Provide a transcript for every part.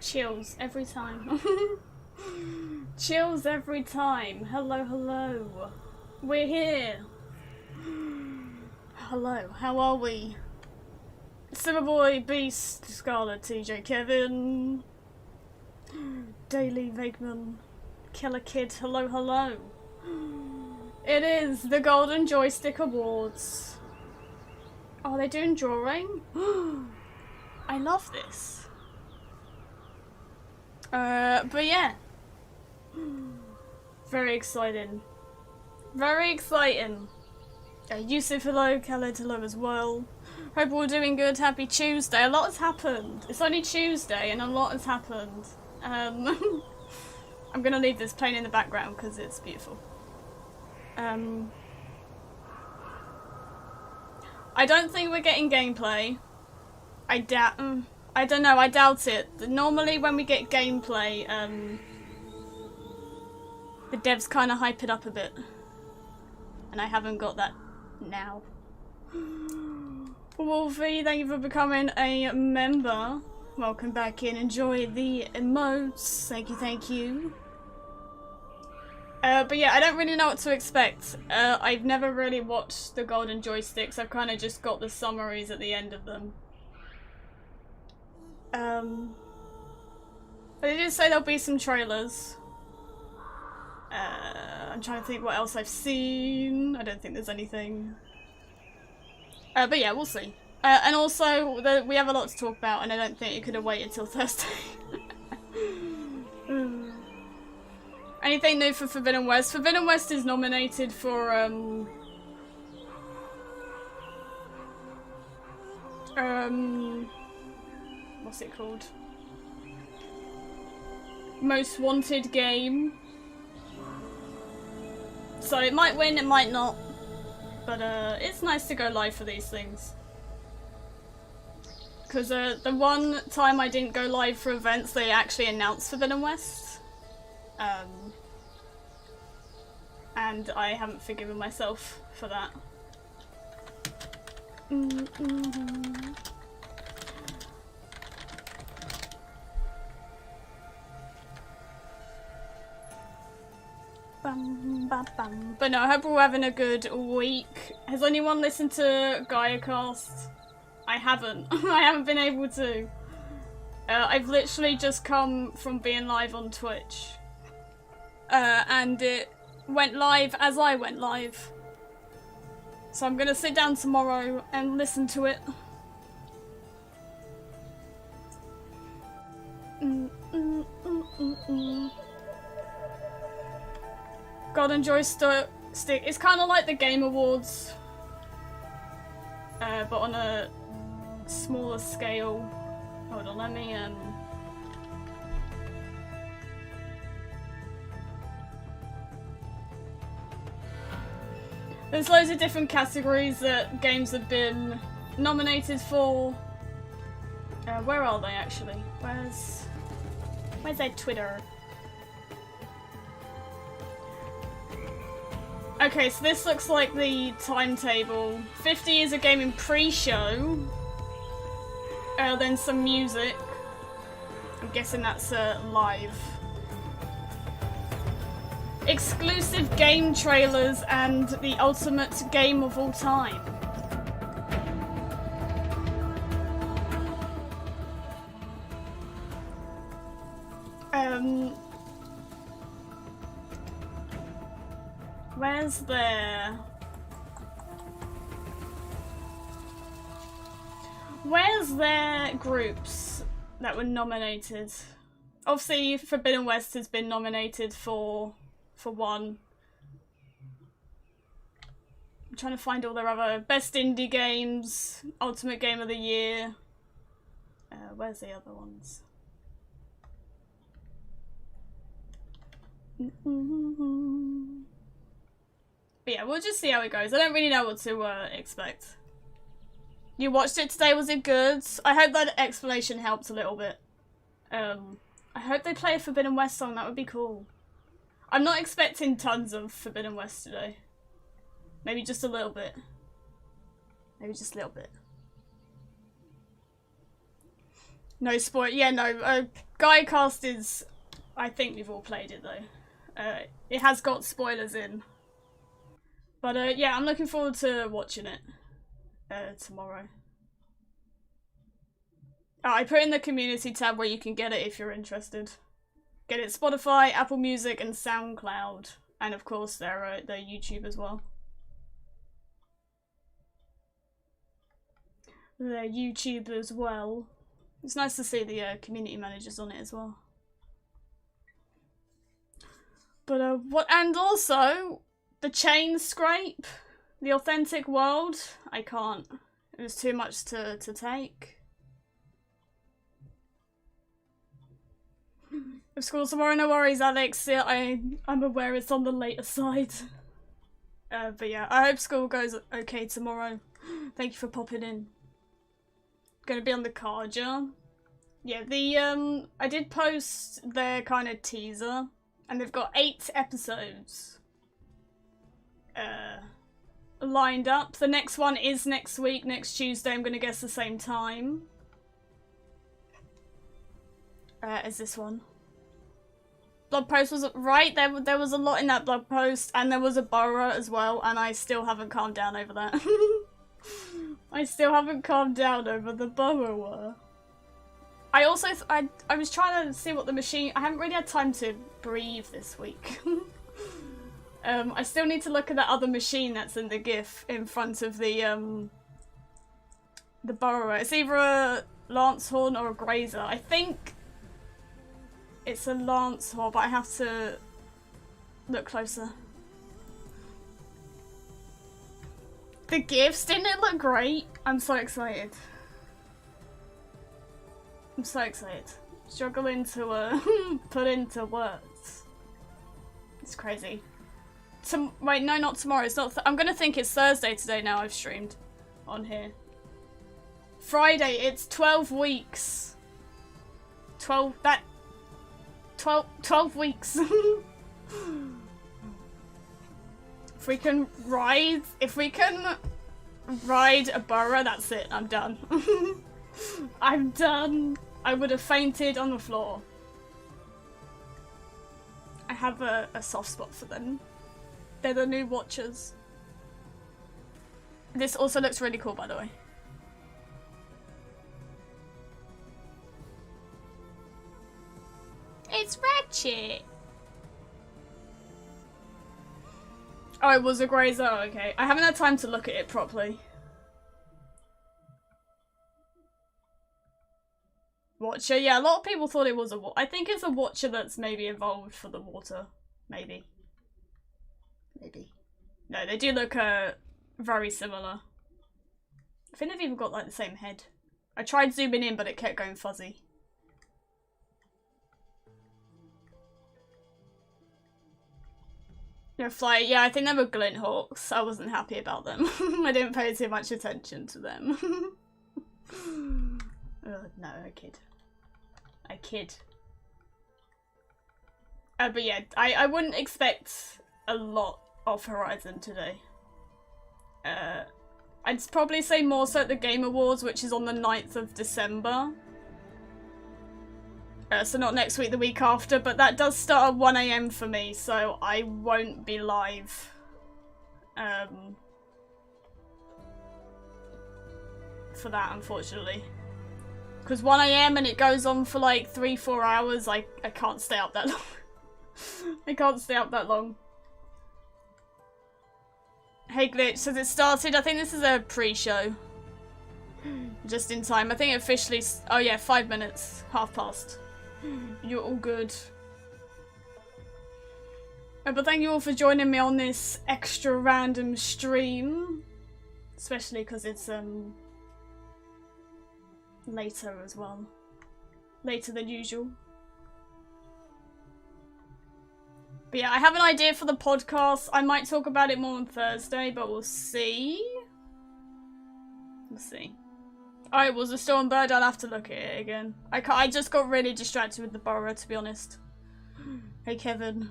Chills every time. Chills every time. Hello, hello. We're here. Hello, how are we? Silverboy, Beast, Scarlet, TJ, Kevin, Daily, Veigman, Killer Kid, hello, hello. It is the Golden Joystick Awards. Oh, they're doing drawing? I love this. But yeah. Very exciting. Very exciting. Yusuf, hello, Khaled, hello as well. Hope we're all doing good. Happy Tuesday. A lot has happened. It's only Tuesday and a lot has happened. I'm gonna leave this playing in the background because it's beautiful. I don't think we're getting gameplay. I don't know, I doubt it. Normally when we get gameplay, the devs kind of hype it up a bit. And I haven't got that now. Wolfie, thank you for becoming a member. Welcome back in. Enjoy the emotes. Thank you, thank you. But yeah, I don't really know what to expect. I've never really watched the Golden Joysticks. I've kind of just got the summaries at the end of them. But they did say there'll be some trailers. I'm trying to think what else I've seen. I don't think there's anything. But yeah, we'll see. And also, we have a lot to talk about, and I don't think it could have waited till Thursday. Anything new for Forbidden West? Forbidden West is nominated for, what's it called? Most Wanted Game. So it might win, it might not. But it's nice to go live for these things. Because the one time I didn't go live for events, they actually announced Forbidden West. And I haven't forgiven myself for that. But no, I hope we're all having a good week. Has anyone listened to GaiaCast? I haven't. I haven't been able to. I've literally just come from being live on Twitch. And it went live as I went live. So I'm gonna sit down tomorrow and listen to it. Golden Joystick. It's kind of like the Game Awards, but on a smaller scale. Hold on, let me There's loads of different categories that games have been nominated for. Where are they actually? Where's their Twitter? Okay, so this looks like the timetable. 50 years of gaming pre-show. Then some music. I'm guessing that's live. Exclusive game trailers and the ultimate game of all time. Where's their groups that were nominated? Obviously, Forbidden West has been nominated for one. I'm trying to find all their other best indie games, ultimate game of the year. Where's the other ones? But yeah, we'll just see how it goes. I don't really know what to expect. You watched it today, was it good? I hope that explanation helped a little bit. I hope they play a Forbidden West song, that would be cool. I'm not expecting tons of Forbidden West today. Maybe just a little bit. Maybe just a little bit. No spoil. Yeah, no. Gaiacast is. I think we've all played it though. It has got spoilers in. But yeah, I'm looking forward to watching it tomorrow. Oh, I put in the community tab where you can get it if you're interested. Get it Spotify, Apple Music, and SoundCloud, and of course their YouTube as well. Their YouTube as well. It's nice to see the community managers on it as well. But what? And also the chain scrape, the authentic world. I can't. It was too much to take. Of school tomorrow, no worries, Alex. Yeah, I'm aware it's on the later side. But yeah, I hope school goes okay tomorrow. Thank you for popping in. Gonna be on the card, yeah? Yeah, I did post their kind of teaser, and they've got 8 episodes lined up. The next one is next week, next Tuesday. I'm gonna guess the same time as this one. Blog post was right. There was a lot in that blog post, and there was a borough as well, and I still haven't calmed down over that. I still haven't calmed down over the borough. I also I was trying to see what the machine. I haven't really had time to breathe this week. I still need to look at that other machine that's in the GIF in front of the borough. It's either a lance horn or a grazer. I think it's a lance horn, but I have to look closer. The GIFs, didn't it look great? I'm so excited. I'm so excited. Struggling to put into words. It's crazy. Wait, no, not tomorrow. It's not. I'm gonna think it's Thursday today now. I've streamed on here. Friday. It's 12 weeks. 12 weeks. If we can ride a borough, that's it. I'm done. I'm done. I would have fainted on the floor. I have a soft spot for them. They're the new watchers. This also looks really cool, by the way. It's Ratchet. Oh, it was a grazer. Oh, okay. I haven't had time to look at it properly. Watcher? Yeah, a lot of people thought it was a I think it's a watcher that's maybe evolved for the water. Maybe. Maybe. No, they do look very similar. I think they've even got like the same head. I tried zooming in, but it kept going fuzzy. No, fly. Yeah, I think they were glint hawks. I wasn't happy about them. I didn't pay too much attention to them. No, I kid. I kid. But yeah, I wouldn't expect a lot of Horizon today. I'd probably say more so at the Game Awards, which is on the 9th of December. So not next week, the week after, but that does start at 1 AM for me, so I won't be live. For that, unfortunately. Because 1 AM and it goes on for like 3-4 hours, I can't stay up that long. I can't stay up that long. Hey Glitch, says it started. I think this is a pre-show. Just in time. I think it officially... Oh yeah, 5 minutes. past. You're all good. But thank you all for joining me on this extra random stream. Especially because it's later as well. Later than usual. But yeah, I have an idea for the podcast. I might talk about it more on Thursday, but we'll see. We'll see. Oh, it was a Storm Bird. I'll have to look at it again. I just got really distracted with the borough, to be honest. Hey, Kevin.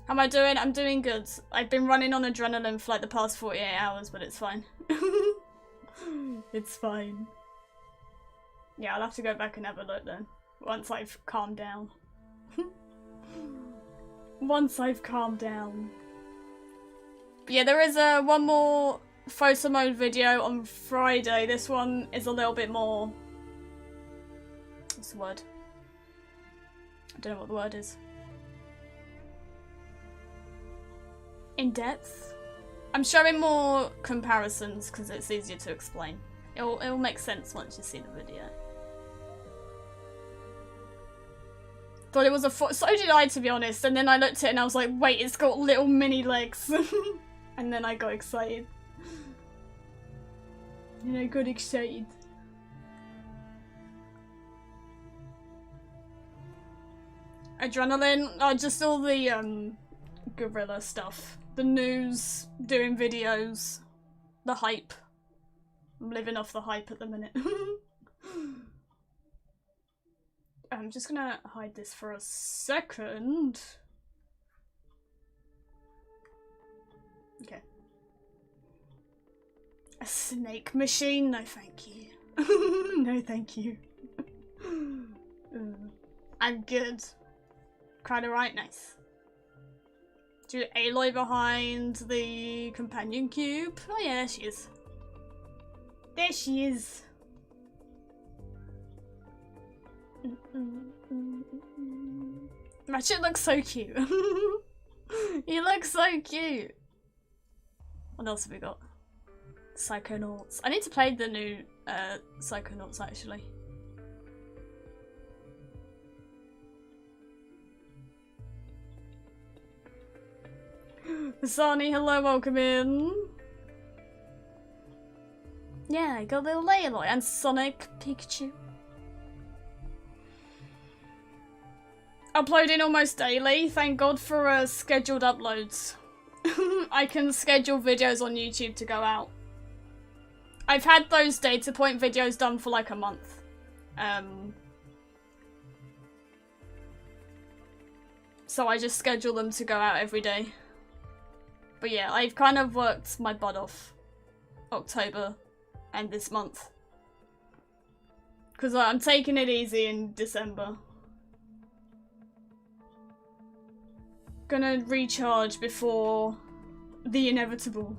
How am I doing? I'm doing good. I've been running on adrenaline for like the past 48 hours, but it's fine. It's fine. Yeah, I'll have to go back and have a look then. Once I've calmed down. Once I've calmed down. Yeah, there is one more photo mode video on Friday. This one is a little bit more... What's the word? I don't know what the word is. In depth? I'm showing more comparisons because it's easier to explain. It'll make sense once you see the video. Thought it was a so did I, to be honest, and then I looked at it and I was like, wait, it's got little mini legs. And then I got excited. And I got excited. Adrenaline? Oh, just all the guerrilla stuff. The news, doing videos, the hype. I'm living off the hype at the minute. I'm just gonna hide this for a second. Okay. A snake machine? No thank you. No thank you. I'm good. Quite alright, nice. Do Aloy behind the companion cube? Oh yeah, there she is. There she is. Ratchet looks so cute. He looks so cute. What else have we got? Psychonauts. I need to play the new Psychonauts actually. Sani, hello, welcome in. Yeah, got little Aloy and Sonic Pikachu. Uploading almost daily. Thank God for scheduled uploads. I can schedule videos on YouTube to go out. I've had those data point videos done for like a month. So I just schedule them to go out every day. But yeah, I've kind of worked my butt off October and this month. Because I'm taking it easy in December. Gonna recharge before the inevitable.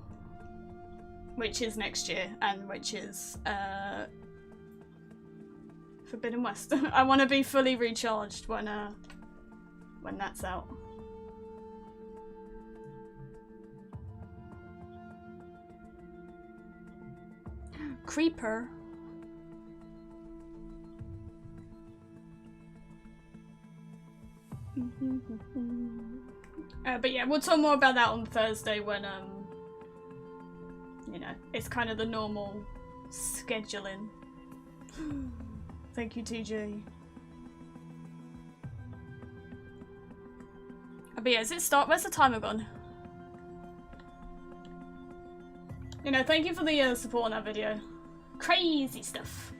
Which is next year, and which is Forbidden West. I want to be fully recharged when that's out. Creeper. But yeah, we'll talk more about that on Thursday when you know, it's kind of the normal scheduling. Thank you, TJ. But yeah, is it start? Where's the timer gone? You know, thank you for the support on that video. Crazy stuff.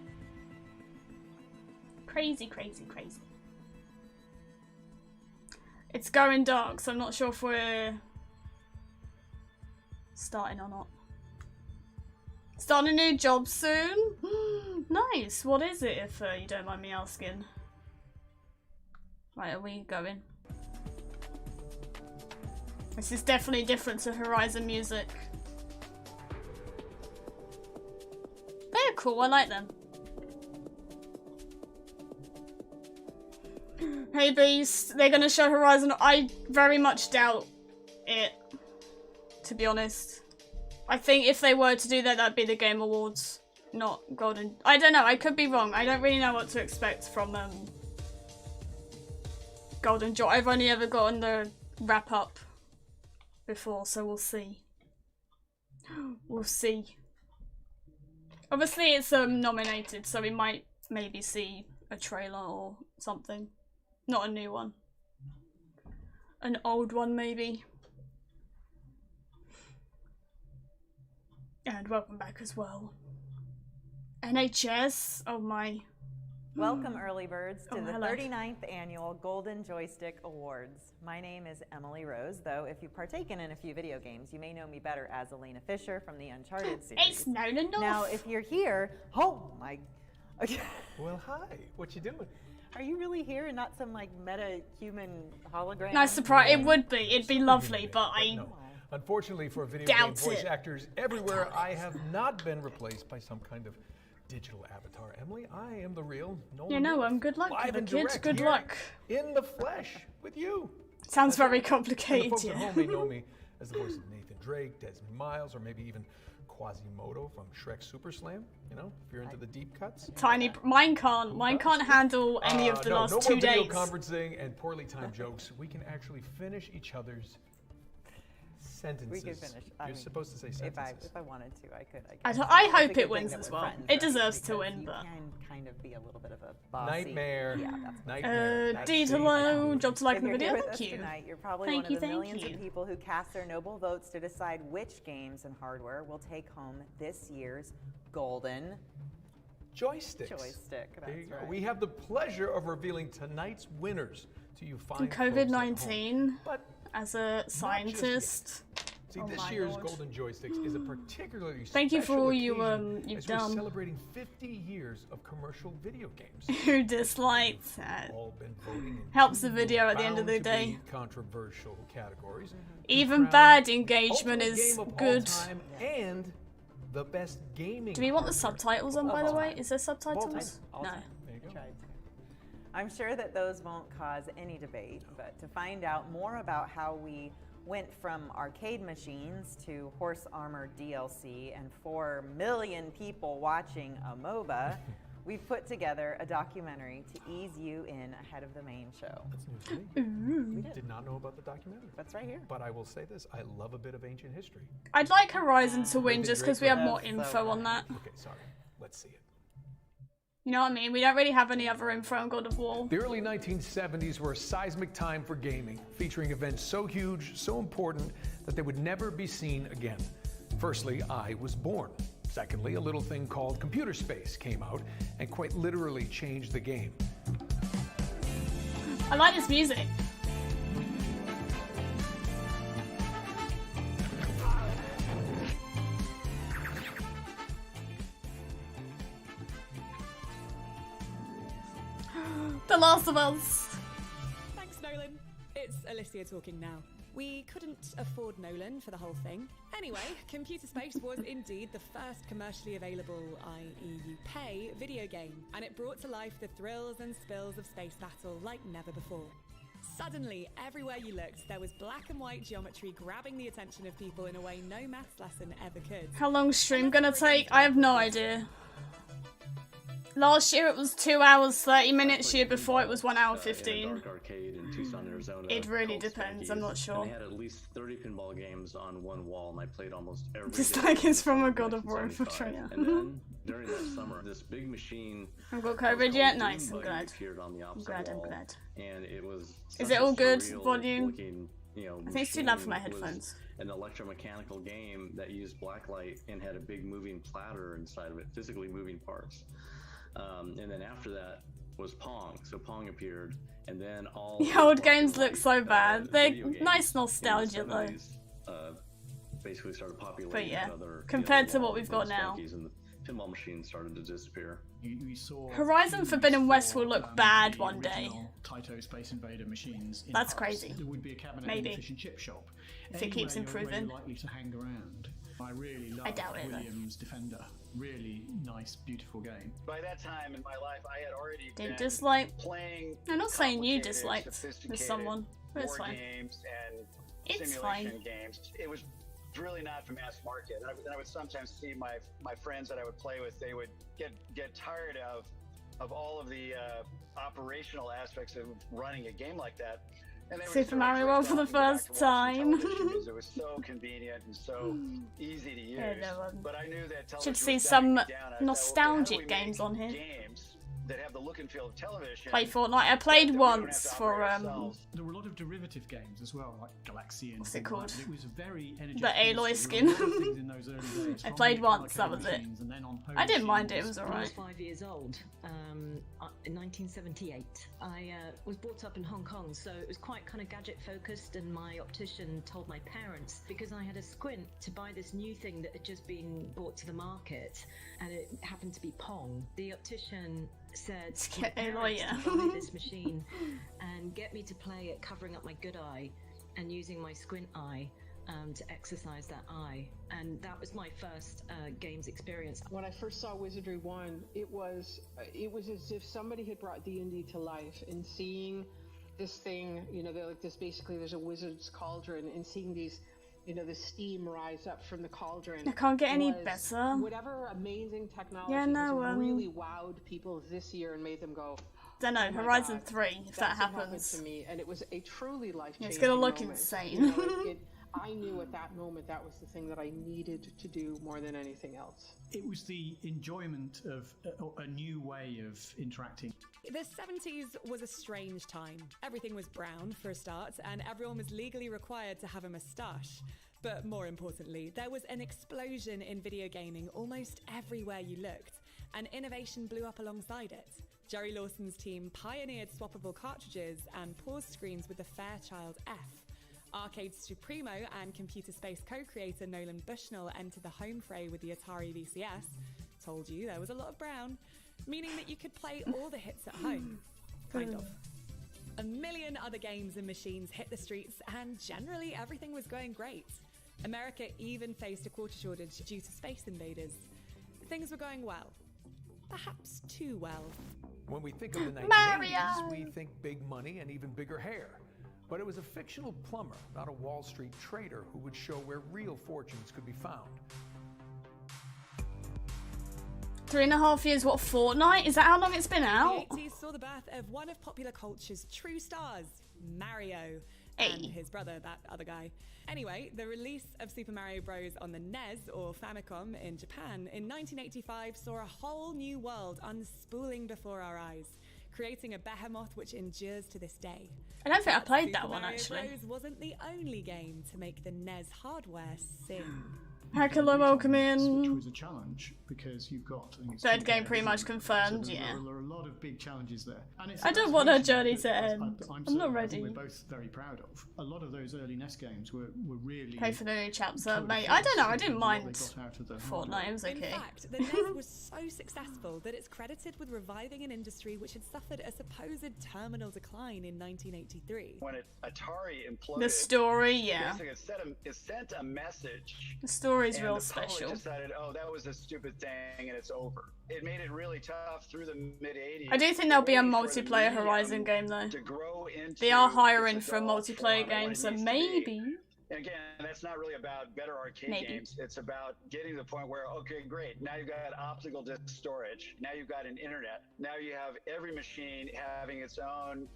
Crazy, crazy, crazy. It's going dark, so I'm not sure if we're starting or not. Starting a new job soon? Nice. What is it, if you don't mind me asking? Right, are we going? This is definitely different to Horizon music. They're cool, I like them. Hey Beast, they're gonna show Horizon. I very much doubt it, to be honest. I think if they were to do that, that'd be the Game Awards, not Golden. I don't know, I could be wrong. I don't really know what to expect from Golden Joy. I've only ever gotten the wrap up before, so we'll see. We'll see. Obviously it's nominated, so we might maybe see a trailer or something. Not a new one. An old one maybe. And welcome back as well. NHS, oh my. Welcome early birds to the hello. 39th annual Golden Joystick Awards. My name is Emily Rose, though if you've partaken in a few video games, you may know me better as Elena Fisher from the Uncharted series. It's known enough. Now, if you're here, oh my, Well, hi. What you doing? Are you really here and not some like meta-human hologram? Nice surprise. It would be. It'd be lovely, but I No. Unfortunately for video doubt game voice it. actors everywhere, I have not been replaced by some kind of digital avatar. Emily, I am the real Nolan. You know, North, good luck, live little and kids. direct Good here luck. in the flesh with you. Sounds very And the complicated. folks at Yeah. home may know me as the voice of Nathan Drake, Desmond Miles, or maybe even Quasimodo from Shrek Super Slam. You know, if you're into the deep cuts. Tiny. Mine can't handle any of the no, last no 2 more video days. conferencing and poorly timed jokes. We can actually finish each other's sentences. We could finish. You're supposed to say sentences. If I wanted to, I could. I It's hope a good it thing wins that as we're well. friends, It right? deserves to Because win, you but can kind of be a little bit of a bossy. Nightmare. Yeah, that's Nightmare. Didalo, job to like If the you're video. here with Thank us you. tonight, you're probably Thank one you, of the thank millions you. of people who cast their noble votes to decide which games and hardware will take home this year's golden Joysticks. joystick. There you That's go. right. We have the pleasure of revealing tonight's winners to you fine folks at home. COVID-19, But as a scientist. see, Oh this my year's Lord. Golden Joysticks is a particularly Thank you for special all you, occasion you've as we're done. celebrating 50 years of commercial video games. Who disliked All been voting in helps two the video at the end of the bound to day. be controversial categories. Even Crown bad engagement Ultimate is Game of All good. Time and the best gaming. Do we want the hardware subtitles of on, by all the way? time. Is there subtitles? All No. time. There you go. Tried to. I'm sure that those won't cause any debate, but to find out more about how we went from arcade machines to horse armor DLC and 4 million people watching a MOBA, we've put together a documentary to ease you in ahead of the main show. That's news to me. Did not know about the documentary. That's right here. But I will say this, I love a bit of ancient history. I'd like Horizon to win Nathan just because Drake we have more That's so info on that. Okay, sorry. Let's see it. You know what I mean? We don't really have any other info on God of War. The early 1970s were a seismic time for gaming, featuring events so huge, so important, that they would never be seen again. Firstly, I was born. Secondly, a little thing called computer space came out and quite literally changed the game. I like this music. The Last of Us. Thanks, Nolan. It's Alicia talking now. We couldn't afford Nolan for the whole thing. Anyway, Computer Space was indeed the first commercially available, i.e. you pay, video game, and it brought to life the thrills and spills of space battle like never before. Suddenly, everywhere you looked, there was black and white geometry grabbing the attention of people in a way no maths lesson ever could. How long's stream gonna take? I have no idea. Last year it was 2 hours 30 minutes. Year before it was 1 hour 15. In a dark arcade in Tucson, Arizona. It really called depends, Spanky's, I'm not sure. And they had at least 30 pinball games on one wall, and I played almost every This day like is since from a God of War 1975. infiltrator. And then, during that summer, this big machine... I've got called COVID yet? Doom Nice, I'm Buggy glad. appeared on the I'm opposite glad, I'm wall, glad. And it was Is such it all a good? surreal Volume? looking, I think it's too loud for my machine. It was headphones. An electromechanical game that used blacklight and had a big moving platter inside of it, physically moving parts. And then after that was Pong. So Pong appeared, and then all The those old black and games look white, so bad. They're video games nice in the nostalgia though. 70s, basically started populating But yeah, other, compared to what walls we've got and now. Spankies, and the pinball machines started to disappear. You saw Horizon Forbidden West will look bad one day. Taito Space Invader machines. In That's Paris. crazy. There would be a cabinet Maybe. in the fish and chip shop. If it keeps Anywhere you're improving. likely to hang around. I really love doubt it, though. Williams Defender. Really nice, beautiful game. By that time in my life, I had already Didn't been dislike. playing. I'm not saying you complicated, disliked with sophisticated someone, but it's war fine. games and It's simulation fine. games. It was really not for mass market. And I would sometimes see my friends that I would play with. They would get tired of all of the operational aspects of running a game like that. And they would Super just Mario drift World for off the and go back first to watching time. television because it was so convenient and so easy to use. Yeah, no, but I knew that television should was see dumbing some me down. I thought, well, okay, how do nostalgic we games make on here. games that have the look and feel of television. Play Fortnite. I played that we don't have once to for operate ourselves. There were a lot of derivative games as well, like Galaxy and What's it things called? like that. It was a very energetic. The Aloy industry. There were a lot of skin. things in those early days, I from played the once, that arcade was it. machines and then on home I didn't mind it. It machines. was I was alright. 5 years old in 1978. I was brought up in Hong Kong, so it was quite kind of gadget focused, and my optician told my parents, because I had a squint, to buy this new thing that had just been brought to the market, and it happened to be Pong. The optician said to my Get Aloy, parents yeah. to buy this machine and get me to play it covering up my good eye and using my squint eye to exercise that eye, and that was my first games experience. When I first saw Wizardry 1, it was as if somebody had brought D&D to life, and seeing this thing, you know, they're like this, basically there's a wizard's cauldron, and seeing these, you know, the steam rise up from the cauldron. I can't get any was better. Whatever amazing technology Yeah, no, has really wowed people this year and made them go, Don't know, "Oh my Horizon God, 3, if that that's what happened happens. to me," and it was a truly life-changing It's gonna look moment. insane. You know, I knew at that moment that was the thing that I needed to do more than anything else. It was the enjoyment of a new way of interacting. The 70s was a strange time. Everything was brown for a start, and everyone was legally required to have a moustache. But more importantly, there was an explosion in video gaming almost everywhere you looked, and innovation blew up alongside it. Jerry Lawson's team pioneered swappable cartridges and pause screens with the Fairchild F. Arcade Supremo and Computer Space co-creator Nolan Bushnell entered the home fray with the Atari VCS. Told you there was a lot of brown, meaning that you could play all the hits at home. Kind of. A million other games and machines hit the streets, and generally everything was going great. America even faced a quarter shortage due to Space Invaders. Things were going well. Perhaps too well. When we think of the 1980s, Mario! we think big money and even bigger hair. But it was a fictional plumber, not a Wall Street trader, who would show where real fortunes could be found. 3.5 years, what, Fortnite? Is that how long it's been out? The 80s saw the birth of one of popular culture's true stars, Mario. Hey. And his brother, that other guy. Anyway, the release of Super Mario Bros. On the NES, or Famicom, in Japan in 1985 saw a whole new world unspooling before our eyes, creating a behemoth which endures to this day. I don't think I But played Super that one, Mario actually. Bros. Wasn't the only game to make the NES hardware sing. Hello, welcome Which in. was a challenge because you've got, I think it's Third two game players, pretty much isn't it? confirmed, So yeah. there are a lot of big challenges there. And it's I don't want our journey to end. I'm not ready. We're both very proud of. A lot of those early NES games were really. Pray for the new chapter, colourful mate. I don't know, I didn't what they mind got out of the Fortnite, it was In okay. fact, the NES was so successful that it's credited with reviving an industry which had suffered a supposed terminal decline in 1983. When Atari imploded, The story, yeah. basically it sent a message. The story's and real the public special. decided, oh, that was a stupid thing and it's over. It made it really tough through the mid-80s. I do think there'll be a for the multiplayer medium Horizon game, though. to grow into They are its hiring for a adult multiplayer form and game, what it so needs to maybe. be. And again, that's not really about better arcade Maybe. games. It's about getting to the point where, okay, great. Now you've got optical disc storage. Now you've got an internet. Now you have every machine having its own,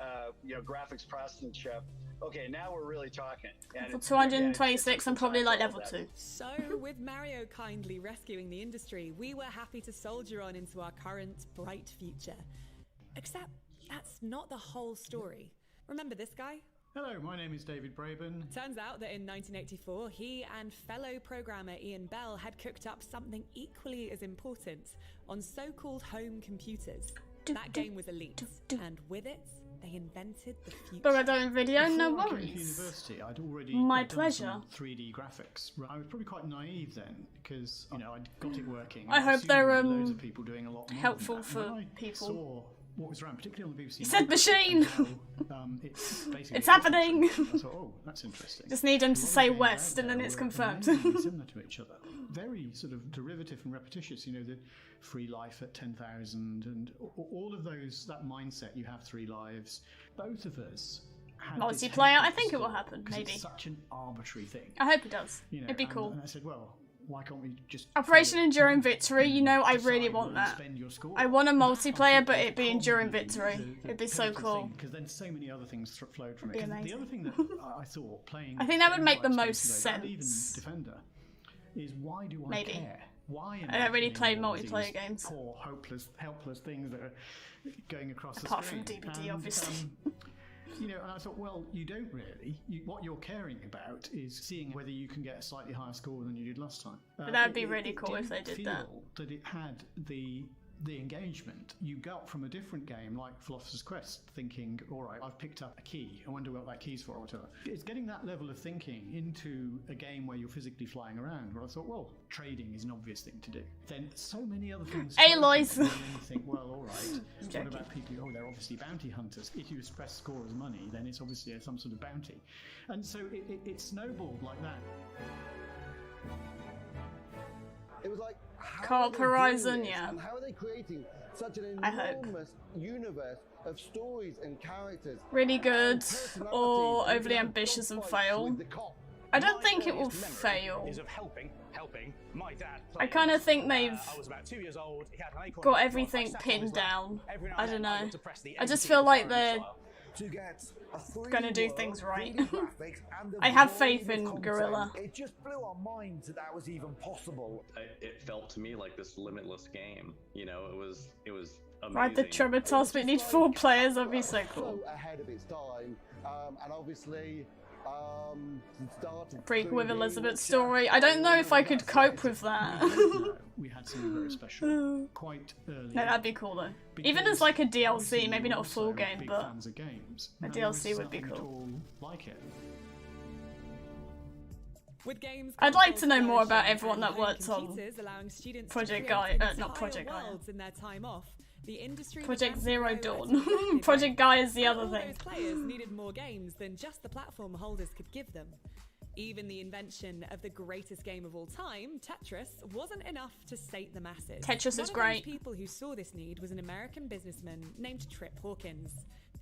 graphics processing chip. Okay, now we're really talking. And For it's- again, 226, it's I'm probably like all level that. 2. So, with Mario kindly rescuing the industry, we were happy to soldier on into our current bright future. Except that's not the whole story. Remember this guy? Hello, my name is David Braben. Turns out that in 1984, he and fellow programmer Ian Bell had cooked up something equally as important on so-called home computers. That game was Elite, and with it, they invented the future. But I don't video, no Before I came to worries. university, I'd already My done pleasure. some 3D graphics. I was probably quite naive then because I'd got it working. I hope assumed they're, there were loads of people doing a lot more helpful than that. for When I people. Saw what was around, particularly on the BBC. You said machine! It's basically It's happening! I thought, oh, that's interesting. Just need him to A lot of say games West out and then there it's were confirmed. amazingly similar to each other. Very sort of derivative and repetitious. The free life at 10,000 and all of those. That mindset. You have 3 lives. Both of us. Had this Multiplayer, I hate think it will stop, happen, 'cause maybe. It's such an arbitrary thing. I hope it does. You know, It'd be cool. And I said, well, why can't we just Operation Enduring Victory, I really decide want what you that. spend your score I want a on? multiplayer, I but think it be that's Enduring probably Victory. the It'd be so pivotal cool. thing, because then so many other things flowed from it. Be 'Cause amazing. The other thing that I thought playing, I think that would make the Space most Invaders and even sense. Defender, is why do I Maybe. care why I don't really imagining play all these multiplayer games. Poor, helpless things that are going across Apart the from screen. DBD, And, obviously. You know, and I thought, well, you don't really. What you're caring about is seeing whether you can get a slightly higher score than you did last time. But that'd be really cool if they did that. That it had the engagement you got from a different game like Philosopher's Quest, thinking, all right, I've picked up a key, I wonder what that key's for, or whatever. It's getting that level of thinking into a game where you're physically flying around, where I thought, well, trading is an obvious thing to do. Then so many other things. Hey, Lois! And then you think, well, all right, what about people? Oh, they're obviously bounty hunters. If you express score as money, then it's obviously some sort of bounty. And so it snowballed like that. It was like, Co-op Horizon, yeah. And how are they creating such an I hope. enormous universe of stories and characters? Really good, and personalities or and overly even ambitious and dogfights fail. with the cop. I don't think it will fail. Is of helping. My dad I kind of think they've I was about 2 years old. He had an acorn got in his everything mouth. I sat on his pinned lap. down. Every now I and don't then know. got to press the I just NT feel like firing they're style. To get a gonna do 3D things world, right. 3D graphics, and a I have volume faith of in content. Gorilla. It just blew our minds that was even possible. It felt to me like this limitless game. You know, it was amazing. Ride the Tremor but need 4 players, that'd be so cool. So ahead of its time, and obviously, the start of Freak with 3D, Elizabeth's which, story. I don't know if I could cope with that. No, we had something very special quite early. No, that'd be cool though. Because Even as like a DLC, obviously maybe we're not a full also game, big but fans of games. a And there was DLC would be nothing at cool. all like it. With games, I'd like to know consoles, more about television, everyone that and home works on computers, allowing students Project to create Gaia- not entire Project Gaia. worlds in their time off. The industry Project began to Zero grow at a Dawn. rapid Project rate. Gaia is the And other all thing. those players needed more games than just the platform holders could give them. Even the invention of the greatest game of all time, Tetris, wasn't enough to sate the masses. Tetris One is of great. those people who saw this need was an American businessman named Trip Hawkins.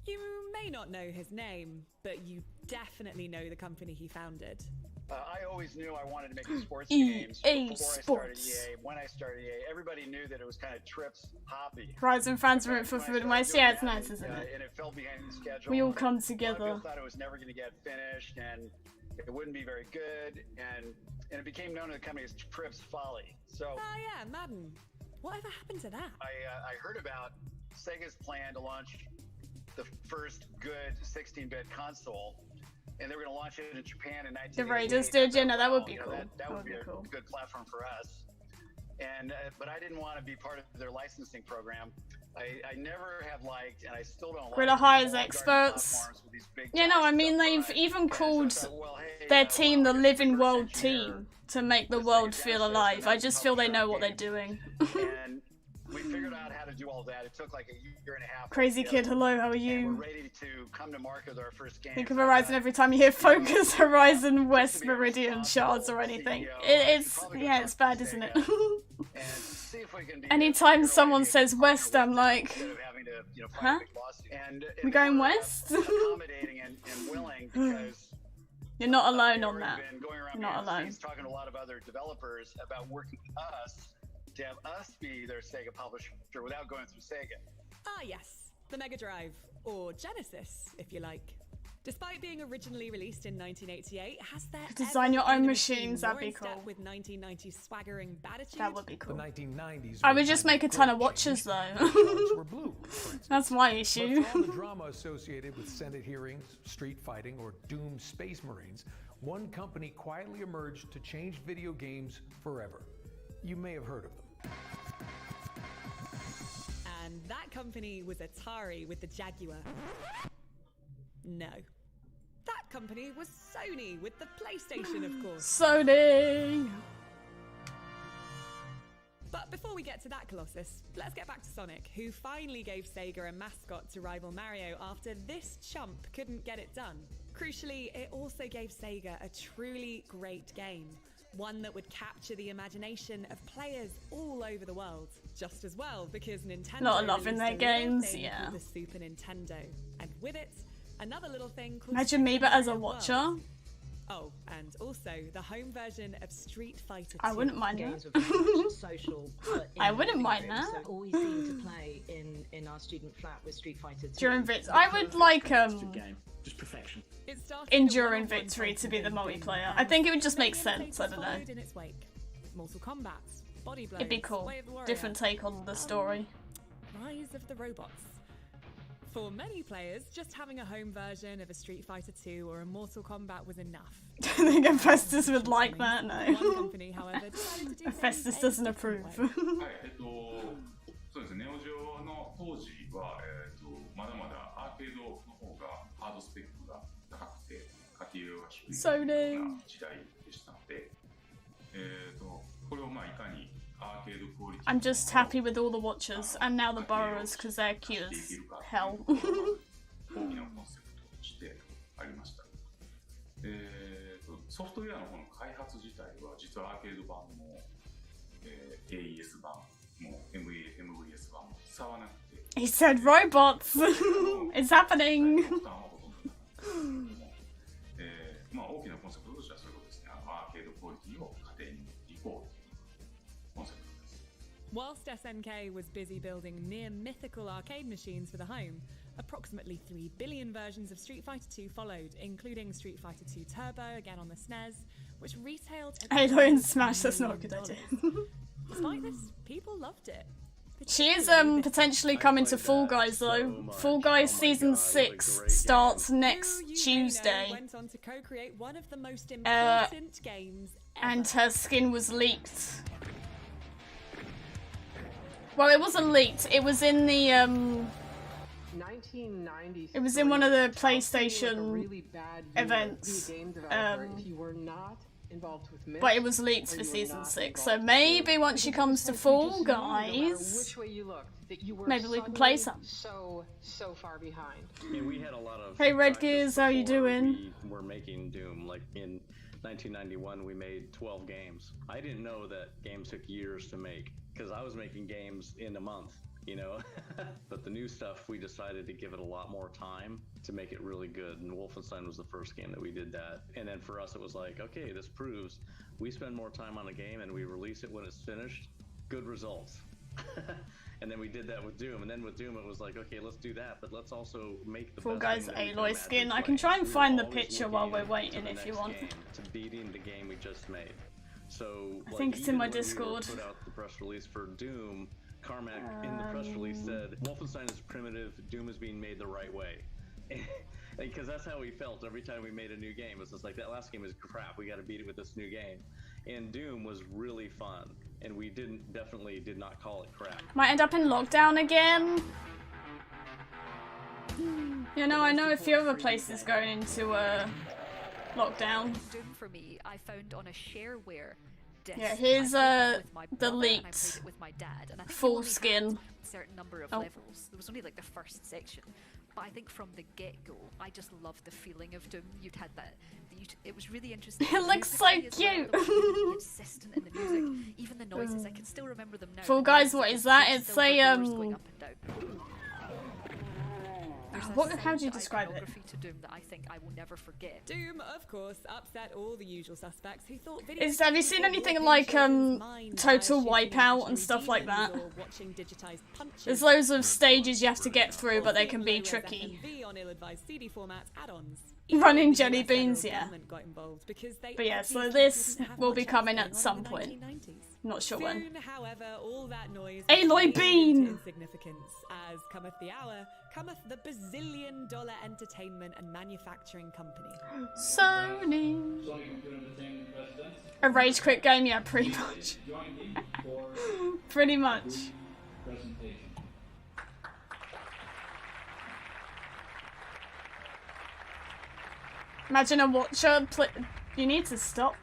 You may not know his name, but you definitely know the company he founded. I always knew I wanted to make sports EA games before Sports. I started EA. When I started EA, everybody knew that it was kind of Trip's hobby. Horizon fans root for When I Forbidden started West. doing Yeah, it's that, nice, isn't it? And it fell behind the schedule. We all come A lot of together. people thought it was never going to get finished, and it wouldn't be very good, and it became known to the company as Trip's Folly. So Ah, yeah, Madden. Whatever happened to that? I heard about Sega's plan to launch the first good 16-bit console, and they were going to launch it in Japan in 1988. The Raiders did, yeah, no, that would be You know, cool. That would be a cool. good platform for us. And but I didn't want to be part of their licensing program. I never have liked, and I still don't Gorilla like hires walled garden experts. platforms with these big Yeah, no, I giant mean stuff they've on it. even And so I called thought, well, hey, their well, team the it's Living reverse World engineer team to make the the world Sega feel Genesis, alive. and I that's just how feel we they know started what they're games. doing. And we figured out how to do all that. It took like a year and a half. Crazy kid, hello, how are And you? we're ready to come to market with our first game. Think of Horizon every time you hear Focus, Horizon, West Meridian, Shards, or anything. It's yeah, it's bad, isn't it? And see if we can be Anytime a someone idea says West, I'm like, instead of having to, you know, fight huh? a big lawsuit. And We going they were west? accommodating and willing because You're not alone they on were that. been going around You're not behind the alone. scenes talking to a lot of other developers about working with us to have us be their Sega publisher without going through Sega. Ah, yes, the Mega Drive, or Genesis, if you like. Despite being originally released in 1988, has there Design ever your been own a machines, machine that'd more be in step cool. with 1990s swaggering attitude? That would be The cool. 1990s. I were would just time make a of ton of great watches change. though. Colors were blue, for instance. That's my But issue. for all the drama associated with Senate hearings, street fighting, or doomed space marines, one company quietly emerged to change video games forever. You may have heard of them. And that company was Atari with the Jaguar. No. That company was Sony with the PlayStation, of course. Sony! But before we get to that Colossus, let's get back to Sonic, who finally gave Sega a mascot to rival Mario after this chump couldn't get it done. Crucially, it also gave Sega a truly great game, one that would capture the imagination of players all over the world. Just as well, because Nintendo Lot of love in released their a little games, thing yeah. called the Super Nintendo, and with it, another little thing called Imagine me, Super but as a Mario watcher. World. Oh, and also the home version of Street Fighter 2. I wouldn't mind Games that. were very much social. But in I wouldn't living mind rooms, that. So all we seemed to play in our student flat was Street Fighter 2. During Vits. I would like Game, just perfection. It started Enduring as a Victory to be the one-person multiplayer. game, I think it would just and make many sense, I innovators don't know. followed in its wake. Mortal Kombat, body blows. It'd be cool. Way of the warrior. Different take on the story. Rise of the robots. For many players, just having a home version of a Street Fighter 2 or a Mortal Kombat was enough. I think Hephaestus would like that, One no. company, however, decided to do Hephaestus things doesn't a approve. different way. そうですね、ネオジオの当時は、まだまだアーケードの方がハードスペックが高くて家庭用が低いような時代でしたので、これをまあいかにアーケードクオリティ I'm just happy with all the watchers and now the borrowers because they're cute as hell. 大きなコンセプトとしてありました。ソフトウェアの方の開発自体は実はアーケード版も、AES 版も MVS 版も差はなくて He said robots! It's happening! まあ大きなコンセプトとしてはそういうことですね。アーケードクオリティを家庭にいこうというコンセプトです。 Whilst SNK was busy building near mythical arcade machines for the home, approximately 3 billion versions of Street Fighter 2 followed, including Street Fighter 2 Turbo, again on the SNES, which retailed at Halo and Smash, that's not a good idea. Despite this, people loved it. She is potentially coming to Fall Guys though. Fall Guys Season 6 starts next Tuesday. Went on to co-create one of the most important games ever. And her skin was leaked. Well, it wasn't leaked, it was in the 1990s. it was in one of the Like a PlayStation really bad events. game developer if you were not involved with Myth, But it was leaked or for you were Season not 6, so involved maybe once she comes to Fall just knew no matter Guys, which way you looked, that you were maybe we can play suddenly some. so far behind. Yeah, we had a lot of Hey, Red practice Gears, how you before doing? We were making Doom. Like in 1991, we made 12 games. I didn't know that games took years to make because I was making games in a month, you know. But the new stuff, we decided to give it a lot more time to make it really good. And Wolfenstein was the first game that we did that. And then for us, it was like, okay, this proves we spend more time on a game and we release it when it's finished. Good results. And then we did that with Doom, and then with Doom it was like, okay, let's do that, but let's also make the Fall best Guys thing that we can Aloy imagine skin. I playing. can try and We were find the always picture while we're looking waiting to the if you next want. game, to beating the game we just made. So I like, think it's in even my when we Discord. put out the press release for Doom, Carmack in the press release said, Wolfenstein is primitive, Doom is being made the right way. Because that's how we felt every time we made a new game. It's just like, that last game was crap, we gotta beat it with this new game. And Doom was really fun, and we definitely did not call it crap. Might end up in lockdown again. You know, I know a few other places going into lockdown. Doom for me, I found on a shareware disc. Yeah, here's I played it with my the brother and I played leaked it with my dad, and I think full you only skin. had a certain number of levels. There was only like the first section. But I think from the get-go, I just loved the feeling of Doom. You'd had that. It was really interesting. It looks so cute. Consistent in the music, even the noises. I can still remember them now. Fall The Guys, noises what of is the that? big It's silver a doors going up and down. How do you describe it? To Doom that I think I will never forget. Doom, of course, upset all the usual suspects who thought video Have you seen anything like Total Wipeout and stuff like that? There's loads of stages you have to get through, but they can be tricky. on ill-advised CD format add-ons. Running jelly beans, yeah. But yeah, so this will be coming at some point. Not sure when. Soon, however, all that noise Aloy Bean! Insignificance. As cometh the hour, cometh the bazillion-dollar entertainment and manufacturing company. Sony. A rage quit game, yeah, pretty much. Pretty much. Imagine a watcher You need to stop.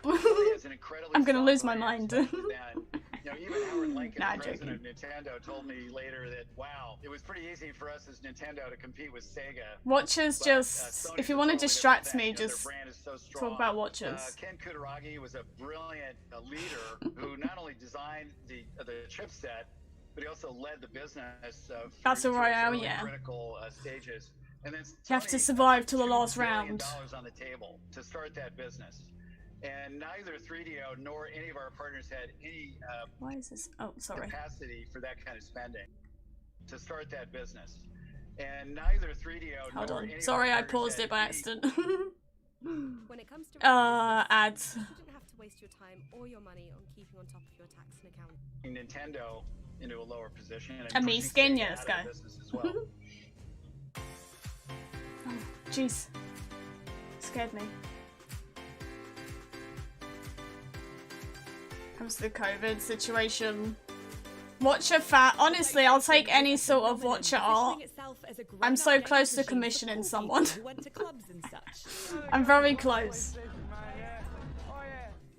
I'm gonna lose my mind. You know, even Howard Lincoln, Nah, the president of Nintendo, told me later that, wow, it was pretty easy for us as Nintendo to compete with Sega. Watchers But, just, Sony's if you a want to totally distract different me, thing. You know, just their brand is so talk strong. about Watchers. Ken Kutaragi was a brilliant leader who not only designed the chipset, but he also led the business Battle through Royale, its early yeah. critical stages. And then You have to Sony survive till the $2 last billion round. on the table to start that business. And neither 3DO nor any of our partners had any Why is this? Oh, sorry. capacity for that kind of spending to start that business. And neither 3DO Hold nor on. any of Sorry, our I partners paused had it by any- accident. When it comes to Ads. you didn't have to to waste your time or your money on keeping on top of your tax and accounting. Nintendo into a lower position. And me skin, yeah, let's go. As well. Oh, jeez. Scared me. Comes to the COVID situation. Watcher fat. Honestly, I'll take any sort of watcher art. I'm so close to commissioning someone. I'm very close.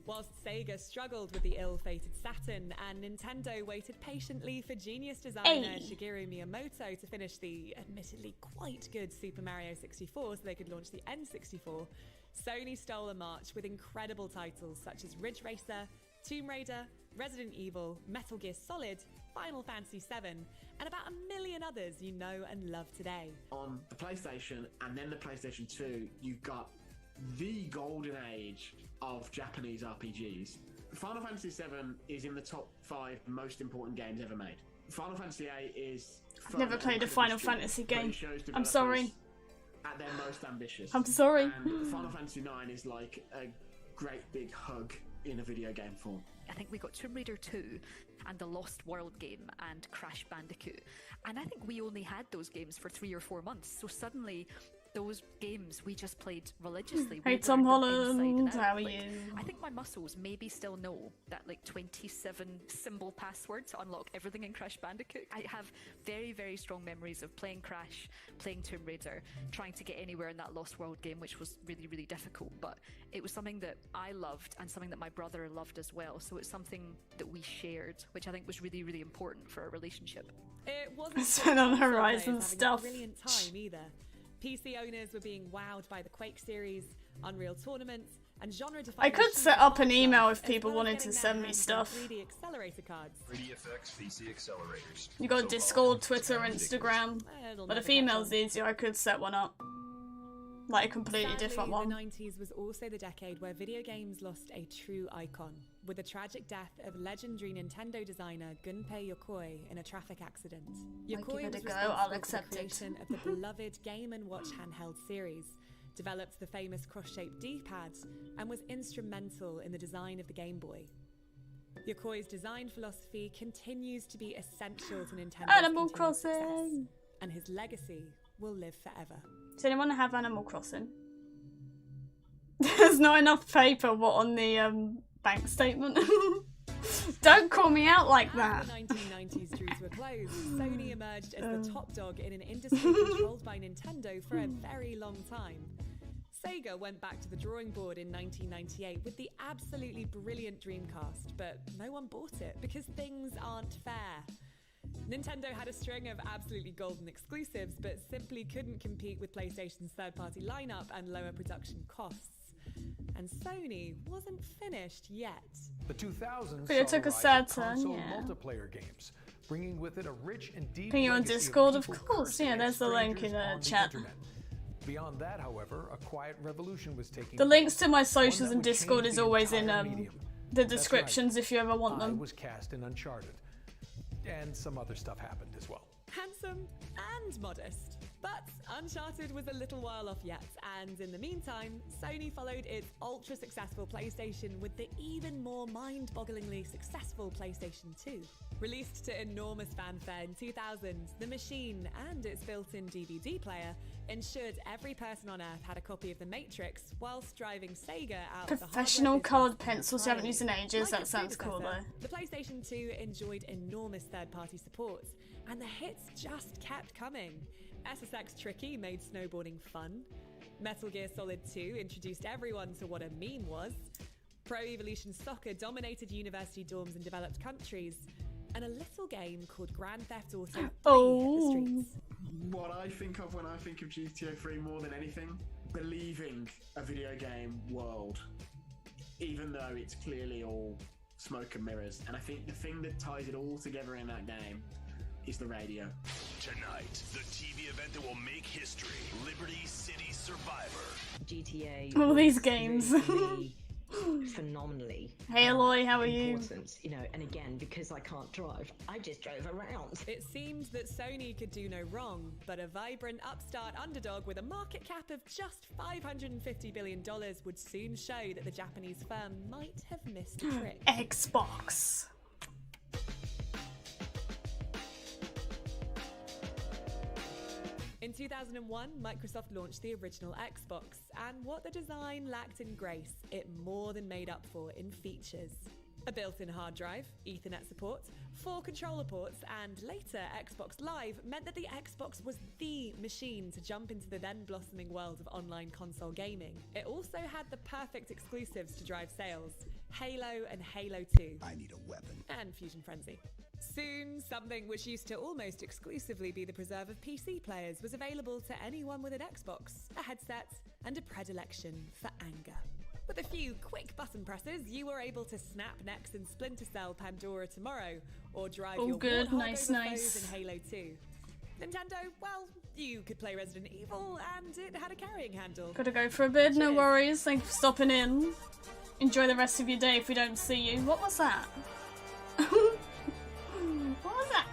Whilst Sega struggled with the ill-fated Saturn, and Nintendo waited patiently for genius designer Shigeru Miyamoto to finish the admittedly quite good Super Mario 64 so they could launch the N64, Sony stole a march with incredible titles such as Ridge Racer, Tomb Raider, Resident Evil, Metal Gear Solid, Final Fantasy VII, and about a million others you know and love today. On the PlayStation and then the PlayStation 2, you've got the golden age of Japanese RPGs. Final Fantasy VII is in the top 5 most important games ever made. Final Fantasy VIII is... I've never played a Final Fantasy game. I'm sorry. At their most ambitious. I'm sorry. And Final Fantasy IX is like a great big hug in a video game form. I think we got Tomb Raider 2 and the Lost World game and Crash Bandicoot. And I think we only had those games for 3 or 4 months. So suddenly those games we just played religiously. Hey Tom Holland, how are you? I think my muscles maybe still know that like 27 symbol password to unlock everything in Crash Bandicoot. I have very, very strong memories of playing Crash, playing Tomb Raider, trying to get anywhere in that Lost World game, which was really, really difficult. But it was something that I loved and something that my brother loved as well. So it's something that we shared, which I think was really, really important for our relationship. It wasn't Spin on Horizon stuff. A brilliant time either. PC owners were being wowed by the Quake series, Unreal Tournament, and genre-defining. I could set up an email if people wanted to send me stuff. 3D accelerator cards. 3DFX PC accelerators. You got Discord, Twitter, Instagram. But if email's easier, I could set one up. Like a completely different one. The 90s was also the decade where video games lost a true icon, with the tragic death of legendary Nintendo designer Gunpei Yokoi in a traffic accident. Yokoi was responsible for the creation of the beloved Game & Watch handheld series, developed the famous cross-shaped D-pad, and was instrumental in the design of the Game Boy. Yokoi's design philosophy continues to be essential to Nintendo's Animal continued success, Crossing! and his legacy will live forever. Does anyone have Animal Crossing? There's not enough paper, on the bank statement? Don't call me out like that. As the 1990s drew to a close, Sony emerged as the top dog in an industry controlled by Nintendo for a very long time. Sega went back to the drawing board in 1998 with the absolutely brilliant Dreamcast, but no one bought it because things aren't fair. Nintendo had a string of absolutely golden exclusives, but simply couldn't compete with PlayStation's third-party lineup and lower production costs. And Sony wasn't finished yet. The 2000s But it took a sad turn, console yeah. multiplayer games, bringing with it a rich and deep Ping you on legacy Discord, of people course. cursing Yeah, at there's the link in strangers the on chat. internet. Beyond that, however, a quiet revolution was taking The place, links to my one socials that and would Discord change is the always in entire medium. the That's descriptions right. if you ever want I them. was cast in Uncharted, and some other stuff happened as well. Handsome and modest. But Uncharted was a little while off yet, and in the meantime, Sony followed its ultra-successful PlayStation with the even more mind-bogglingly successful PlayStation 2. Released to enormous fanfare in 2000, the machine and its built-in DVD player ensured every person on Earth had a copy of The Matrix whilst driving Sega out of the Professional hardware coloured business pencils you haven't used in ages. Like That its sounds cool predecessor, though. The PlayStation 2 enjoyed enormous third-party support, and the hits just kept coming. SSX Tricky made snowboarding fun. Metal Gear Solid 2 introduced everyone to what a meme was. Pro Evolution Soccer dominated university dorms in developed countries. And a little game called Grand Theft Auto 3 hit the streets. What I think of when I think of GTA 3 more than anything, believing a video game world, even though it's clearly all smoke and mirrors. And I think the thing that ties it all together in that game is the radio. Tonight, the TV event that will make history, Liberty City Survivor. GTA. All these games. Really phenomenally. Hey Aloy, how are you? You know, and again, because I can't drive, I just drove around. It seemed that Sony could do no wrong, but a vibrant upstart underdog with a market cap of just $550 billion would soon show that the Japanese firm might have missed a trick. Xbox. In 2001, Microsoft launched the original Xbox, and what the design lacked in grace, it more than made up for in features. A built-in hard drive, Ethernet support, 4 controller ports, and later Xbox Live meant that the Xbox was the machine to jump into the then blossoming world of online console gaming. It also had the perfect exclusives to drive sales: Halo and Halo 2. I need a weapon. And Fusion Frenzy. Soon, something which used to almost exclusively be the preserve of PC players was available to anyone with an Xbox, a headset, and a predilection for anger. With a few quick button presses, you were able to snap necks in Splinter Cell Pandora Tomorrow, or drive your good, warthog nice, over nice. foes in Halo 2. Nintendo, well, you could play Resident Evil, and it had a carrying handle. Gotta go for a bit, no worries. Thank you for stopping in. Enjoy the rest of your day if we don't see you. What was that? What was that?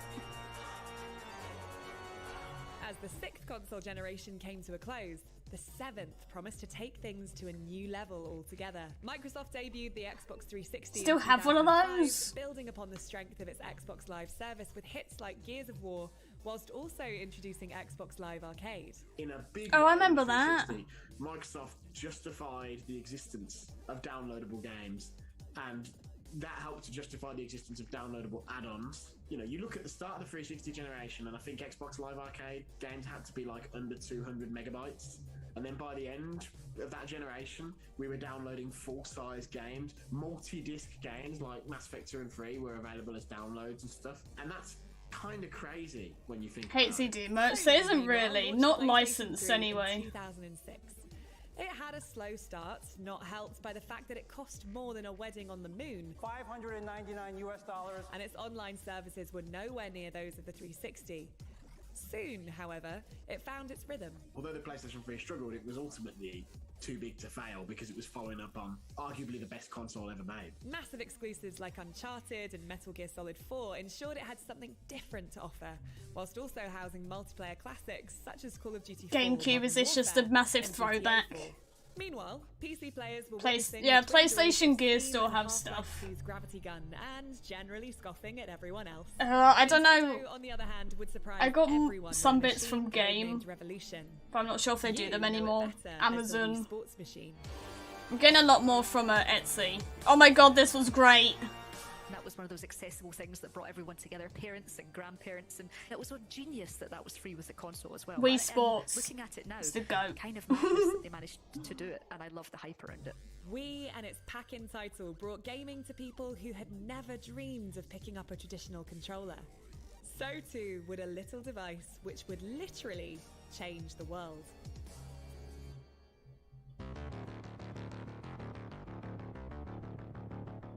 As the 6th console generation came to a close, the 7th promised to take things to a new level altogether. Microsoft debuted the Xbox 360. Still in have one of 2005, those? building upon the strength of its Xbox Live service with hits like Gears of War, whilst also introducing Xbox Live Arcade. In a big Oh, I way remember with that. 360, Microsoft justified the existence of downloadable games, and that helped to justify the existence of downloadable add-ons. You know, you look at the start of the 360 generation, and I think Xbox Live Arcade games had to be like under 200 megabytes. And then by the end of that generation, we were downloading full-size games. Multi-disc games like Mass Effect 2 and 3 were available as downloads and stuff. And that's kind of crazy when you think about it. HCD merch, there isn't really. Not licensed anyway. 2006. It had a slow start, not helped by the fact that it cost more than a wedding on the moon. $599 US. And its online services were nowhere near those of the 360. Soon, however, it found its rhythm. Although the PlayStation 3 struggled, it was ultimately too big to fail because it was following up on arguably the best console ever made. Massive exclusives like Uncharted and Metal Gear Solid 4 ensured it had something different to offer, whilst also housing multiplayer classics such as Call of Duty 4. GameCube, is this just a massive and GTA throwback? 4. Meanwhile, PC players were PlayStation Gear still have stuff. Gravity gun and generally scoffing at everyone else. I don't know. Nintendo, on the other hand, would surprise I got everyone some with a bits from machine Game, named Revolution. but I'm not sure if they do You them know it anymore. better as the Wii Amazon. Sports machine. I'm getting a lot more from Etsy. Oh my god, this was great. That was one of those accessible things that brought everyone together, parents and grandparents, and it was so genius that that was free with the console as well. Wii And Sports. looking at it now, It's the goat. kind of madness that they managed to do it, and I love the hype around it. Wii and its pack-in title brought gaming to people who had never dreamed of picking up a traditional controller. So too would a little device which would literally change the world.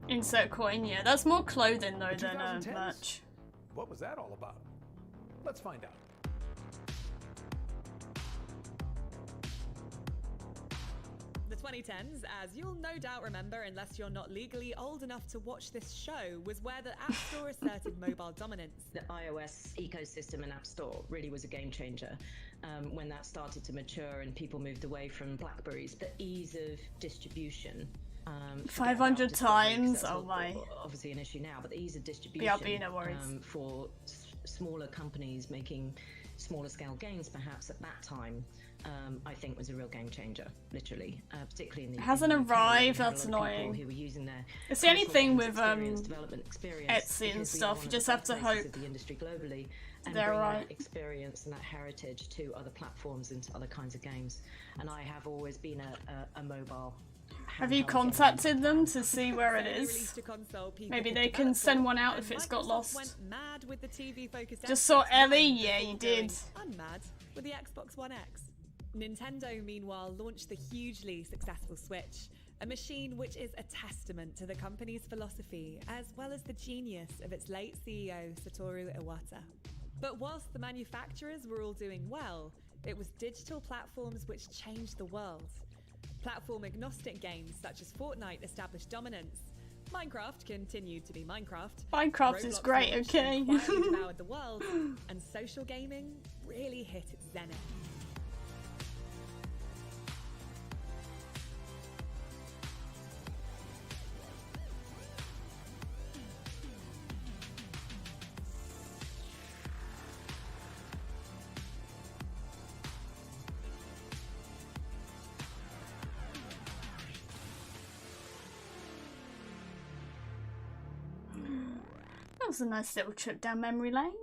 Insert coin, yeah. That's more clothing though The than 2010s? merch. What was that all about? Let's find out. The 2010s, as you'll no doubt remember unless you're not legally old enough to watch this show, was where the App Store asserted mobile dominance. The iOS ecosystem and App Store really was a game changer when that started to mature and people moved away from Blackberries. The ease of distribution. 500 times? Oh my. Obviously an issue now, but the ease of distribution BRB, no worries. for smaller companies making smaller scale games perhaps at that time, I think was a real game changer, literally, particularly in the It hasn't in the UK, arrived, we had a that's lot of people annoying. who were using their It's the only console thing games with development experience Etsy and because we stuff, were you one just of have to the birthplaces hope of the industry globally and they're bring right. that experience and that heritage to other platforms and to other kinds of games. And I have always been a mobile. Have you handheld contacted them to see where it They is? released a console people Maybe could they can develop send for, one out and if it's got Microsoft lost. went mad with the TV-focused Just Xbox saw Ellie? One, Yeah, you did. going unmad with the Xbox One X. Nintendo, meanwhile, launched the hugely successful Switch, a machine which is a testament to the company's philosophy as well as the genius of its late CEO Satoru Iwata. But whilst the manufacturers were all doing well, it was digital platforms which changed the world. Platform-agnostic games such as Fortnite established dominance. Minecraft continued to be Minecraft. Minecraft is great, okay? Quietly devoured the world, and social gaming really hit its zenith. That was a nice little trip down memory lane.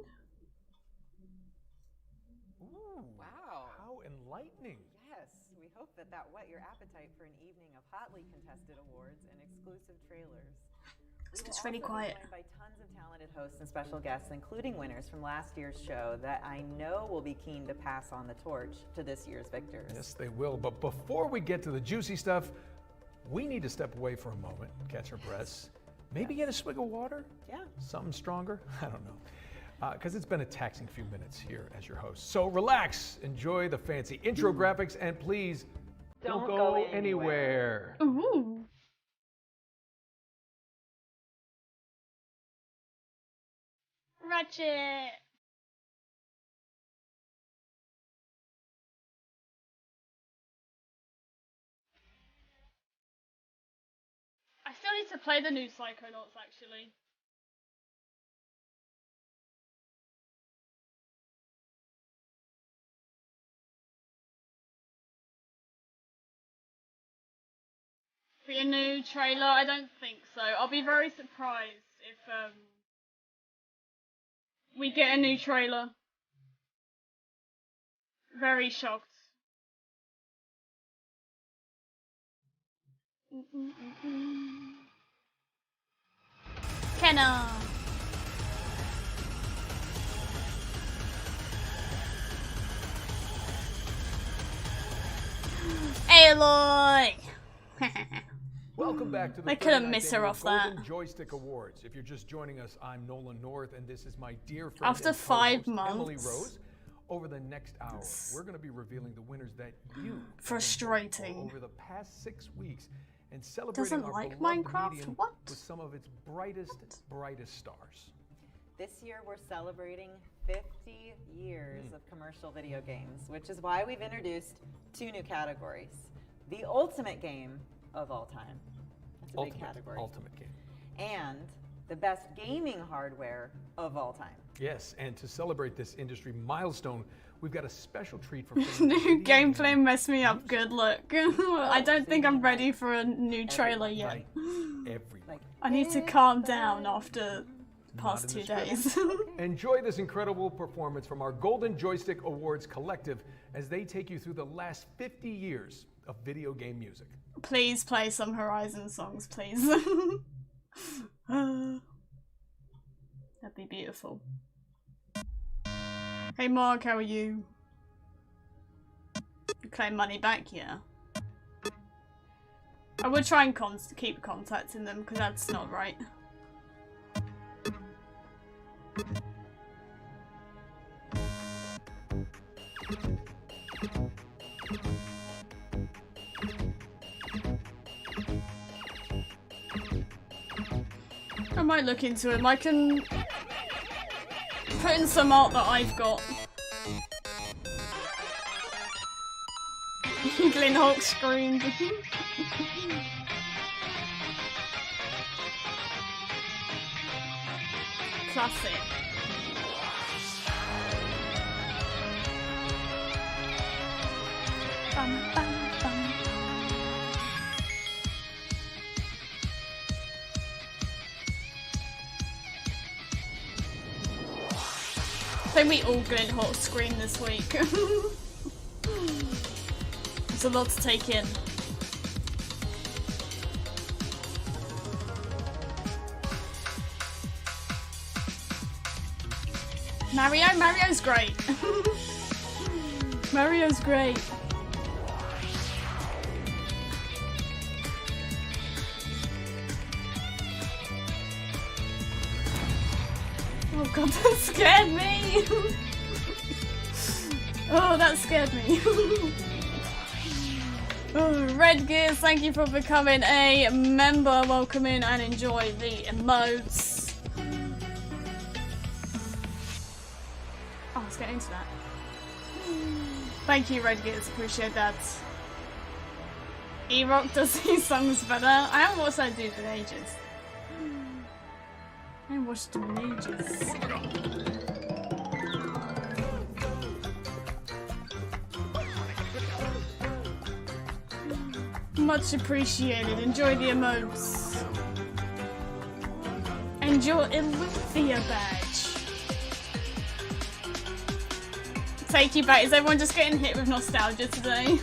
Ooh, wow. How enlightening. Yes, we hope that whet your appetite for an evening of hotly contested awards and exclusive trailers. It's really quiet. Joined by tons of talented hosts and special guests, including winners from last year's show that I know will be keen to pass on the torch to this year's victors. Yes, they will. But before we get to the juicy stuff, we need to step away for a moment, catch our breaths, maybe get a swig of water? Yeah. Something stronger? I don't know. Because it's been a taxing few minutes here as your host. So relax, enjoy the fancy intro graphics, and please don't go anywhere. Ooh. Ratchet. I still need to play the new Psychonauts actually. Be a new trailer? I don't think so. I'll be very surprised if we get a new trailer. Very shocked. Kenna. Aloy. Welcome back to the I couldn't 39th miss her annual off that. Golden Joystick Awards. If you're just joining us, I'm Nolan North, and this is my dear friend After and 5 co-host, Emily months. Rose. Over the next hour, we're going to be revealing the winners that you Frustrating. over the past 6 weeks and celebrating Doesn't our like beloved Minecraft? medium What? with some of its brightest stars. This year we're celebrating 50 years of commercial video games, which is why we've introduced 2 new categories. The ultimate game of all time. That's a big category. Ultimate game. And the best gaming hardware of all time. Yes, and to celebrate this industry milestone, we've got a special treat for New gameplay messed me up. Good luck. I don't think I'm ready for a new trailer yet. I need to calm down after the past 2 days. Enjoy this incredible performance from our Golden Joystick Awards collective as they take you through the last 50 years of video game music. Please play some Horizon songs, please. That'd be beautiful. Hey Mark, how are you? You claim money back, yeah? I would try and keep contacting them, because that's not right. I might look into him. I can put in some art that I've got. Glen Hawk screamed. Classic. Bum, bum, bum. I think we all Glen Hawk scream this week. It's a lot to take in. Mario's great. Mario's great. Oh god, that scared me! Oh, that scared me. Red Gears, thank you for becoming a member. Welcome in and enjoy the emotes. Oh, let's get into that. Thank you, Red Gears. Appreciate that. E-Rock does these songs better. I haven't watched that dude in ages. I haven't watched him in ages. Much appreciated. Enjoy the emotes. Enjoy Olympia badge. Take you back. Is everyone just getting hit with nostalgia today?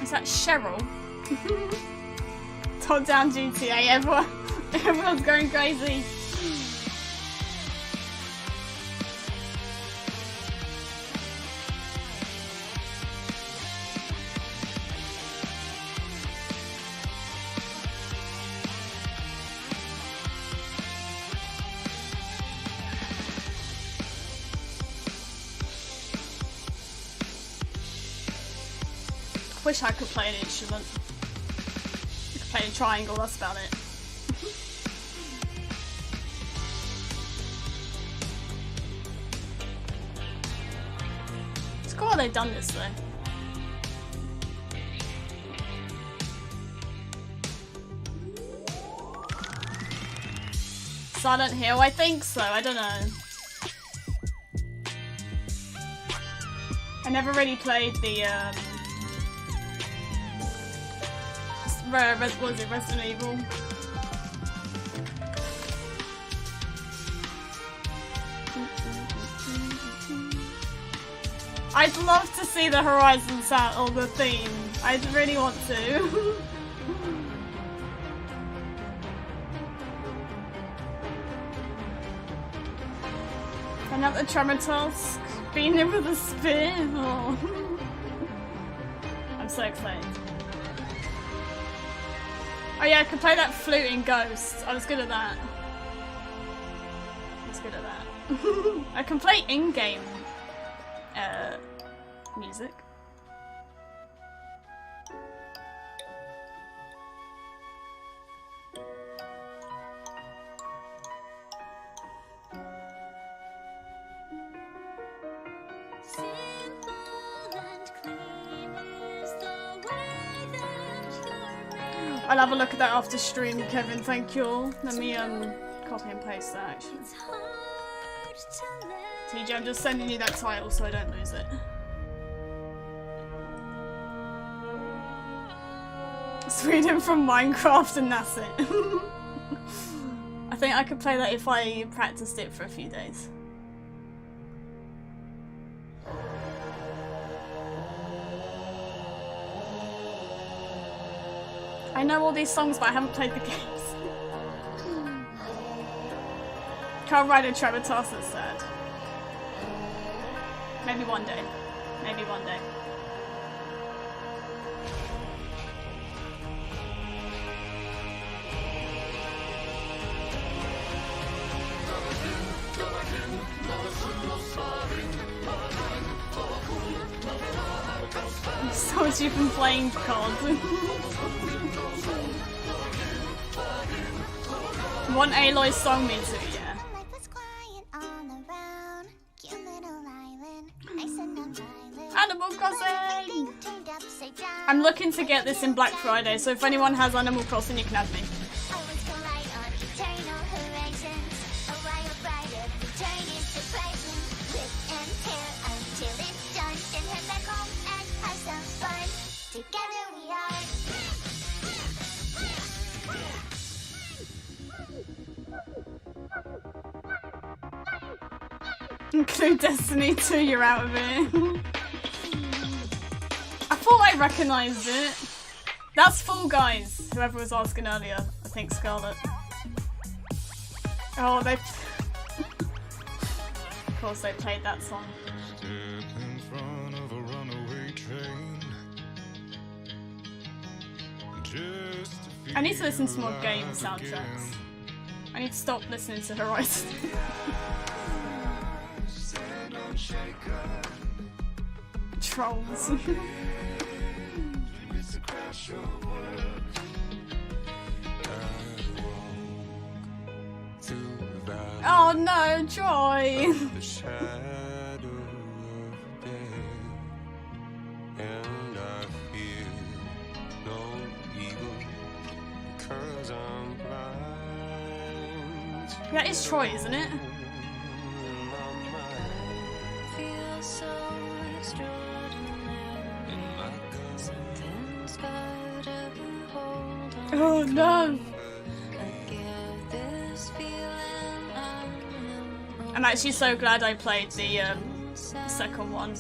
Is that Cheryl? Top down GTA, everyone's going crazy. Wish I could play an instrument. I could play a triangle, that's about it. It's cool how they've done this though. Silent Hill, I think so, I don't know. I never really played the what was it, Resident Evil? I'd love to see the Horizon sound or the theme. I really want to. Another Tremor task. Being in with a spear. Oh. I'm so excited. Oh yeah, I could play that flute in Ghost. I was good at that. I was good at that. I can play in-game music. I'll have a look at that after stream, Kevin, thank you all. Let me copy and paste that actually. TJ, I'm just sending you that title so I don't lose it. Sweden from Minecraft and that's it. I think I could play that if I practiced it for a few days. I know all these songs, but I haven't played the games. Can't ride a Trevor Toss, it's sad. Maybe one day. Maybe one day. So much you've been playing COD. One Aloy's song me too, yeah. Animal Crossing! I'm looking to get this in Black Friday, so if anyone has Animal Crossing, you can have me. Include Destiny 2, you're out of it. I thought I recognised it. That's Fall Guys, whoever was asking earlier. I think Scarlet. Oh, they... Of course they played that song. I need to listen to more game soundtracks. I need to stop listening to Horizon. Trolls. Oh no, Joy! That is Troy, isn't it? Oh no! I'm actually so glad I played the second one.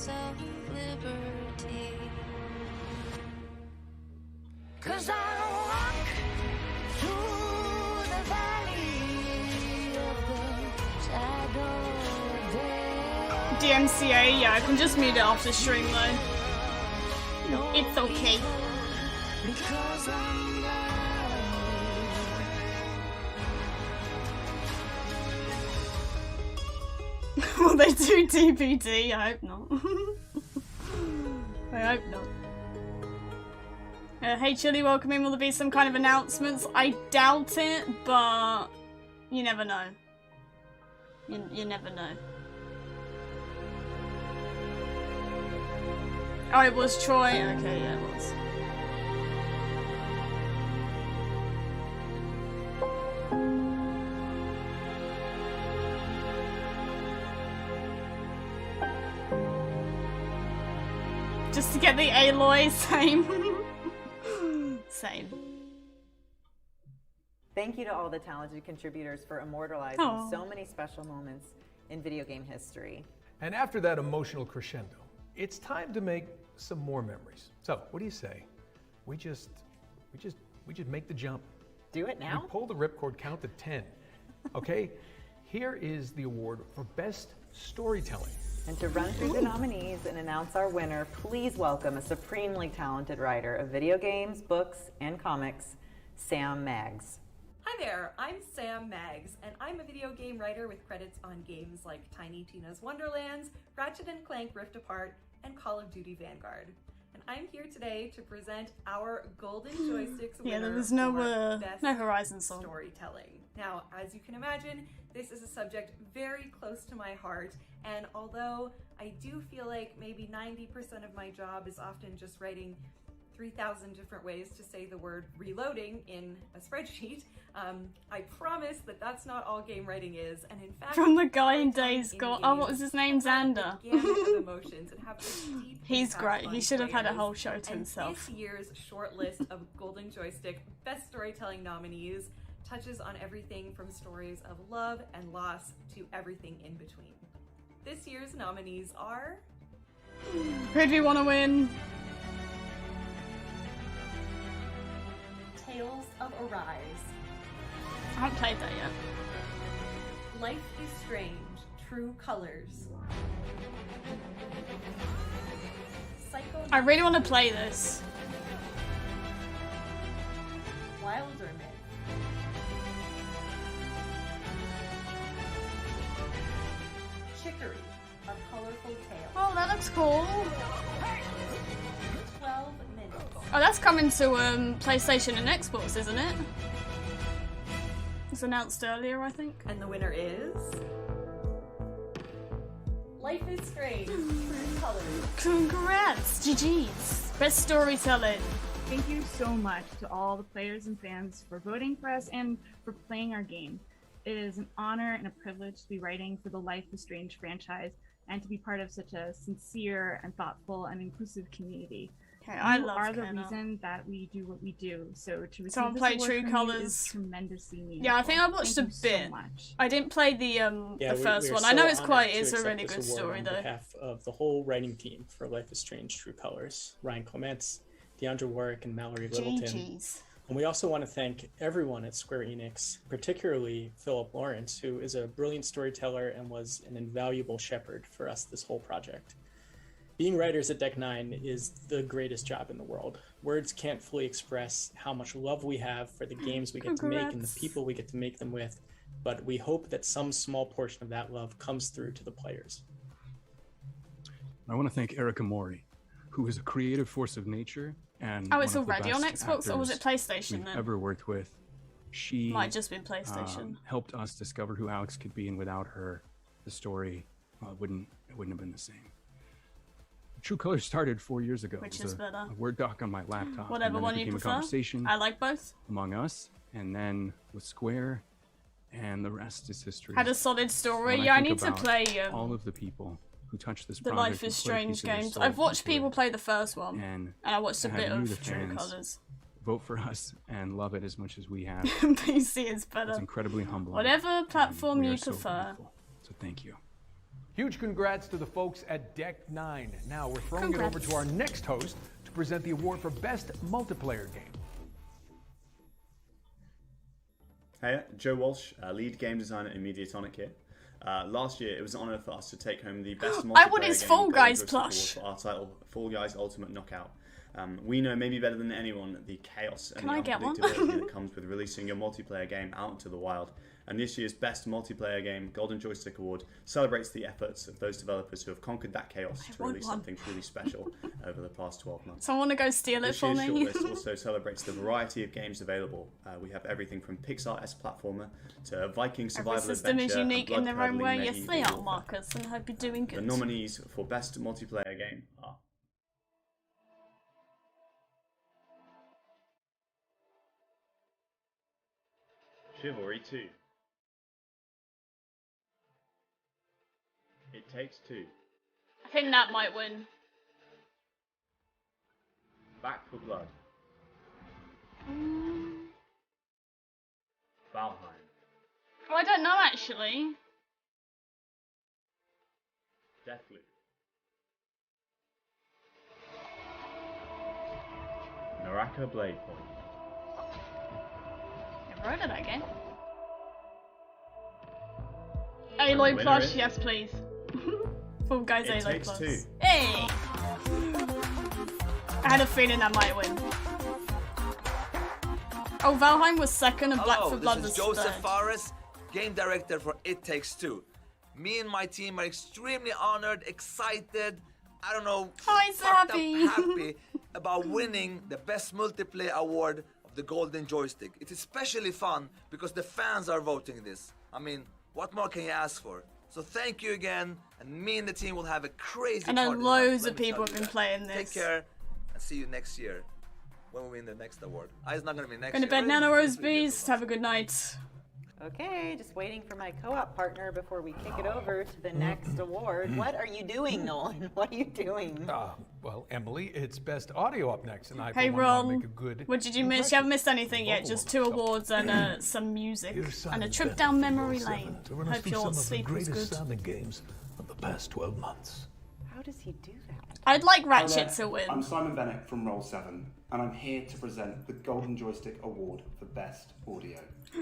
Cause I walk through the valley of the shadow of death. DMCA, yeah, I can just mute it after stream though. It's okay. Because I'm Will they do DVD? I hope not. I hope not. Hey Chili, welcome in. Will there be some kind of announcements? I doubt it, but you never know. You never know. Oh, it was Troy? Okay, yeah, it was. Just to get the Aloy, same. Same. Thank you to all the talented contributors for immortalizing so many special moments in video game history. And after that emotional crescendo, it's time to make some more memories. So, what do you say? We just make the jump. Do it now? We pull the ripcord, count to 10. Okay? Here is the award for Best Storytelling. And to run through the nominees and announce our winner, please welcome a supremely talented writer of video games, books, and comics, Sam Maggs. Hi there, I'm Sam Maggs, and I'm a video game writer with credits on games like Tiny Tina's Wonderlands, Ratchet & Clank Rift Apart, and Call of Duty Vanguard. And I'm here today to present our Golden Joysticks winner there was no Best Horizon song. Storytelling. Now, as you can imagine, this is a subject very close to my heart, and although I do feel like maybe 90% of my job is often just writing 3,000 different ways to say the word reloading in a spreadsheet, I promise that that's not all game writing is, and in fact, From the guy in Days Gone. Oh, what was his name? Xander. He's great. He should have had a whole show to himself. This year's short list of Golden Joystick Best Storytelling nominees touches on everything from stories of love and loss to everything in between. This year's nominees are... Who do you want to win? Tales of Arise. I haven't played that yet. Life is Strange, True Colors. I really want to play this. Wilder Myth. Chicory, A Colorful Tale. Oh, that looks cool. 12 Minutes. Oh, that's coming to PlayStation and Xbox, isn't it? It was announced earlier, I think. And the winner is... Life is Strange, True Colors. Congrats, GG's. Best storytelling. Thank you so much to all the players and fans for voting for us and for playing our game. It is an honor and a privilege to be writing for the Life is Strange franchise and to be part of such a sincere and thoughtful and inclusive community. Okay, I You love are the Kenna. reason that we do what we do. So to receive Someone this play award True from you Colours. is tremendously meaningful. Yeah, I think I watched Thank a you bit. So much. I didn't play the first one. I know it's a really good story on though. behalf of the whole writing team for Life is Strange True Colors, Ryan Clements, Deandra Warwick, and Mallory Littleton. GG's. And we also want to thank everyone at Square Enix, particularly Philip Lawrence, who is a brilliant storyteller and was an invaluable shepherd for us this whole project. Being writers at Deck 9 is the greatest job in the world. Words can't fully express how much love we have for the games we get to make and the people we get to make them with, but we hope that some small portion of that love comes through to the players. I want to thank Erica Mori, who is a creative force of nature and Oh, it's one of the already on best Xbox, or was it actors PlayStation we've then? ever worked with. She Might just been PlayStation. helped us discover who Alex could be, and without her, the story wouldn't have been the same. True Colors started 4 years ago. Which It was is better. a Word doc on my laptop. Whatever and then one it you became prefer. a conversation I like both. among us, and then with Square, and the rest is history. Had a solid story. When Yeah, I think need to about play all of the people who touched this the project Life and is put a Strange piece of their games. soul I've watched into people it. play the first one, And I watched a to bit have you, of the True fans, Colors. vote for us and love it as much as we have. PC is better. It's incredibly humbling. Whatever platform we are you so prefer. grateful. So thank you. Huge congrats to the folks at Deck 9. Now we're throwing it over to our next host to present the award for Best Multiplayer Game. Hey, Joe Walsh, lead game designer in Mediatonic here. Last year, it was an honor for us to take home the best multiplayer I want his game Fall Golden Guys Joystick plush. Award for our title, Fall Guys Ultimate Knockout. We know maybe better than anyone the chaos and Can the I get one? unpredictability that comes with releasing your multiplayer game out into the wild. And this year's Best Multiplayer Game Golden Joystick Award celebrates the efforts of those developers who have conquered that chaos to want release one. something truly special over the past 12 months. So I want to go steal it This for year's me. shortlist also celebrates the variety of games available. We have everything from Pixar-esque platformer to Viking Every survival system is adventure and unique in their own way. blood-curdling Yes, medieval they are, warfare. Marcus, and I hope you're doing The good. nominees for Best Multiplayer Game are Chivalry 2, It Takes Two, I think that might win. Back for Blood, Valheim, Oh, I don't know actually. Deathloop, Naraka Blade Point, Never heard of that game. Aloy plush, yes please. Fall Guys It Aloy Takes plush. Two. Hey! I had a feeling that might win. Oh, Valheim was second and Black for Blood this was is Joseph third. Fares, game director for It Takes Two. Me and my team are extremely honored, excited, I don't know, Hi, fucked up Zappy. happy about winning the Best Multiplayer Award of the Golden Joystick. It's especially fun because the fans are voting this. I mean, what more can you ask for? So thank you again, and me and the team will have a crazy I know party loads tonight, of let me people tell have you been that. playing Take this. care, and see you next year when we win the next award. It's not gonna be next Going to year. bed but now, it's Rose 3 years Beast. Have a good night. Okay, just waiting for my co-op partner before we kick it over to the next award. What are you doing, Nolan? What are you doing? Well, Emily, it's Best Audio up next, and I Hey for one want to Ron, make a good what did you miss? You haven't missed anything yet, just 2 awards and some music. And a trip down memory lane. To run us Hope through your some of the sleep was greatest good. sounding games of the past 12 months. How does he do that? I'd like Hi Ratchet there, to win. I'm Simon Bennett from Roll7, and I'm here to present the Golden Joystick Award for Best Audio. Hey,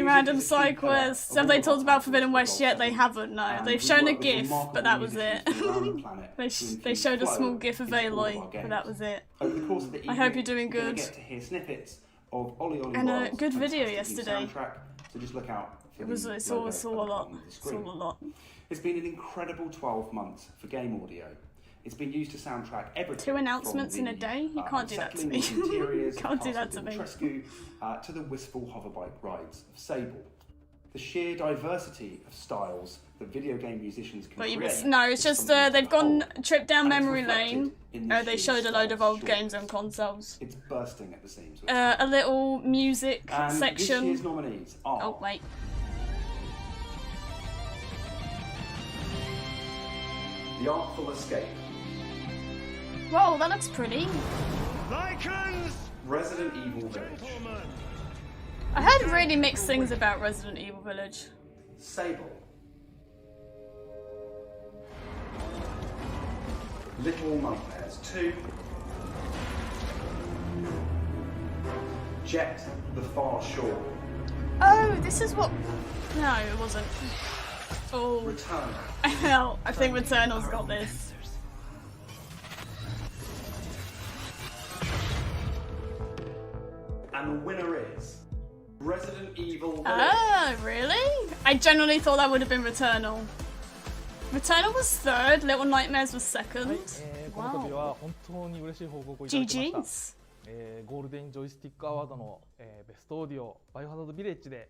Music random is a key side pillar quests. of Have all they of talked our about Forbidden titles West for yet? They Roll7. haven't, no. And They've we shown a work with GIF, remarkable but that was it. musicians from around the planet They to they infuse showed a flow small GIF of into all of Aloy, our but games. that was it. Over the course of the I evening, hope you're doing you're gonna good. get to hear snippets of Ollie Ollie And a World's good video fantastic new yesterday. soundtrack, so just look out for It's the all logo a at the lot. bottom of the It's screen. all a lot. It's been an incredible 12 months for game audio. It's been used to soundtrack everything. 2 announcements from in a day? You can't do that to settling me. of interiors Can't of do that Castle to me. Dimitrescu, to the wistful hoverbike rides of Sable. The sheer diversity of styles that video game musicians can But you create. must, no, it's is just something they've to behold. gone trip down And it's memory reflected lane. in the They sheer showed a load of style old shorts. games on consoles. It's bursting at the seams. A little music And section. This year's nominees are Oh wait. The Artful Escape, Whoa, that looks pretty. Resident Evil Village. I heard really mixed things about Resident Evil Village. Sable. Little Nightmares 2. Jet the Far Shore. Oh, this is what... No, it wasn't. Oh. Return. Hell, I think Returnal's got this. And the winner is Resident Evil Village. Ah, really? I generally thought that would have been Returnal. Returnal was third, Little Nightmares was second. この度は本当に嬉しい報告をいただきました。 GG's. ゴールデンジョイスティックアワードの、ベストオーディオバイオハザードビレッジで、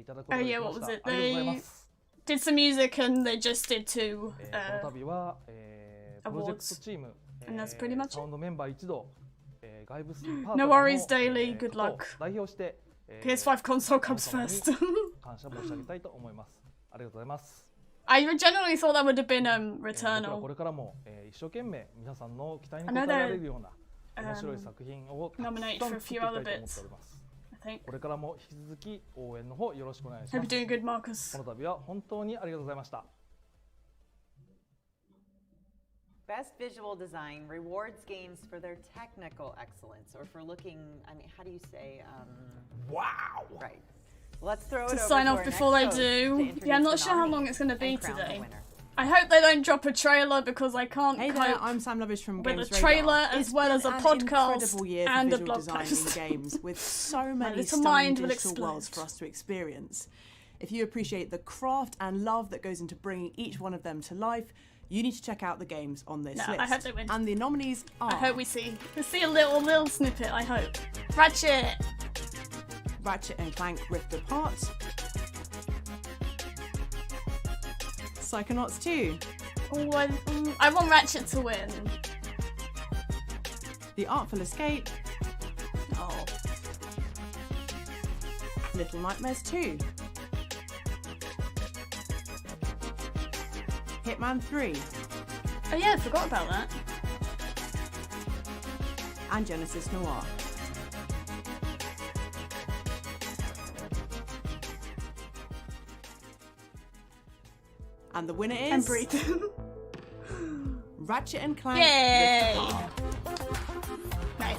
いただくこと Oh ができ yeah, ま what し was た。 it? ありがとうございま They す。 did some music and they just did two この度は、プロジェクト awards. チーム、And that's pretty much サウンドメンバー一同、外部パートナー No の worries, Daily. Good ことを luck. 代表して、PS5 console comes first. 感謝申し上げたいと思います。ありがとうございます。 I generally thought that would have been 僕ら Returnal. これからも、一生懸命皆さんの期待に I 応 know えら they're れるような面白い作品をたくさん nominate 作 for って a い few きたい other と思っており bits. ます。 I think. これからも引き続き応援の方よろしくお願いし Hope ま you're す。 doing good, Marcus. この度は本当にありがとうございました。 Best visual design rewards games for their technical excellence or for looking, I mean, how do you say? Wow! Right. Let's throw it To over sign to off our before next they host to do. introduce Yeah, I'm the not sure how long nominees it's going to be and crown the today. winner. I hope they don't drop a trailer because I can't Hey cope there, I'm Sam Lovish from with Games a trailer Radar. as It's well as a been an podcast incredible year for and a visual blog design post. in games with so many little stunning mind will digital explode. worlds for us to experience. If you appreciate the craft and love that goes into bringing each one of them to life, you need to check out the games on this No, list. I hope they win. And the nominees are I hope we see a little snippet. I hope. Ratchet. Ratchet and Clank Rift Apart, Psychonauts 2, Oh, I want Ratchet to win. The Artful Escape, Oh. Little Nightmares 2, Hitman 3, Oh yeah, I forgot about that. and Genesis Noir. And the winner is And breathe. Ratchet and Clank Yay! Rift Apart. Nice.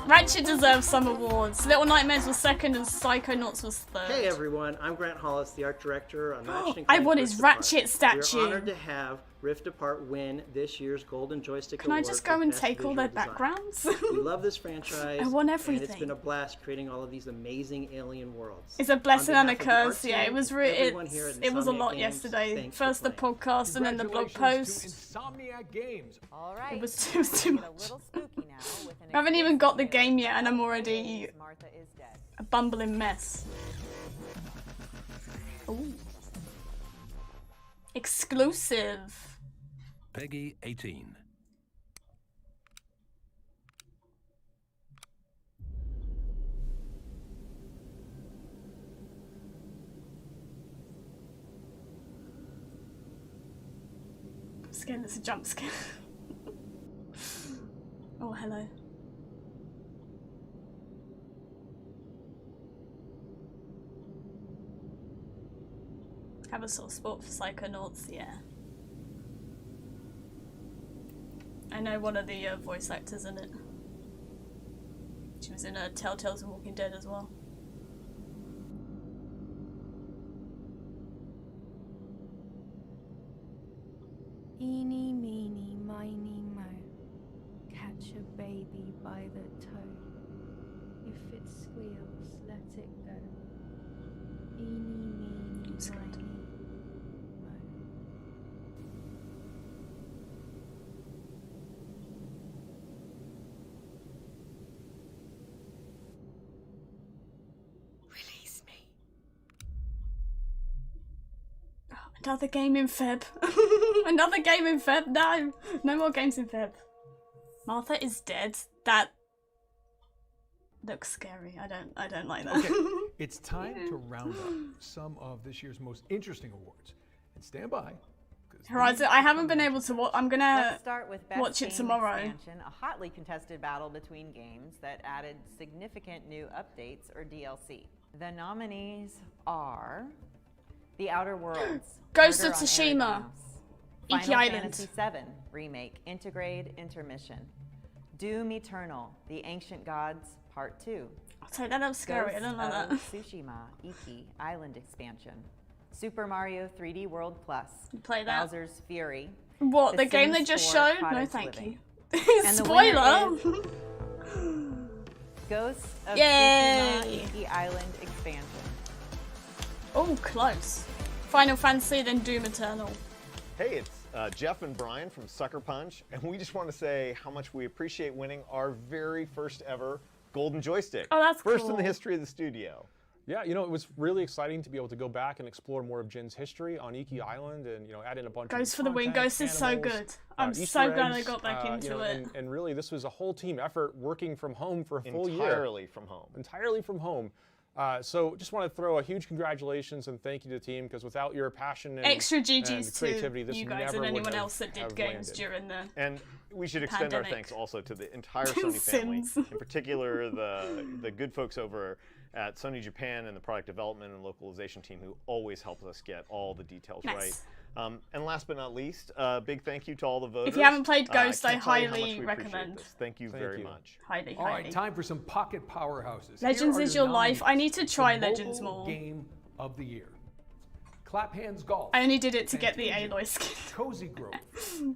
Ratchet deserves some awards. Little Nightmares was second and Psychonauts was third. Hey everyone, I'm Grant Hollis, the art director on Ratchet and I Clank want Rift his Apart. Ratchet statue. We're honored to have Rift Apart win this year's Golden Joystick Can I Award just for go and Best take all Visual their Design. backgrounds? We love this franchise. I want And it's everything. been a blast creating all of these amazing alien worlds. It's a blessing and a behalf of the art curse. Yeah, it team, was everyone here at it was a Insomniac lot Games, yesterday. thanks for First the playing. podcast and then the blog post. Insomniac Games. All right. It was too much. A little spooky now with an I haven't even got the game yet, and I'm already Martha is dead. a bumbling mess. Ooh. Exclusive. Peggy 18. I'm scared it's a jump scare. Oh, hello. Have a soft spot for Psychonauts, yeah. I know one of the voice actors in it. She was in Telltale's and Walking Dead as well. Eeny, meeny, miny, mo. Catch a baby by the toe. If it squeals, let it go. Eeny, meeny, miny, mo. Release me. Oh, another game in Feb. Another game in Feb. No, no more games in Feb. Martha is dead. That looks scary. I don't like that. Okay, it's time to round up some of this year's most interesting awards. And stand by, Horizon, I haven't been able to watch. I'm gonna Let's start with Best watch it Game tomorrow. Expansion, a hotly contested battle between games that added significant new updates or DLC. The nominees are The Outer Worlds, Ghost of Murder on Tsushima, Arrogant Mouse, Iki Final Island. Fantasy VII Remake, Intergrade Intermission, Doom Eternal, The Ancient Gods Part 2. I'll take that up scary. I don't know that. Ghost of Tsushima Iki Island Expansion, Super Mario 3D World Plus, Play that. Bowser's Fury. What, the game they Sims just 4 showed? No, Cottage thank Living. you. And the Spoiler! winner is Ghost of Yay! Tsushima Iki Island Expansion. Oh, close. Final Fantasy, then Doom Eternal. Hey, it's Jeff and Brian from Sucker Punch, and we just want to say how much we appreciate winning our very first ever Golden Joystick. Oh, that's First cool. in the history of the studio. Yeah, you know, it was really exciting to be able to go back and explore more of Jin's history on Iki Island and, you know, add in a bunch of Ghost for the Win. content, Ghost is so animals, good. I'm Easter so glad I eggs, got back you into know, it. And really, this was a whole team effort working from home for a full year. Entirely from home. Entirely from home. So just want to throw a huge congratulations and thank you to the team, because without your passion and, Extra and GGs creativity, to this you guys never and would anyone have- else that did have games landed. during the And we should extend our pandemic. thanks also to the entire Sony family, Sims. in particular the good folks over at Sony Japan and the product development and localization team who always help us get all the details Nice. right. And last but not least, big thank you to all the voters. If you haven't played Ghost, I can't tell you how much highly we appreciate recommend. this. Thank you very much. Highly, All highly. right, time for some pocket powerhouses. Legends Here are is your life. I need to nominees try for Legends Mobile more. Game of the Year. Clap Hands Golf. I only did it to get the Fantasia, Aloy skin. Cozy Grove.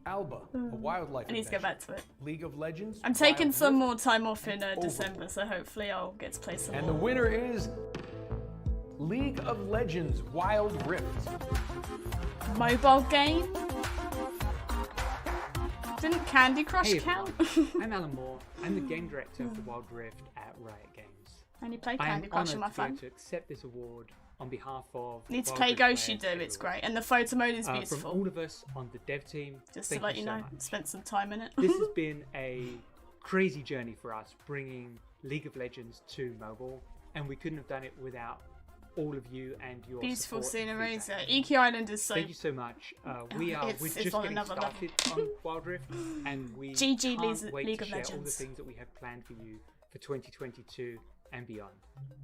Alba, a wildlife I need to get adventure. back to it. League of Legends. I'm taking Wild some Rift, more time off in Overwatch. December, so hopefully I'll get to play some And more. the winner is League of Legends Wild Rift. Mobile game? Didn't Candy Crush Hey, count? I'm Alan Moore. I'm the game director of the Wild Rift at Riot Games. Only play I am Candy Crush on my honoured to be able phone. to accept this award on behalf of Need to Wild play Rift Ghost, you players do, it's everywhere. great. And the photo mode is From beautiful. all of us on the dev team, Just thank to let you so know, much. spent some time in it. This has been a crazy journey for us, bringing League of Legends to mobile, and we couldn't have done it without all of you and your Beautiful support and sceneries. feedback. Iki Island is so. Thank you so much. We're It's just on getting another level. started on Wild Rift, and we GG can't wait League to of share all the Legends. things that we have planned for you for 2022 and beyond.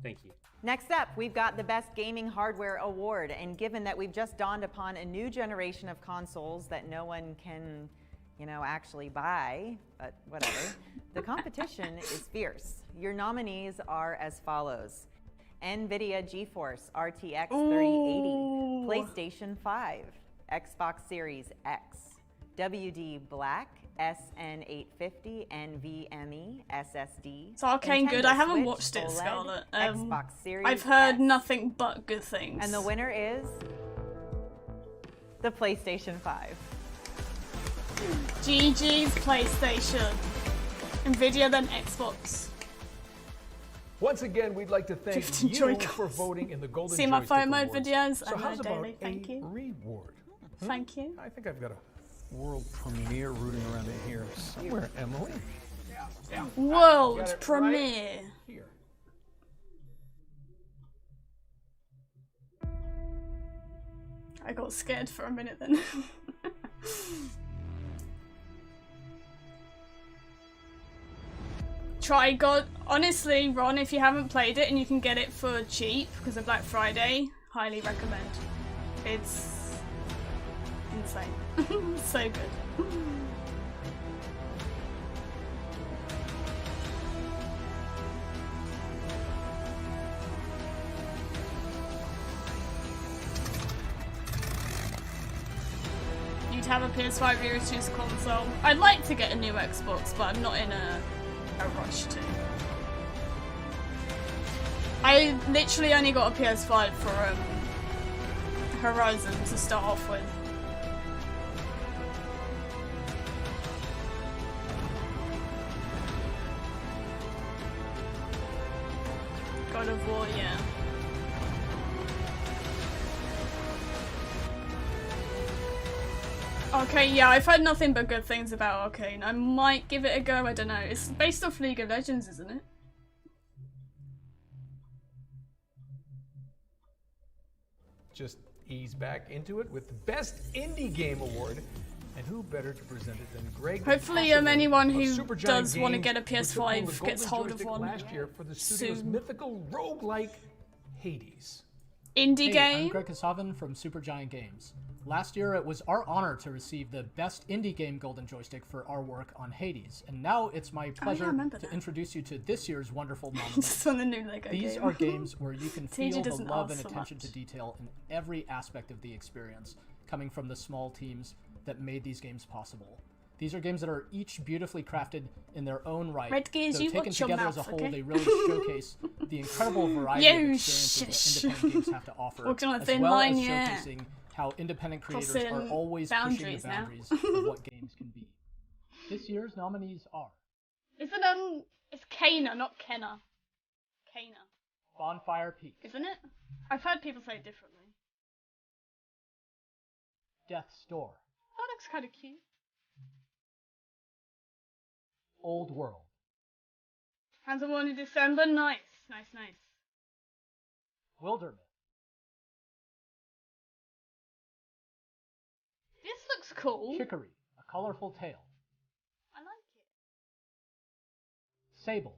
Thank you. Next up, we've got the Best Gaming Hardware Award, and given that we've just dawned upon a new generation of consoles that no one can, you know, actually buy, but whatever, the competition is fierce. Your nominees are as follows: NVIDIA GeForce RTX 3080, PlayStation 5, Xbox Series X, WD Black SN850 NVMe SSD. It's arcane good. I haven't Switch watched it, OLED, Scarlett. Xbox Series I've heard S. nothing but good things. And the winner is the PlayStation 5. GG's PlayStation. Nvidia, then Xbox. Once again, we'd like to thank Drifting you Joy-Cons. for voting in the Golden See my Joystick phone mode Awards. videos? So I know how's about daily. Thank a you. reward? Thank you. I think I've got a world premiere rooting around in here somewhere, Emily. Yeah. World Got it premiere. right here. I got scared for a minute then. Try God. Honestly, Ron, if you haven't played it and you can get it for cheap because of Black Friday, highly recommend. It's insane. So good. You'd have a PS5 Series 2 console. I'd like to get a new Xbox, but I'm not in a rush to. I literally only got a PS5 for Horizon to start off with. God of War, yeah. Okay, yeah, I've heard nothing but good things about Arcane. I might give it a go, I don't know. It's based off League of Legends, isn't it? Just ease back into it with the Best Indie Game Award. And who better to present it than Greg? Hopefully, anyone who Supergiant does want to Games, get a who took home PS5 the gets Golden hold of Joystick one last year for the studio's soon. mythical roguelike Hades. Indie Hey, game. I'm Greg Kasavan from Supergiant Games. Last year, it was our honor to receive the Best Indie Game Golden Joystick for our work on Hades, and now it's my pleasure remember to that. introduce you to this year's wonderful Just nominees. on the new Lego These game. are games where you can TJ feel the doesn't love ask and so attention much. to detail in every aspect of the experience, coming from the small teams that made these games possible. These are games that are each beautifully crafted in their own right. Red Gears, though you taken watch your together as a mouth, whole, okay? they really showcase the incredible variety of You experiences that independent games have to offer, Walked on a as thin well line, as yeah. showcasing how independent creators Crossing are always pushing the boundaries now. boundaries of what games can be. This year's nominees are Isn't it's Kana, not Kenna. Kana, Bonfire Peak, isn't it? I've heard people say it differently. Death's Door, That looks kind of cute. Old World, Hands on 1 in December. Nice. Wildermyth, This looks cool. Chicory, A Colorful Tale, I like it. Sable,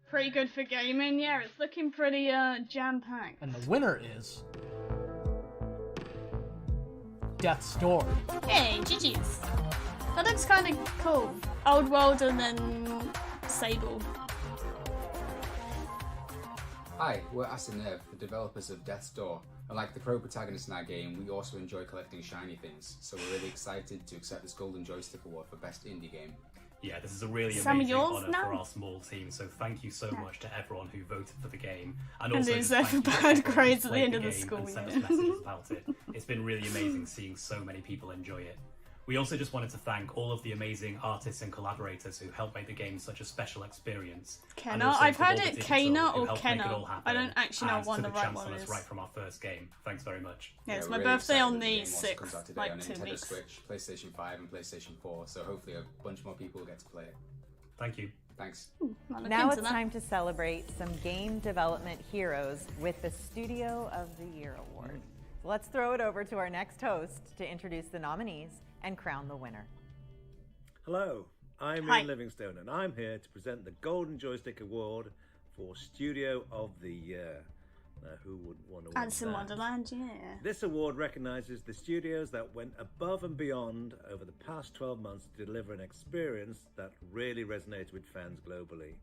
Pretty good for gaming. Yeah, it's looking pretty jam-packed. and the winner is Death's Door. Hey, GG's. That looks kind of cool. Old World and then Sable. Hi, we're Asenev, the developers of Death's Door, and like the pro-protagonist in our game, we also enjoy collecting shiny things, so we're really excited to accept this Golden Joystick Award for Best Indie Game. Yeah, this is a really Some of amazing yours honour now? for our small team, so thank you so much to everyone who voted for the game. And also who's just there thank for you to bad everyone who's grades at the played end of the game school and sent us year. messages about it. It's been really amazing seeing so many people enjoy it. We also just wanted to thank all of the amazing artists and collaborators who helped make the game such a special experience. And Kenna? also I've to heard all the it digital Kana who or helped make it Kenna. all happen, I don't actually know and what took the a right chance one on us is. right from our first game. Thanks very much. Yeah, it's we're my really birthday excited on that the game also 6th, comes out today like on 2 Nintendo weeks. Switch, PlayStation 5 and PlayStation 4, so hopefully a bunch more people will get to play it. Thank you. Thanks. Now it's time to celebrate some game development heroes with the Studio of the Year Award. Let's throw it over to our next host to introduce the nominees and crown the winner. Hello, I'm Hi. Ian Livingstone, and I'm here to present the Golden Joystick Award for Studio of the Year. Now, who wouldn't want to win Alice in that? Wonderland, yeah. This award recognises the studios that went above and beyond over the past 12 months to deliver an experience that really resonates with fans globally.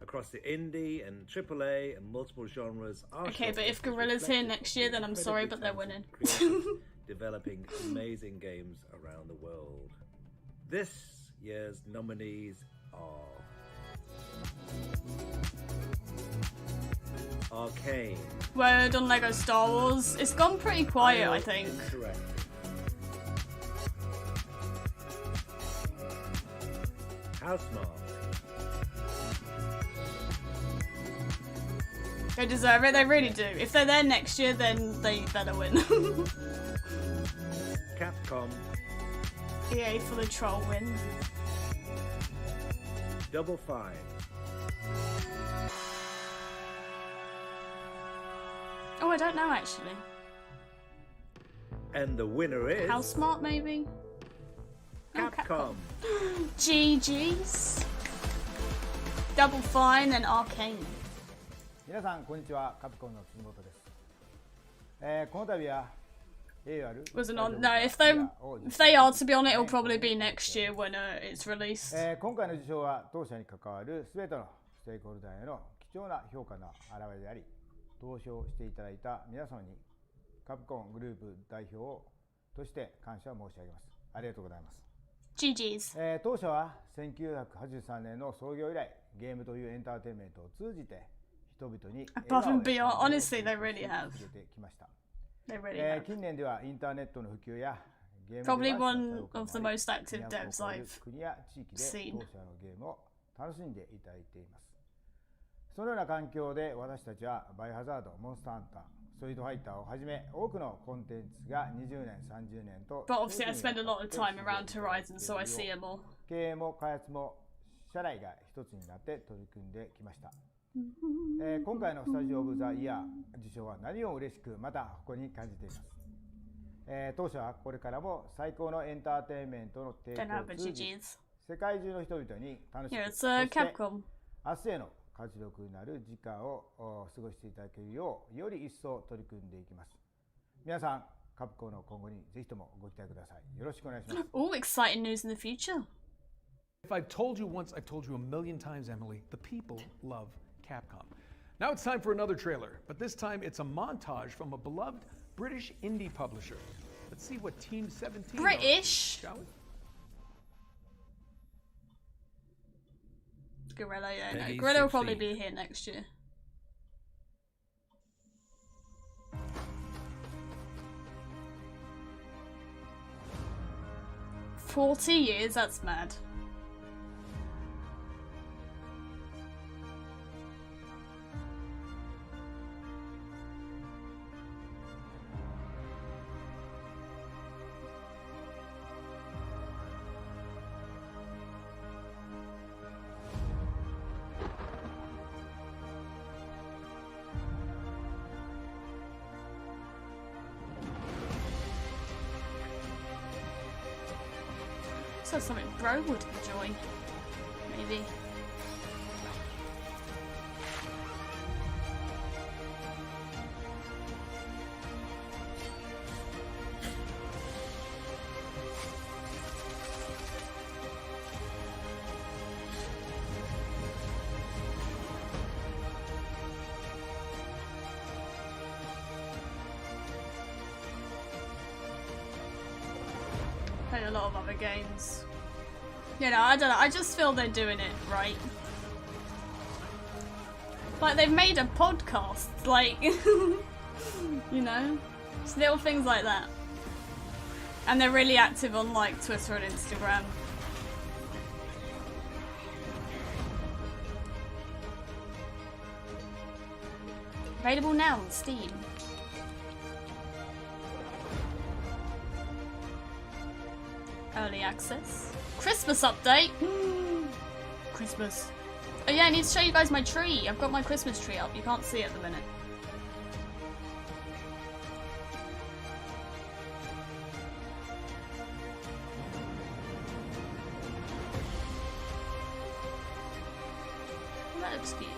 Across the indie and AAA and multiple genres, our Okay, but shortlist if is Gorilla's here reflective next of year, the then I'm sorry, incredibly but they're winning. talented creators developing amazing games around the world. This year's nominees are Arcane, Word on Lego Star Wars. It's gone pretty quiet, I think. Interactive, Housemarque, They deserve it, they really do. If they're there next year, then they better win. Capcom, EA for the troll win. Double Fine, Oh, I don't know actually. and the winner is How smart, maybe? Capcom. GG's. Double Fine and Arcane. 皆さんこんにちは、カプコンの杉本です。この度は栄誉ある Wasn't on. No, if they are to be on it, it'll probably be next year when it's released. 今回の受賞は当社に関わるすべてのステークホルダーへの貴重な評価の表れであり、投票していただいた皆様にカプコングループ代表として感謝を申し上げます。ありがとうございます。GG's. 当社は1983年の創業以来、ゲームというエンターテインメントを通じて人々に Above and beyond. Honestly, they really have. 続けてきました。 They really have. 近年ではインターネットの普及やゲーム Probably デバイスの one 多様 of the 化もあり most active devs 200を超える I've 国や地域で seen. 当社のゲームを楽しんでいただいています。そのような環境で私たちはバイオハザード、モンスターハンター、ストリートファイターをはじめ多くのコンテンツが20年、30年と But obviously, I spend a lot of time around Horizon, so I see it more. 経営も開発も社内が一つになって取り組んできました。今回のスタジオ・オブ・ザ・イヤー受賞は何を嬉しくまた誇りに感じています。当初はこれからも最高のエンターテインメントの提供を通じ世界中の人々に楽しく、そして明日への活力になる時間を過ごしていただけるようより一層取り組んでいきます。皆さん、カプコンの今後にぜひともご期待ください。よろしくお願いします。All exciting news in the future. If I've told you once, I've told you a million times, Emily, the people love Capcom. Now it's time for another trailer, but this time it's a montage from a beloved British indie publisher. Let's see what Team 17 British? Shall we? Gorilla, yeah. No. Gorilla will probably be here next year. $40 years? That's mad. So something Bro would enjoy, maybe. Played a lot of other games. You know, I don't know, I just feel they're doing it right. Like, they've made a podcast, like, you know? Just little things like that. And they're really active on, like, Twitter and Instagram. Available now on Steam. Early access. Christmas update! Christmas. Oh yeah, I need to show you guys my tree. I've got my Christmas tree up. You can't see it at the minute. Oh, that looks cute.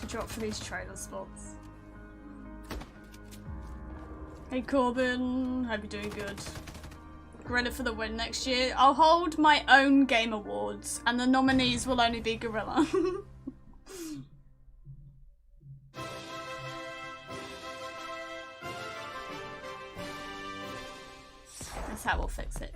Drop for these trailer spots. Hey Corbin, hope you're doing good. Gorilla for the win next year. I'll hold my own game awards and the nominees will only be Gorilla. That's how we'll fix it.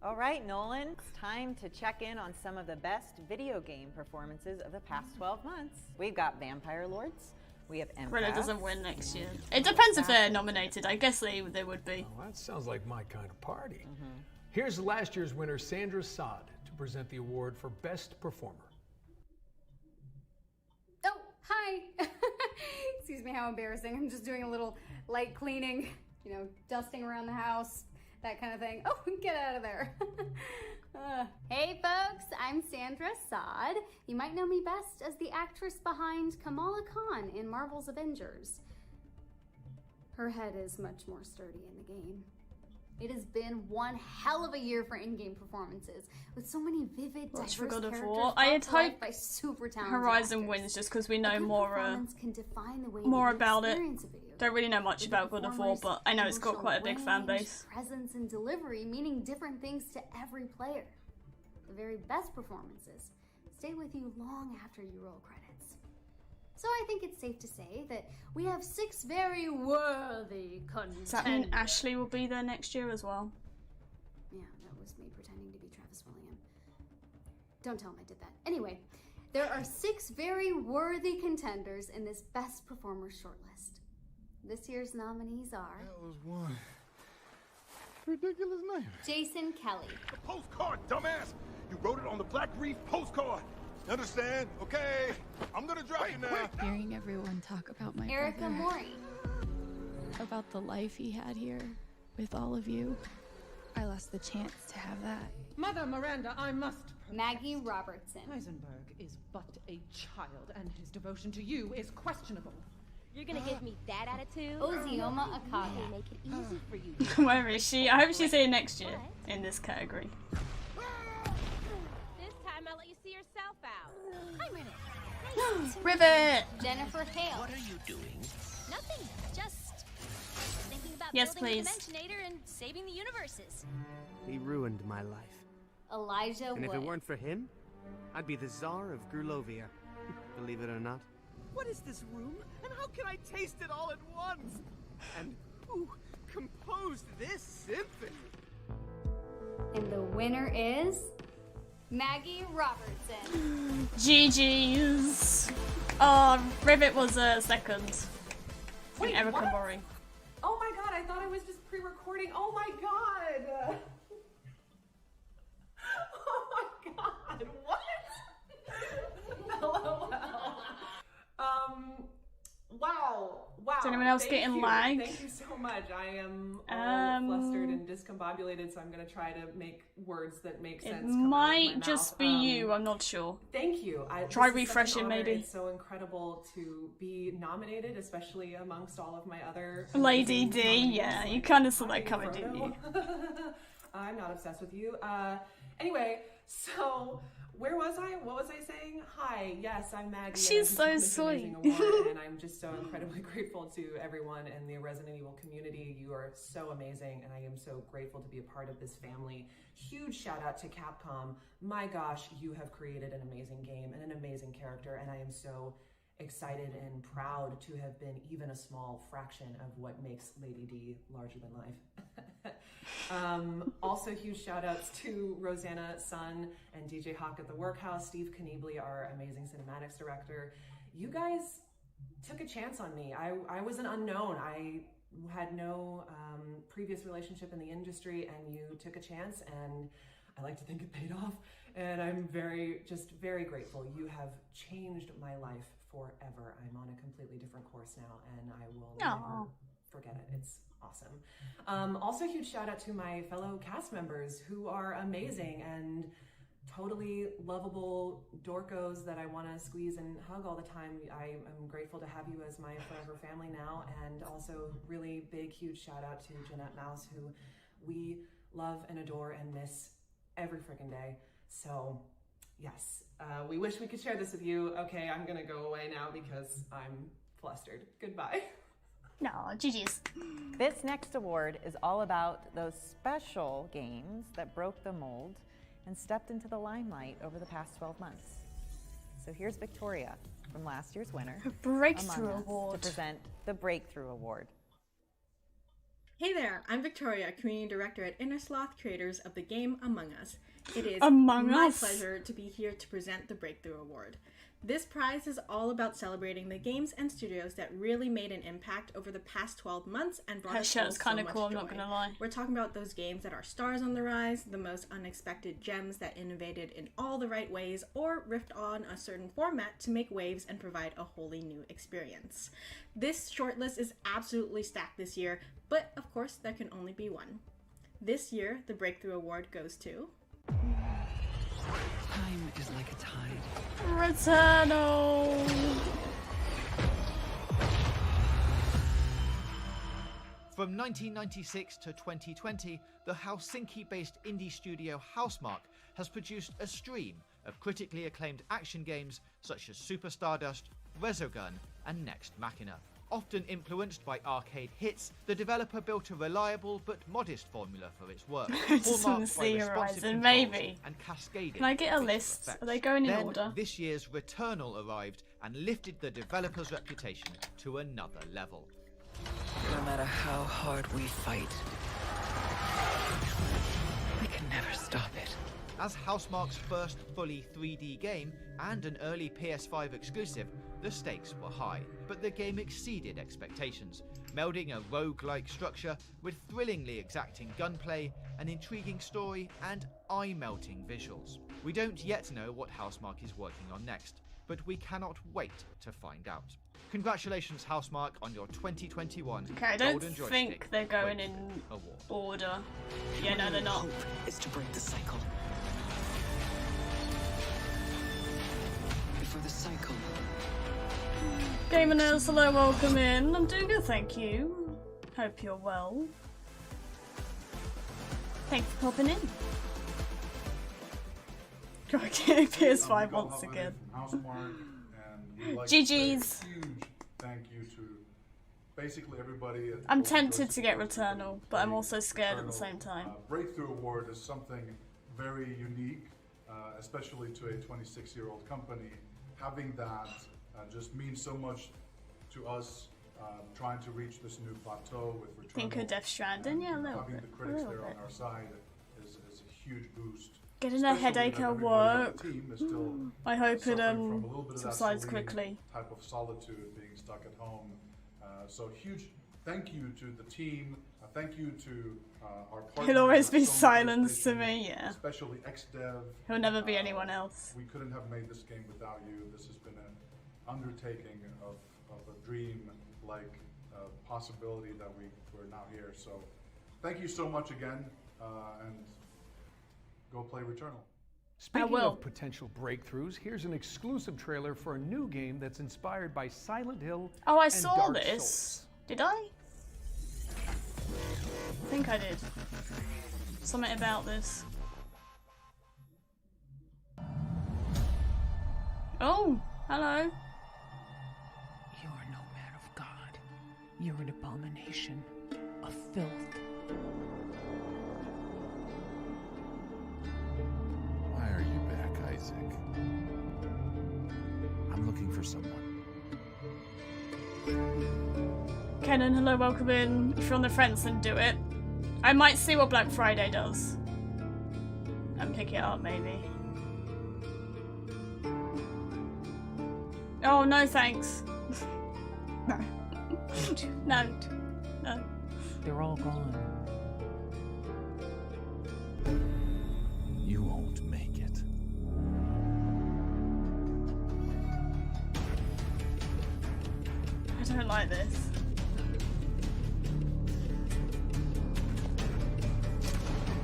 All right, Nolan, it's time to check in on some of the best video game performances of the past 12 months. We've got Vampire Lords, we have Empath. Gorilla doesn't win next year. It depends if they're nominated. I guess they would be. Oh, that sounds like my kind of party. Here's last year's winner, Sandra Saad, to present the award for Best Performer. Oh, hi. Excuse me, how embarrassing. I'm just doing a little light cleaning, you know, dusting around the house. That kind of thing. Oh, get out of there. Hey folks, I'm Sandra Saad. You might know me best as the actress behind Kamala Khan in Marvel's Avengers. Her head is much more sturdy in the game. It has been one hell of a year for in-game performances, with so many vivid, diverse characters I had brought to life hoped by super talented Horizon actors. wins just because we know A good more performance can define the way more that you about it. experience a video Don't really know much about God of War, but I know it's got quite a big fan base. Presence and delivery meaning different things to every player. The very best performances stay with you long after you roll credits. So I think it's safe to say that we have 6 very worthy contenders. Does that mean Ashley will be there next year as well? Yeah, that was me pretending to be Travis William. don't tell him I did that. Anyway, there are 6 very worthy contenders in this Best Performer shortlist. This year's nominees are... That was one ridiculous name. Jason Kelly. The postcard, dumbass! You wrote it on the Black Reef postcard. Understand? Okay. I'm gonna drop you now. Hearing everyone talk about my Erica brother, Mori. about the life he had here with all of you, I lost the chance to have that. Mother Miranda, I must. Maggie Robertson. Heisenberg is but a child, and his devotion to you is questionable. You're gonna give me that attitude? Ozioma Akana. They make it easy for you. Where is she? I hope she's here next year in this category. This time I'll let you see yourself out. Hi, Rivet. Rivet! Jennifer Hale. What are you doing? Nothing. Just thinking about Yes, building please. a Dimensionator and saving the universes. He ruined my life. Elijah And if Wood. it weren't for him, I'd be the Tsar of Grulovia. Believe it or not. What is this room? And how can I taste it all at once? And who composed this symphony? And the winner is... Maggie Robertson. GG's. Rivet was second. Wait, Erica what? Mori. Oh my god, I thought I was just pre-recording. Oh my god! Oh my god, what? LOL. Wow. Is anyone else Thank getting you. lagged? Thank you so much. I am all flustered and discombobulated, so I'm gonna try to make words that make sense. It come out of my might just mouth. be you, I'm not sure. Thank you. Try This is such an refreshing, honor. maybe. It's so incredible to be nominated, especially amongst all of my other Lady amazing D, nominees, yeah, you like kind of saw that Heidi coming, didn't you? Frodo. I'm not obsessed with you. Anyway, so where was I? What was I saying? Hi, yes, I'm Maggie. and She's I so just won this sweet. amazing award, and I'm just so incredibly grateful to everyone in the Resident Evil community. You are so amazing, and I am so grateful to be a part of this family. Huge shout out to Capcom. My gosh, you have created an amazing game and an amazing character, and I am so excited and proud to have been even a small fraction of what makes Lady D larger than life. Also huge shout outs to Rosanna Sun and DJ Hawk at the Workhouse, Steve Kniebly, our amazing cinematics director. You guys took a chance on me. I was an unknown. I had no previous relationship in the industry, and you took a chance, and I like to think it paid off. And I'm very grateful. You have changed my life forever. I'm on a completely different course now, and I will never forget it. It's awesome. Also, huge shout out to my fellow cast members who are amazing and totally lovable dorkos that I want to squeeze and hug all the time. I am grateful to have you as my forever family now, and also really big, huge shout out to Jeanette Mouse, who we love and adore and miss every freaking day. So yes, we wish we could share this with you. Okay, I'm gonna go away now because I'm flustered. Goodbye. No, GG's. This next award is all about those special games that broke the mold and stepped into the limelight over the past 12 months. So here's Victoria from last year's winner, Breakthrough Among Us, Award. to present the Breakthrough Award. Hey there, I'm Victoria, Community Director at Inner Sloth, creators of the game Among Us. It is Among my Us. pleasure to be here to present the Breakthrough Award. This prize is all about celebrating the games and studios that really made an impact over the past 12 months and brought Her us shirt's all kinda so much cool, I'm joy. not gonna lie. We're talking about those games that are stars on the rise, the most unexpected gems that innovated in all the right ways, or riffed on a certain format to make waves and provide a wholly new experience. This shortlist is absolutely stacked this year, but of course there can only be one. This year, the Breakthrough Award goes to... Time is like a tide. Returnal! From 1996 to 2020, the Helsinki-based indie studio Housemarque has produced a stream of critically acclaimed action games such as Super Stardust, Resogun, and Next Machina. Often influenced by arcade hits, the developer built a reliable but modest formula for its work, Just wanna hallmarked by see responsive Horizon, controls maybe. and cascading. Can I get a visual list? effects. Are they going in Then, order? This year's Returnal arrived and lifted the developer's reputation to another level. No matter how hard we fight, we can never stop it. As Housemarque's first fully 3D game and an early PS5 exclusive, the stakes were high, but the game exceeded expectations, melding a rogue-like structure with thrillingly exacting gunplay, an intriguing story, and eye-melting visuals. We don't yet know what Housemarque is working on next, but we cannot wait to find out. Congratulations, Housemarque, on your 2021 Okay, I don't Golden Joystick think they're going in award. order. Yeah, no, they're not. Hope is to break the cycle. Before the cycle. Gamer Nerds, hello, welcome in. I'm doing good, thank you. Hope you're well. Thanks for popping in. Okay, PS5 once again. GG's. Huge thank you to basically everybody. I'm tempted to get Returnal, but I'm also scared at the same time. Breakthrough Award is something very unique, especially to a 26-year-old company. Having that just means so much to us, trying to reach this new plateau with Returnal. Think of Death Stranding, yeah, a little having bit. the critics there on our side is a huge boost. Getting a headache at work. I hope it subsides quickly. Type of solitude, being stuck at home. So huge thank you to the team. Thank you to our partners. He'll always be silenced to me, yeah. Especially XDev. He'll never be anyone else. We couldn't have made this game without you. This has been an undertaking of a dream-like possibility that we're now here. So thank you so much again, and go play Returnal. Speaking of potential breakthroughs, here's an exclusive trailer for a new game that's inspired by Silent Hill. Oh, I and saw Dark this. Souls. Did I? I think I did. Something about this. Oh, hello. You are no man of God. You're an abomination of filth. Why are you back, Isaac? I'm looking for someone. Kenan, hello, welcome in. If you're on the fence, then do it. I might see what Black Friday does. And pick it up, maybe. Oh, no thanks. No. No. No. They're all gone. You won't make it. I don't like this.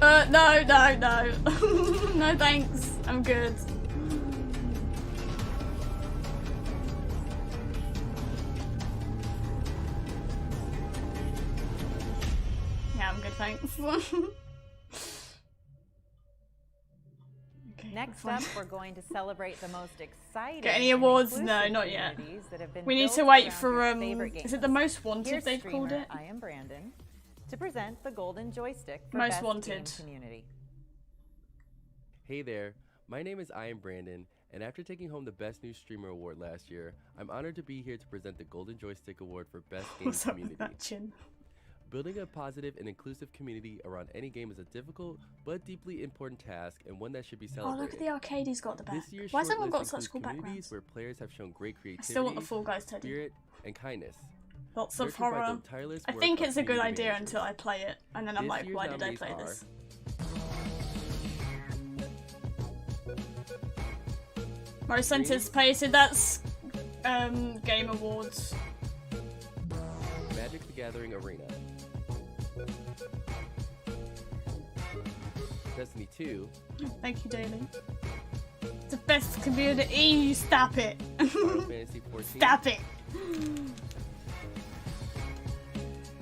No. No thanks. I'm good. Yeah, I'm good, thanks. Next up, we're going to celebrate the most exciting. Get any awards? No, not yet. We need to wait for is it the most wanted they've called it? I am Brandon to present the Golden Joystick for Most Best wanted. Game Community. Hey there, my name is I am Brandon, and after taking home the Best New Streamer Award last year, I'm honored to be here to present the Golden Joystick Award for Best Game What's up with Community. that chin? Building a positive and inclusive community around any game is a difficult but deeply important task, and one that should be Oh, celebrated. look at the arcade he's got at the back. This year's Why has everyone got shortlist such cool includes backgrounds? communities where players have shown great creativity, I still want the Fall Guys teddy. spirit, and kindness. Lots of Nurtured by horror. the tireless I work think of it's a good community idea managers. until I play it, and then I'm This like, year's why did I nominees play are this? Most anticipated, that's Game Awards. Magic the Gathering Arena. Destiny 2. Thank you, Daily. The best community. Stop it. Final Fantasy 14. Stop it.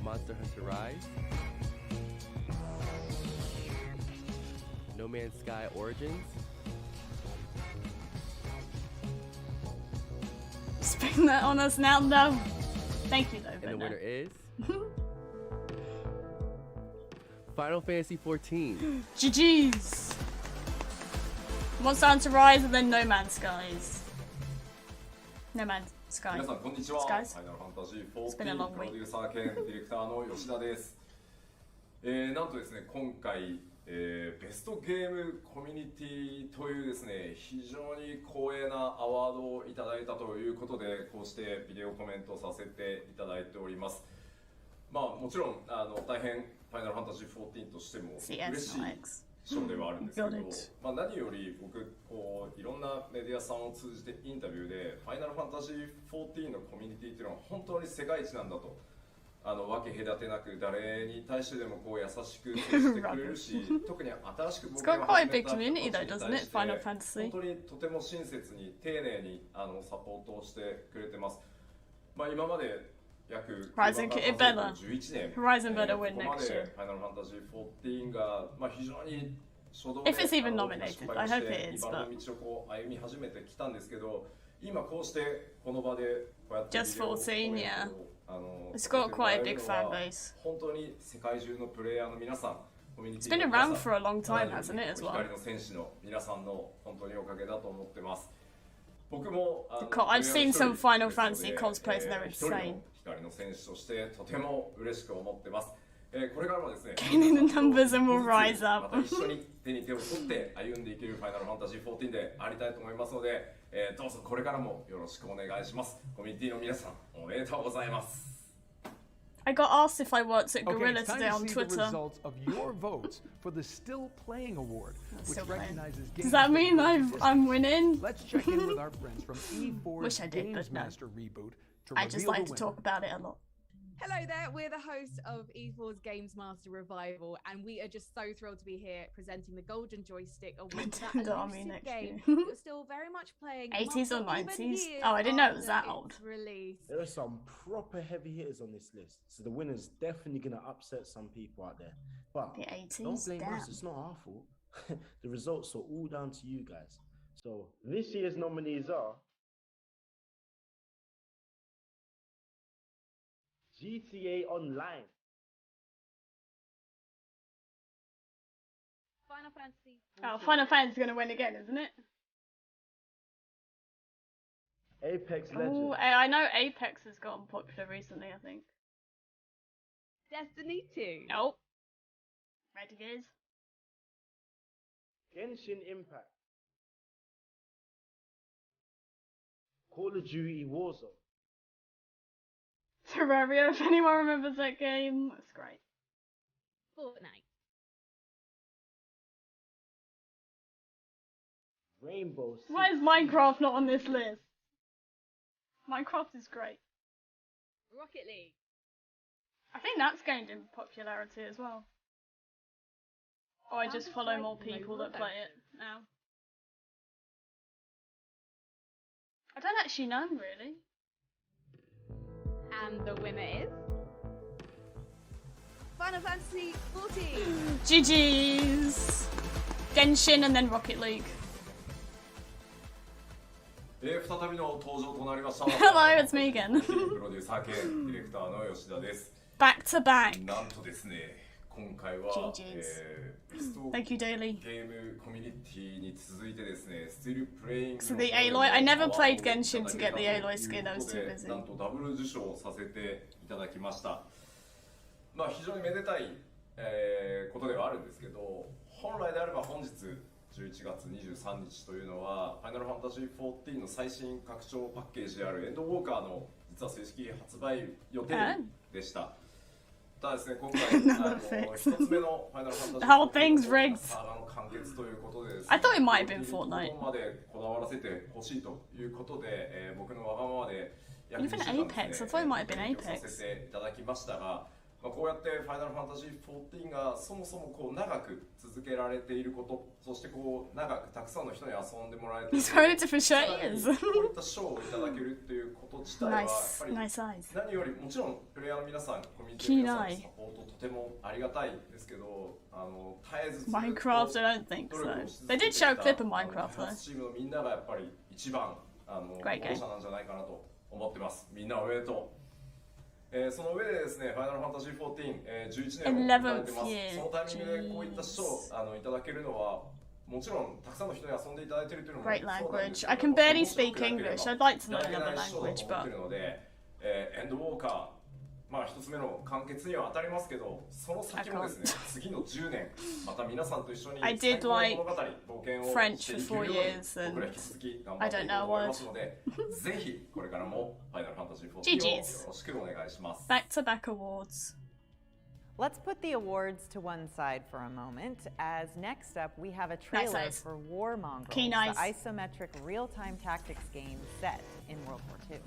Monster Hunter Rise. No Man's Sky Origins. Spring that on us now, no. Thank you, though. And the no. winner is Final Fantasy 14. GG's. Monster Hunter Rise and then No Man's Skies. No Man's Skies. 皆さんこんにちは。 Skies. ファイナルファンタジー It's been a 14 long プロデュ week. ーサー兼ディレクターの吉田です。なんとですね、今回ベストゲームコミュニティというですね、非常に光栄なアワードをいただいたということで、こうしてビデオコメントさせていただいております。まあもちろん大変ファイナルファンタジー14としても嬉しい賞ではあるんですけど、まあ何より僕こういろんなメディアさんを通じてインタビューでファイナルファンタジー14のコミュニティっていうのは本当に世界一なんだと。分け隔てなく誰に対してでもこう優しく接してくれるし、特に新しく僕が始めた人たちに対して本当にとても親切に丁寧にサポートをしてくれてます。まあ今まで約11年、ここまでファイナルファンタジー14がまあ非常に初動で失敗して2番の道をこう歩み始めてきたんですけど、今こうしてこの場でこうやってビデオをコメントをIt's got quite a big fan base. 本当に世界中のプレイヤーの皆さん、コミュニテ It's ィ been の皆さん、 around for a long time, hasn't it, as well? 光の戦士の皆さんの本当におかげだと思ってます。僕も I've seen some Final Fantasy cosplays and they're 一人の insane. 光の戦士としてとても嬉しく思ってます。これからもですね、 Gaining the numbers and will rise up. また一緒に手に手を取って歩んでいけるファイナルファンタジー14でありたいと思いますので、どうぞこれからもよろしくお願いします。コミュニティの皆さん、おめでとうございます。I got asked if I worked at Okay, Gorilla it's time today to on see Twitter. the results of your votes for the Still Playing Award, which recognizes games. Does that mean I'm winning? Let's check in with our friends from E4's Wish I did, Games but no. Master reboot to I just reveal like the to talk about it a lot. Hello there, we're the hosts of E4's Games Master Revival, and we are just so thrilled to be here presenting the Golden Joystick Award for that elusive game that you're still very much playing 80s or months 90s? years Oh, I didn't know it was that after old. its release. There are some proper heavy hitters on this list, so the winner's definitely going to upset some people out there. But The 80s, don't blame damn. us, it's not our fault. The results are all down to you guys. So this year's nominees are GTA Online, Final Fantasy. Oh, Final Fantasy's gonna win again, isn't it? Apex Oh, Legends, I know Apex has gotten popular recently, I think. Destiny 2. Nope. Red Gears. Genshin Impact, Call of Duty Warzone, Terraria, if anyone remembers that game. That's great. Fortnite. Rainbow Six, Why is Minecraft not on this list? Minecraft is great. Rocket League. I think that's gained in popularity as well. Or I just follow more people that play it now. I don't actually know, really. And the winner is Final Fantasy 14. GG's! Genshin and then Rocket League. 再びの登場となりました。 Hello, it's me again. プロデューサー兼ディレクターの吉田です。 Back to back. なんとですね、今回は、ベスト Thank you, Daily. ゲームコミュニティに続いてですね、Still Playing So the Aloy, I never played Genshin to get the Aloy skin, I was too busy. なんとダブル受賞させていただきました。まあ非常にめでたい、ことではあるんですけど、本来であれば本日11月23日というのはファイナルファンタジー14の最新拡張パッケージであるエンドウォーカーの実は正式発売予定でした。ただですね、今回一つ目のファイナルファンタジー The whole thing's rigged. サーガの完結ということでですね、 I thought it might have been Fortnite. ここまでこだわらせてほしいということで、僕のわがままで約2 Even 週間ですね、 Apex, I thought it might have been 勉強さ Apex. せていただきましたが、まあ、こうやってファイナルファンタジー14がそもそもこう長く続けられていること、そしてこう長くたくさんの人に遊んでもらえている He's wearing a different shirt, he is. こういった賞をいただけるっていうこと自体はやっぱり Nice eyes. 何よりもちろんプレイヤーの皆さん、コミュニティの皆さんのサポートとてもありがたいんですけど、絶えず Minecraft, I don't think so. They did show a clip of Minecraft 開 though. 発チームのみんながやっぱり一番保護 Great game. 者なんじゃないかなと思ってます。みんなおめでとう。その上でですね、ファイナルファンタジー14、11年を迎えてます。そのタイミングでこういった賞をいただけるのは、もちろんたくさんの人に遊んでいただいているというのも Great そうなんです language. け I ど、 can barely speak English. I'd like to learn いただけ another ない賞を持 language, ってい but るので、エンドウォーカー、まあ一つ目の完結には当たりますけど、その先もですね、次の10年、また皆さんと一緒に I 最 did 高の like 物語、冒険を French してい for ける 4ように、 years 僕ら and 引き続き頑張 I ってい don't こうと know 思い what. ますので、ぜひこれからもファイナルファンタジー14を GG's よろしくお願いします。 Back to back awards. Let's put the awards to one side for a moment, as next up we have a trailer Nice. for War Mongrels, Okay, nice. the isometric real-time tactics game set in World War II.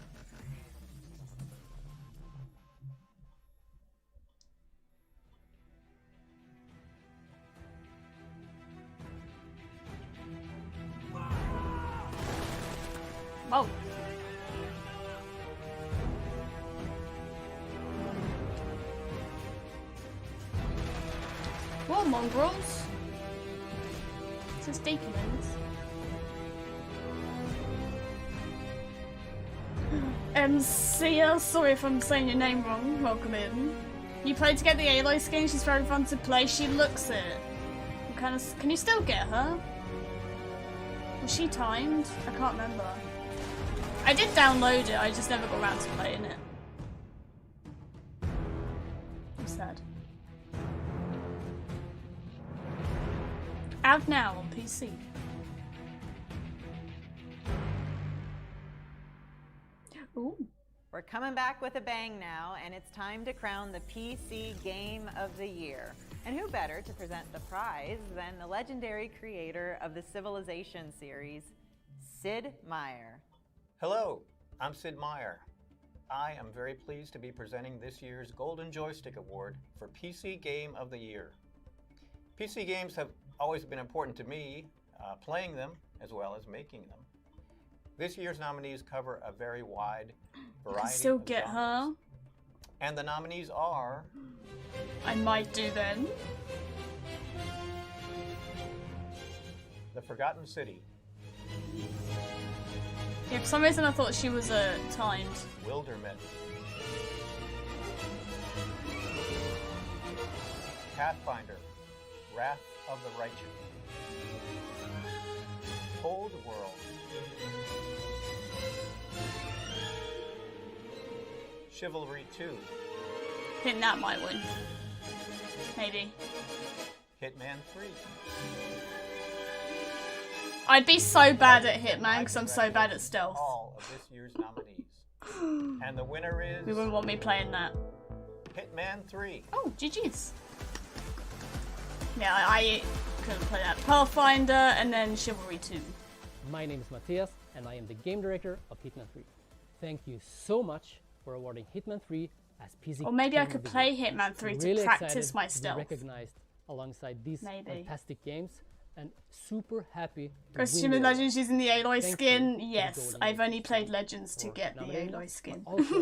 Whoa. War mongrels. This is documents. Sia, sorry if I'm saying your name wrong. Welcome in. You played to get the Aloy skin. She's very fun to play. She looks it. You kind of. Can you still get her? Was she timed? I can't remember. I did download it. I just never got around to playing it. I'm sad. Out now on PC. Ooh. We're coming back with a bang now, and it's time to crown the PC Game of the Year. And who better to present the prize than the legendary creator of the Civilization series, Sid Meier. Hello, I'm Sid Meier. I am very pleased to be presenting this year's Golden Joystick Award for PC Game of the Year. PC games have always been important to me, playing them as well as making them. This year's nominees cover a very wide variety. I can still of get genres. her. And the nominees are... I might do then. The Forgotten City. Yeah, for some reason I thought she was timed. Wildermyth. Pathfinder. Wrath of the Righteous. Cold World. Chivalry 2. Hitting that might win. Maybe. Hitman 3. I'd be so bad at Hitman because I'm so bad at stealth. All of this year's nominees. And the winner is... We wouldn't want me playing that. Hitman 3. Oh, GG's. Yeah, I couldn't play that. Pathfinder and then Chivalry 2. My name is Matthias and I am the game director of Hitman 3. Thank you so much for awarding Hitman 3 as PC. Or maybe I Game could of the play Year. Hitman 3 to Really practice excited my to be stealth. recognized alongside these fantastic games and super happy to Costume win of the Legends using the Aloy Thank skin. you to the Yes, Golden I've only Joystick played Legends to for get the nominating Aloy us, skin. but also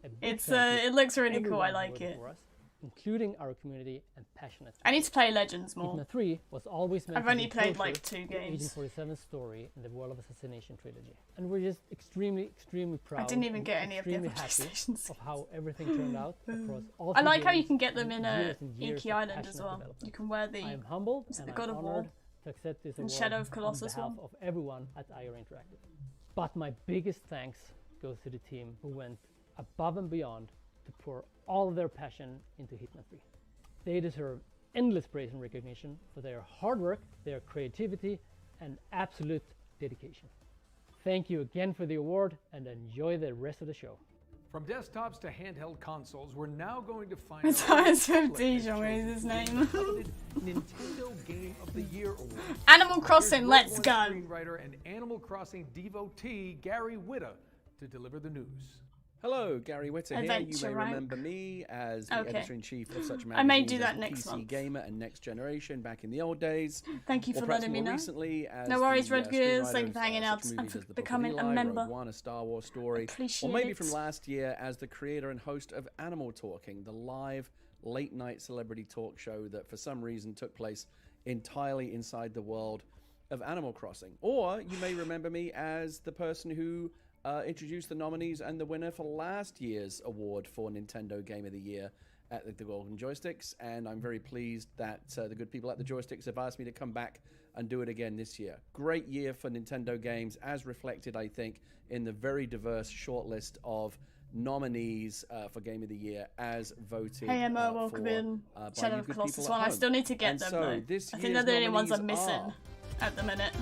a big It's thank you it looks really to cool. I everyone who like voted it. for us, including our community and passionate I need fans. to play Legends more. Hitman 3 was always meant I've to only be played, closer like, 2 to games. Agent 47's story in the World of Assassination trilogy, and we're just extremely proud. didn't even and get any of the extremely other happy PlayStations. of how everything turned out across all I three like how you games can get them and in years and years Iki of Island as passionate well. development. You can wear the. I am humbled is it and the I'm God of War honored to accept this and award Shadow of Colossus on behalf one. of everyone at IR Interactive. But my biggest thanks goes to the team who went above and beyond to pour all of their passion into Hitman 3. They deserve endless praise and recognition for their hard work, their creativity, and absolute dedication. Thank you again for the award and enjoy the rest of the show. From desktops to handheld consoles, we're now going to find It's always 50, what is his name? Nintendo Game of the Year Award. Animal Crossing, Here's let's World go. War screenwriter and Animal Crossing devotee Gary Whitta to deliver the news. Hello, Gary Whitta here. You Adventure may rank. remember me as the Okay. editor-in-chief of such magazines I may do that as next PC month. Gamer and Next Generation back in the old days. Thank you or for perhaps letting me more know. recently as No worries, the, Red Gears. screenwriter Thank you of for hanging such out movies and as for The Book of becoming a Eli, member. Rogue One, A Star Wars Story, Appreciate or maybe it. from last year as the creator and host of Animal Talking, the live late-night celebrity talk show that for some reason took place entirely inside the world of Animal Crossing. Or you may remember me as the person who introduced the nominees and the winner for last year's award for Nintendo Game of the Year at the Golden Joysticks, and I'm very pleased that the good people at the Joysticks have asked me to come back and do it again this year. Great year for Nintendo games, as reflected, I think, in the very diverse shortlist of nominees for Game of the Year as voted. Hey Emma, welcome in. Shadow of Colossus one. I still need to get them though. I think they're the only ones I'm missing at the minute.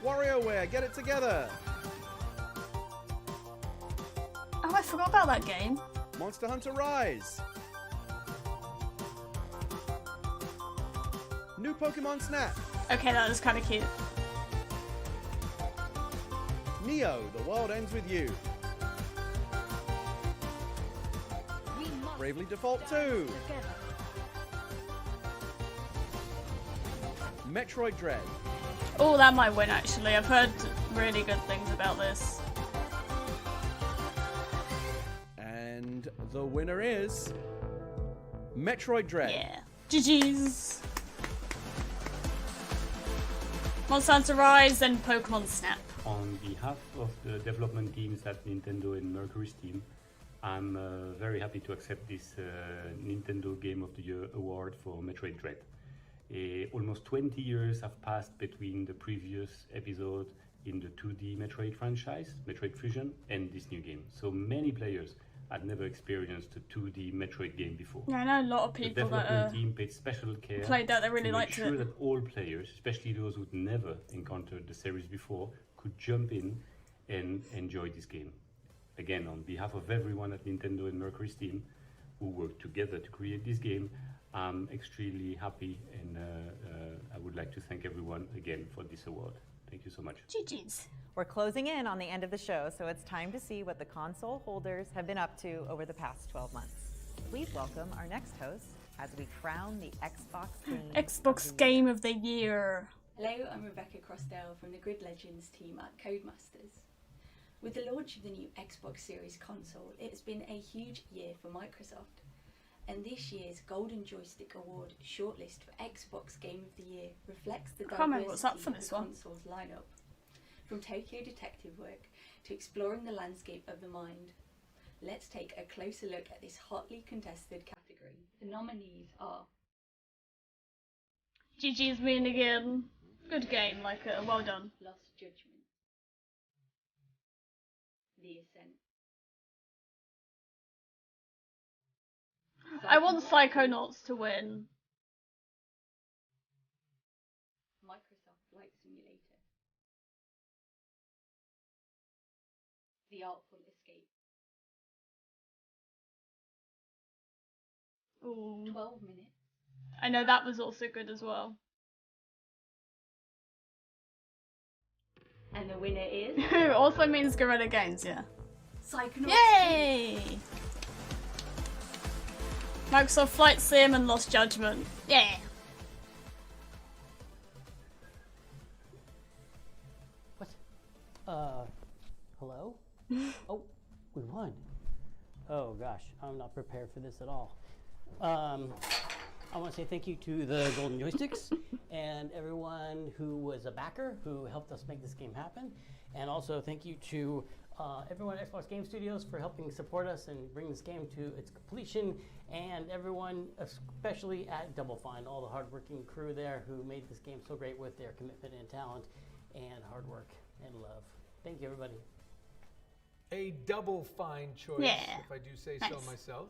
WarioWare, get it together! Oh, I forgot about that game. Monster Hunter Rise! New Pokemon Snap! Okay, that was kind of cute. Neo, The World Ends With You. Bravely Default 2. Metroid Dread. Oh, that might win actually. I've heard really good things about this. And the winner is Metroid Dread. Yeah. GG's. Monster Hunter Rise and Pokemon Snap. On behalf of the development teams at Nintendo and Mercury Steam, I'm very happy to accept this Nintendo Game of the Year award for Metroid Dread. Almost 20 years have passed between the previous episode in the 2D Metroid franchise, Metroid Fusion, and this new game. So many players had never experienced a 2D Metroid game before. Yeah, I know a lot of people the development team paid special care played that. They really to make liked sure it. that all players, especially those who'd never encountered the series before, could jump in and enjoy this game. Again, on behalf of everyone at Nintendo and Mercury Steam who worked together to create this game, I'm extremely happy, and I would like to thank everyone again for this award. Thank you so much. GG's. We're closing in on the end of the show, so it's time to see what the console holders have been up to over the past 12 months. Please welcome our next host as we crown the Xbox Game of the Year. Hello, I'm Rebecca Crossdale from the Grid Legends team at Codemasters. With the launch of the new Xbox Series console, it has been a huge year for Microsoft. And this year's Golden Joystick Award shortlist for Xbox Game of the Year reflects the diversity of the console's lineup. From Tokyo detective work to exploring the landscape of the mind, let's take a closer look at this hotly contested category. The nominees are GG's win again. Good game, well done. Lost Judgment, The Ascent, I want Psychonauts to win. Microsoft Flight Simulator, The Artful Escape, Ooh. 12 Minutes, I know that was also good as well. and the winner is Also means Guerrilla Games, yeah. Psychonauts. Yay! Microsoft Flight Sim and Lost Judgment. Yeah! Hello? Oh, we won. Oh gosh, I'm not prepared for this at all. I want to say thank you to the Golden Joysticks and everyone who was a backer who helped us make this game happen. And also thank you to everyone at Xbox Game Studios for helping support us and bring this game to its completion. And everyone, especially at Double Fine, all the hardworking crew there who made this game so great with their commitment and talent and hard work and love. Thank you, everybody. A double fine choice, if I do say so myself.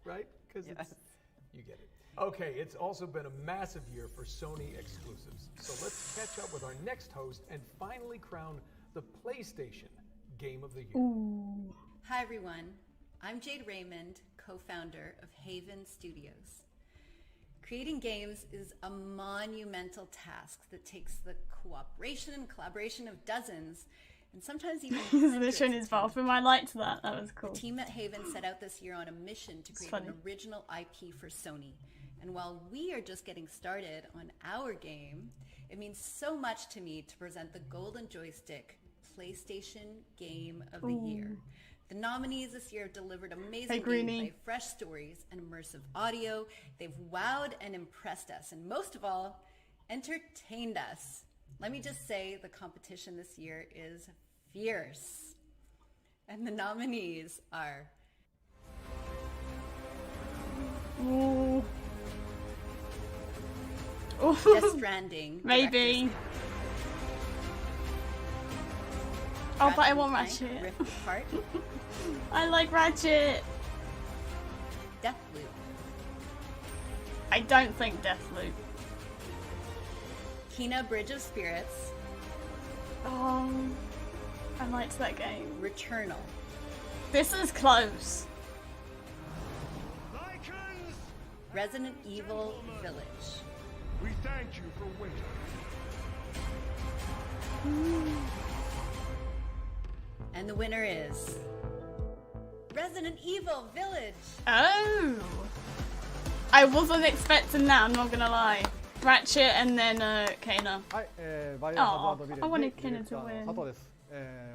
Right? Because you get it. Okay, it's also been a massive year for Sony exclusives. So let's catch up with our next host and finally crown the PlayStation Game of the Year. Ooh. Hi, everyone. I'm Jade Raymond, co-founder of Haven Studios. Creating games is a monumental task that takes the cooperation and collaboration of dozens, and sometimes even This one is bathroom. I liked that. That was cool. The team at Haven set out this year on a mission to create an original IP for Sony. And while we are just getting started on our game, it means so much to me to present the Golden Joystick PlayStation Game of the Year. The nominees this year have delivered amazing gameplay, fresh stories, and immersive audio. They've wowed and impressed us, and most of all, entertained us. Let me just say the competition this year is fierce. And the nominees are... Ooh. Death Stranding. Maybe. Oh, but I and want Clank Ratchet. Rift Apart, I like Ratchet. Deathloop, I don't think Deathloop. Kena Bridge of Spirits, I liked that game. Returnal, This is close. Resident Evil Village. We thank you for waiting. And the winner is Resident Evil Village. Oh. I wasn't expecting that, I'm not gonna lie. Ratchet and then Kena. はい、バイオハザードビレッジ I wanted ディレ Kena クタ to ー win. の佐藤です。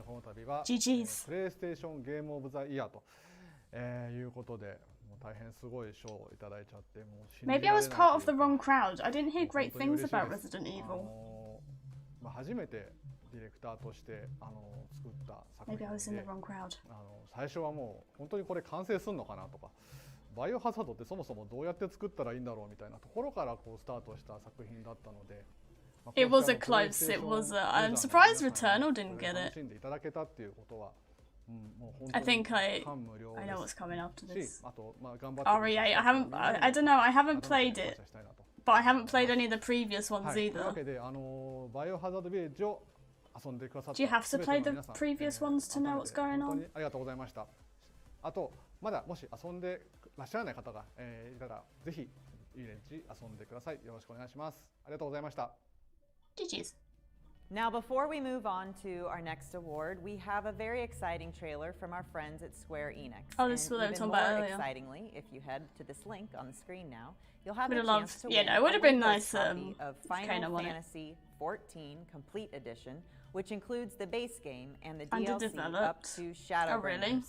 この度は GG's プレイステーションゲームオブザイヤーと、いうことで、もう大変すごい賞をいただいちゃって、もう信じられ Maybe ない I was part of the wrong crowd. I didn't hear great 本当に things 嬉しい about です Resident Evil. まあ初めてディレクターとして作った作 Maybe I 品 was in で the wrong crowd. 最初はもう本当にこれ完成するのかなとか。バイオハザードってそもそもどうやって作ったらいいんだろうみたいなところからこうスタートした作品だったので、It was a close. It was a. I'm surprised Returnal didn't get 楽 it. しんでいただけたっていうことは、もう本 I 当に think I 感無量 I で know what's す coming after this. し、あとまあ頑張って RE8. I haven't. I don't know. I haven't played it, but I haven't played any of the previous ones はい、というわ either. けでバイオハザードビレッジを遊んでくださった Do you have to 全て play の the 皆さん previous ones to know what's going 本当 on? にありがとうございました。あとまだもし遊んでらっしゃらない方が、いたらぜひビレッジ遊んでください。よろしくお願いします。ありがとうございました。GG's. Now, before we move on to our next award, we have a very exciting trailer from our friends at Square Enix. Oh, this is what I was even talking about more earlier. excitingly, if you head to this link on the screen now, you'll have Would a have chance loved. to Yeah, win no, it would a have been Windows nice. copy of Kena Final won it. Fantasy XIV Complete Edition, which includes the base game and the DLC up Underdeveloped. to Shadowbringers. Oh, really?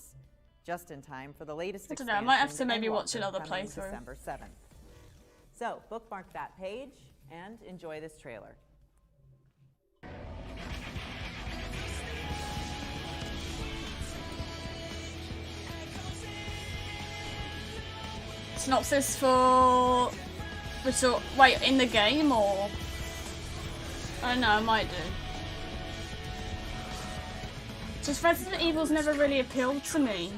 Just in time for the latest I don't know, I might have to expansion maybe and watch Walker another coming playthrough. December 7th. So, bookmark that page and enjoy this trailer. Synopsis for wait, in the game or I don't know, I might do. Just Resident Evil's never really appealed to me.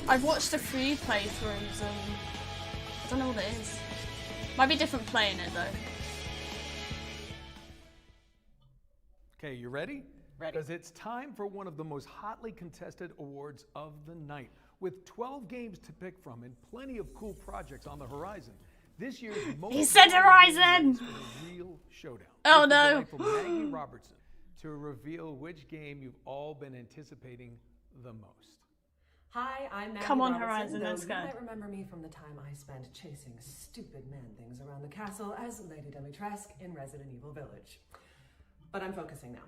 I've watched a few playthroughs and I don't know what it is. Might be different playing it though. Okay, you ready? Ready. Because it's time for one of the most hotly contested awards of the night. With 12 games to pick from and plenty of cool projects on the horizon, this year's most He said Horizon! is a real showdown. Oh, It's the no. delightful Maggie Robertson to reveal which game you've all been anticipating the most. Hi, I'm Maggie Come on, Robertson, Horizon, though let's you go. might remember me from the time I spent chasing stupid man-things around the castle as Lady Dimitrescu in Resident Evil Village. But I'm focusing now.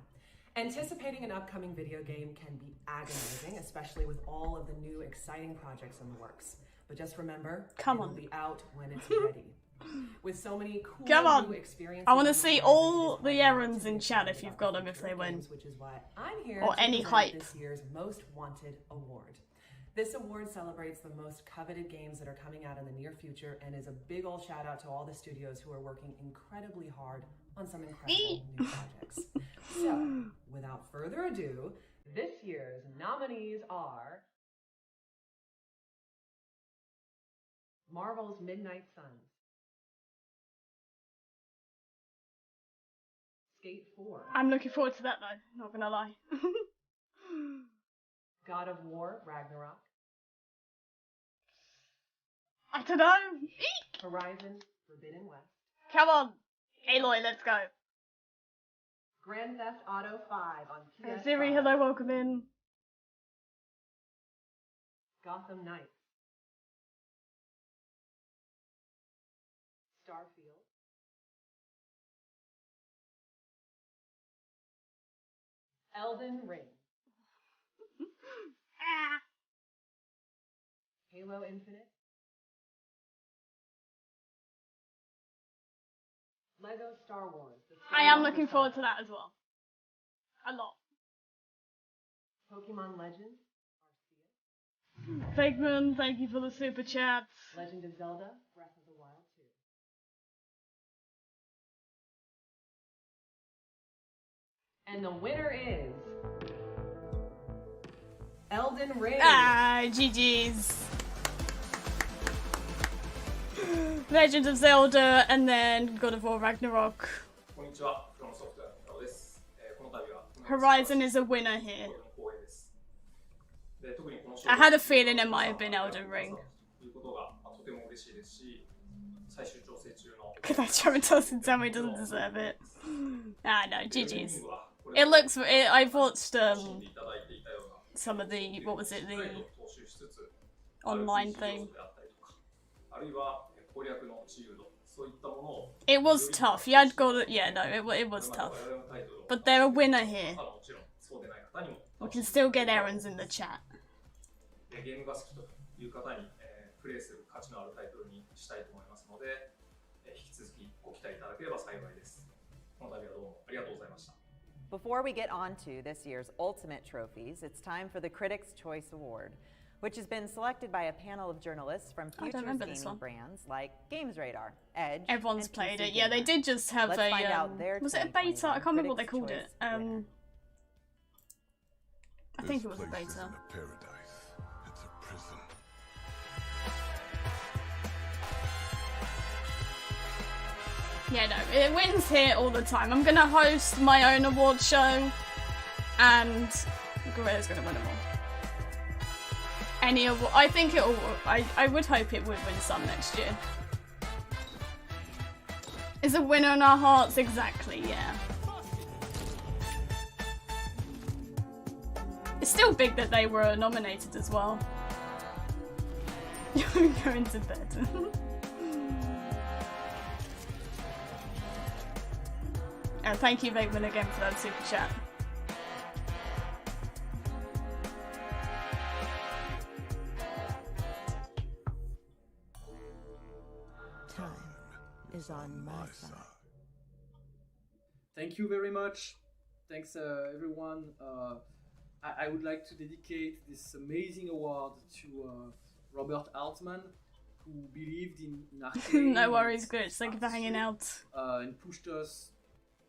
Anticipating an upcoming video game can be agonizing, especially with all of the new exciting projects in the works. But just remember, Come it'll on. be out when it's ready. With so many cool Come on. new experiences, I want to on the see horizon, all it is the hard not errands to in be chat excited if you've about got them if they win. games, which is why I'm here Or to any present hype. this year's Most Wanted Award. This award celebrates the most coveted games that are coming out in the near future and is a big ol' shout out to all the studios who are working incredibly hard on some incredible new projects. So, without further ado, this year's nominees are Marvel's Midnight Suns, Skate 4, I'm looking forward to that though, not gonna lie. God of War Ragnarok, I don't know. Horizon Forbidden West, Come on. Aloy, let's go. Grand Theft Auto 5 on PS5, Ziri, hello, welcome in. Gotham Knights, Starfield, Elden Ring, Halo Infinite, Lego Star Wars. The I am Skywalker looking Saga, forward to that as well. A lot. Pokemon Legends, Figman, thank you for the super chats. Legend of Zelda, Breath of the Wild 2. And the winner is Elden Ring. Ah, GG's. Legend of Zelda, and then God of War Ragnarok. Horizon is a winner here. I had a feeling it might have been Elden Ring. Because that Traumatized and tell me doesn't deserve it. Ah, no, GG's. It looks. I've watched some of the. What was it? The online thing. It was tough. You had got it. Yeah, no, it was tough. But they're a winner here. We can still get errands in the chat. Before we get on to this year's Ultimate Trophies, it's time for the Critics' Choice Award, which has been selected by a panel of journalists from future gaming brands like Games Radar, Edge. Everyone's and played PC it. Yeah, they Gamer. did just have Let's find out their was it a beta? I can't remember what they called it. Critics' Choice I think it was a beta. Yeah, no, it wins here all the time. I'm gonna host my own award show, and Guerrilla's gonna win them all. Any award, I think it'll. I would hope it would win some next year. Is a winner in our hearts? Exactly, yeah. It's still big that they were nominated as well. You're going to bed. And thank you, Vakeman, again for that super chat. Time is on my side. Thank you very much. Thanks, everyone. I would like to dedicate this amazing award to Robert Altman, who believed in arcade. No worries, good. Thank you for hanging out. And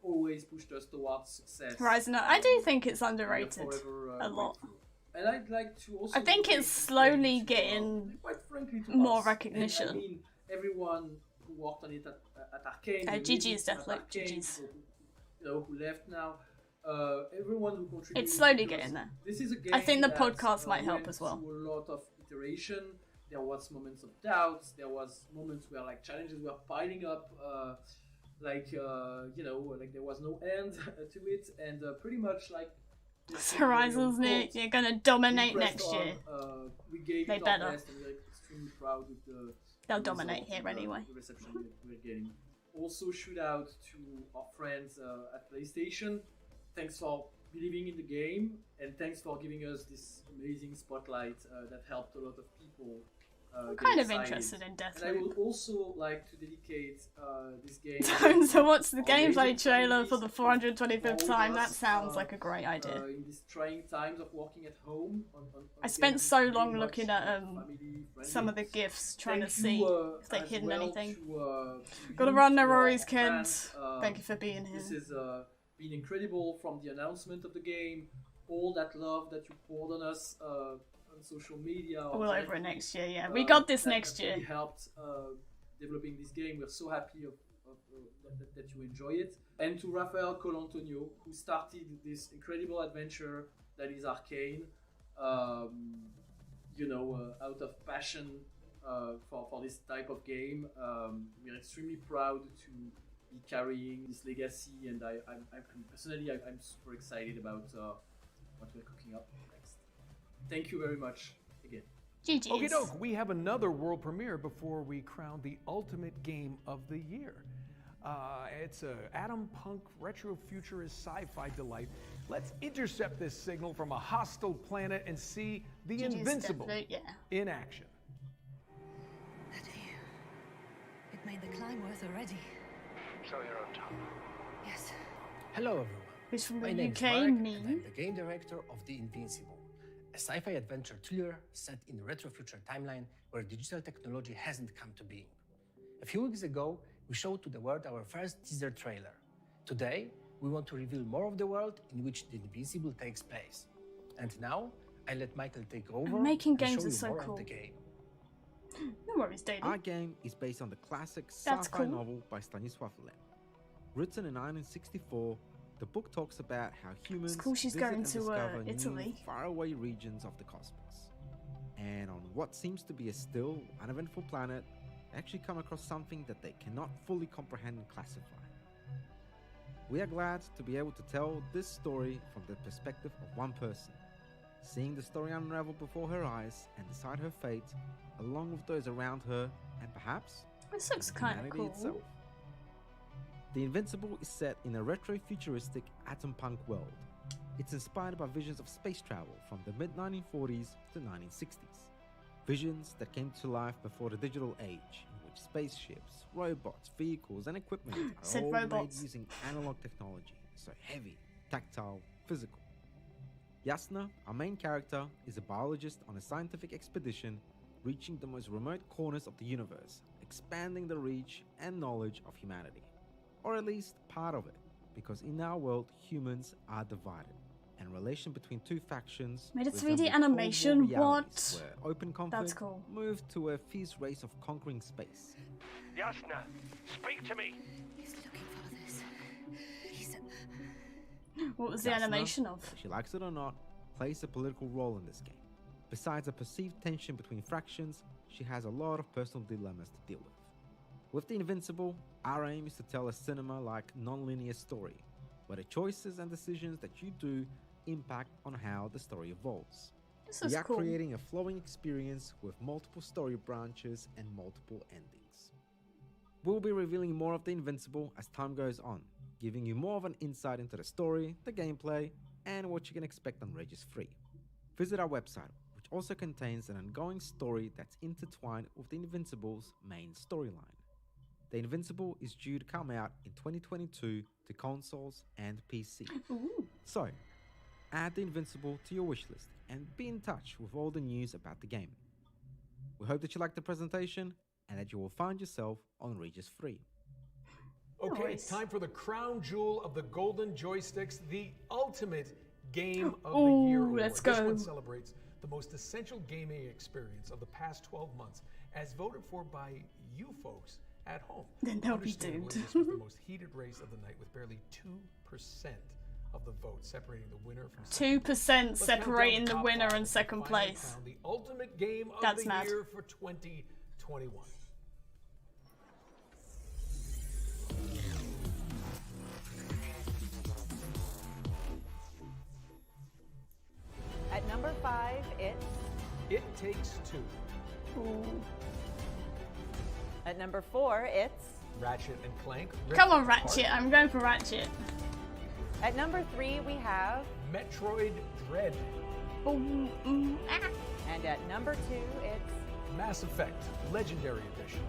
always pushed us towards success. Horizon, I do think it's underrated a lot. And I'd like to also. I think it's slowly getting more recognition. And I mean, everyone who worked on it at Arcane. GG's definitely GG's. You know, who left now. Everyone who contributed. It's slowly getting there. This is a game I think the that, podcast might help as well. A lot of iteration. There was moments of doubts. There was moments where like challenges were piling up. You know, like there was no end to it, and pretty much like. Horizon's Nick, you're gonna dominate next year. We gave they it better. Our best, and we're extremely proud with the. They'll dominate here anyway. The reception we're getting. Also, shout out to our friends at PlayStation. Thanks for believing in the game, and thanks for giving us this amazing spotlight that helped a lot of people. I'm kind of interested in Deathloop. And I would also like to dedicate this game. So what's the gameplay trailer for the 425th time? That sounds like a great idea. In these trying times of working at home. I spent so long looking at some of the GIFs, trying to see if they'd hidden anything. Gotta run, no worries, kids. Thank you for being here. This has been incredible from the announcement of the game, all that love that you poured on us. On social media. All over it next year, yeah. We got this next year. Really helped developing this game. We're so happy that you enjoy it. And to Rafael Colantonio, who started this incredible adventure that is Arcane, you know, out of passion for this type of game. We're extremely proud to be carrying this legacy, and I'm personally super excited about what we're cooking up next. Thank you very much again. GG's. Okie doke, we have another world premiere before we crown the ultimate game of the year. It's a atom punk retro futurist sci-fi delight. Let's intercept this signal from a hostile planet and see the Invincible in action. It made the climb worth already. So you're on top. Yes. Hello everyone. Who's from the My name UK? is Mark, Me. and I'm the game director of The Invincible, a sci-fi adventure thriller set in a retro-future timeline where digital technology hasn't come to being. A few weeks ago, we showed to the world our first teaser trailer. Today, we want to reveal more of the world in which The Invincible takes place. And now, I let Michael take over making and games show is you so more cool. of the game. No worries, Daily. Our game is based on the classic That's sci-fi cool. novel by Stanisław Lem. Written in 1964, the book talks about how humans cool she's visit going and to, discover new, Italy. faraway regions of the cosmos. And on what seems to be a still, uneventful planet, they actually come across something that they cannot fully comprehend and classify. We are glad to be able to tell this story from the perspective of one person, seeing the story unravel before her eyes and decide her fate, along with those around her and perhaps This looks kind of humanity cool. itself. The Invincible is set in a retro-futuristic atom punk world. It's inspired by visions of space travel from the mid-1940s to 1960s. Visions that came to life before the digital age, in which spaceships, robots, vehicles, and equipment are Said all robots. made using analog technology, so heavy, tactile, physical. Yasna, our main character, is a biologist on a scientific expedition reaching the most remote corners of the universe, expanding the reach and knowledge of humanity. Or at least part of it, because in our world, humans are divided, and relation between two factions Made a resemble 3D Cold War animation, realities, what? where open conflict That's cool. moved to a fierce race of conquering space. Yasna, speak to me. What was the Yasna, animation of? whether she likes it or not, plays a political role in this game. Besides a perceived tension between factions, she has a lot of personal dilemmas to deal with. With The Invincible, our aim is to tell a cinema-like non-linear story, where the choices and decisions that you do impact on how the story evolves. This We is are cool. creating a flowing experience with multiple story branches and multiple endings. We'll be revealing more of The Invincible as time goes on, giving you more of an insight into the story, the gameplay, and what you can expect on Regis Free. Visit our website, which also contains an ongoing story that's intertwined with The Invincible's main storyline. The Invincible is due to come out in 2022 to consoles and PC. So, add The Invincible to your wishlist and be in touch with all the news about the game. We hope that you liked the presentation and that you will find yourself on Regis Free. Okay, it's time for the crown jewel of the Golden Joysticks, the ultimate game of the year award. let's This go. one celebrates the most essential gaming experience of the past 12 months, as voted for by you folks at home. Then they'll be Understandably, doomed. this was the most heated race of the night, with barely 2% of the vote separating the winner from second. 2% Let's count down separating the top winner five and to second finally place. crown the ultimate game of That's the mad. year for 2021. At number 5, it's It Takes Two. At number 4, it's Ratchet and Clank. Come on, Rift Apart. Ratchet. I'm going for Ratchet. At number 3, we have Metroid Dread. And at number 2, it's Mass Effect Legendary Edition.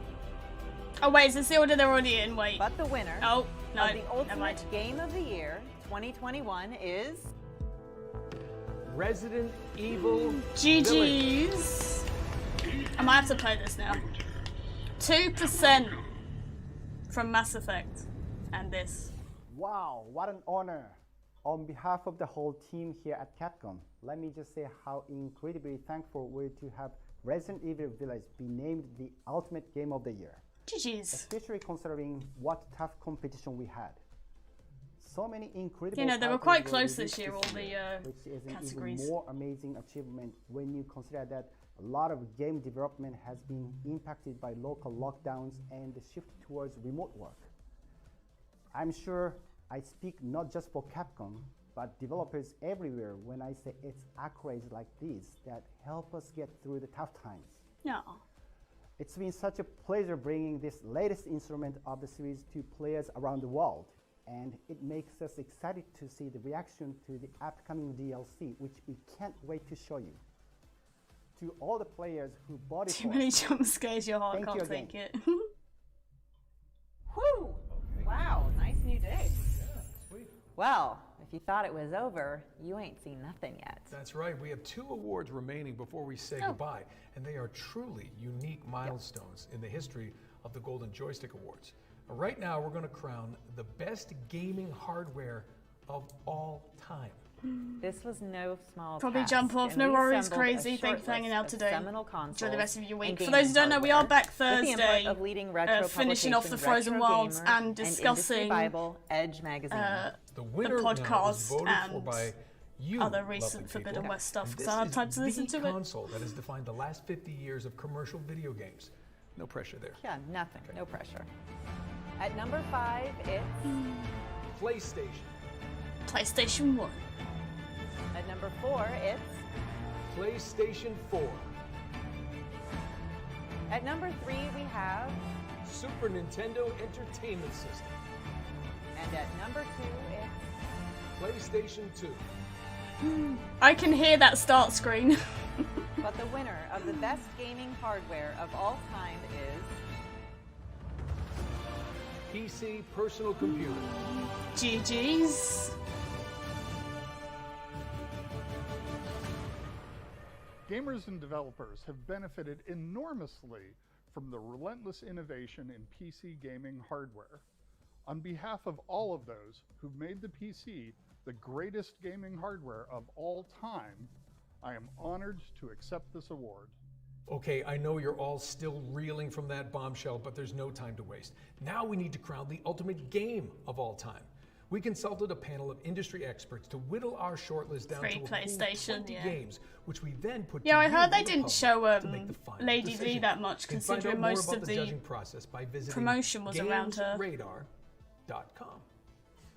Oh, wait, is this the order they're already in? Wait. But the winner Oh, no. of the Never Ultimate mind. Game of the Year 2021 is Resident Evil GG's. I might have to play this now. 2% from Mass Effect. And this. Wow, what an honor. On behalf of the whole team here at Capcom, let me just say how incredibly thankful we're to have Resident Evil Village be named the ultimate game of the year. GG's. Especially considering what tough competition we had. So many incredible You know, they were titles quite close released this year, all the which is an categories. even more amazing achievement when you consider that a lot of game development has been impacted by local lockdowns and the shift towards remote work. I'm sure I speak not just for Capcom, but developers everywhere when I say it's accolades like these that help us get through the tough times. No. It's been such a pleasure bringing this latest instrument of the series to players around the world, and it makes us excited to see the reaction to the upcoming DLC, which we can't wait to show you. To all the players who bought it Too for many us, jump scares, your heart thank you can't again. take it. Whew! Wow, nice new day. Well, if you thought it was over, you ain't seen nothing yet. That's right. We have 2 awards remaining before we say goodbye, and they are truly unique milestones in the history of the Golden Joystick Awards. Right now, we're going to crown the best gaming hardware of all time. This was no small Probably task, jump off. and No we worries, assembled a crazy. short Thank you for hanging list out of today. seminal Enjoy the rest of your consoles week. and For those who don't know, we are back with the input Thursday, of leading retro finishing off the publication Frozen Retro Wilds Gamer and Industry discussing Bible, Edge magazine. The winner now is podcast voted for and by you, other lovely recent Forbidden people. West stuff And because I don't have time to this is listen to the it. console that has defined the last 50 years of commercial video games. No pressure there. Yeah, nothing. No pressure. At number 5, it's PlayStation. PlayStation 1. At number 4, it's PlayStation 4. At number 3, we have Super Nintendo Entertainment System. And at number 2, it's PlayStation 2. I can hear that start screen. But the winner of the best gaming hardware of all time is PC personal computer. GG's. Gamers and developers have benefited enormously from the relentless innovation in PC gaming hardware. On behalf of all of those who've made the PC the greatest gaming hardware of all time, I am honored to accept this award. Okay, I know you're all still reeling from that bombshell, but there's no time to waste. Now we need to crown the ultimate game of all time. We consulted a panel of industry experts to whittle our shortlist down Free to a PlayStation, cool 20 yeah. games, which we then put Yeah, to I you, heard they the didn't public, show to make the final Lady V decision. that much, You can find considering out more most about of the the judging process by visiting promotion was around her. GamesRadar.com.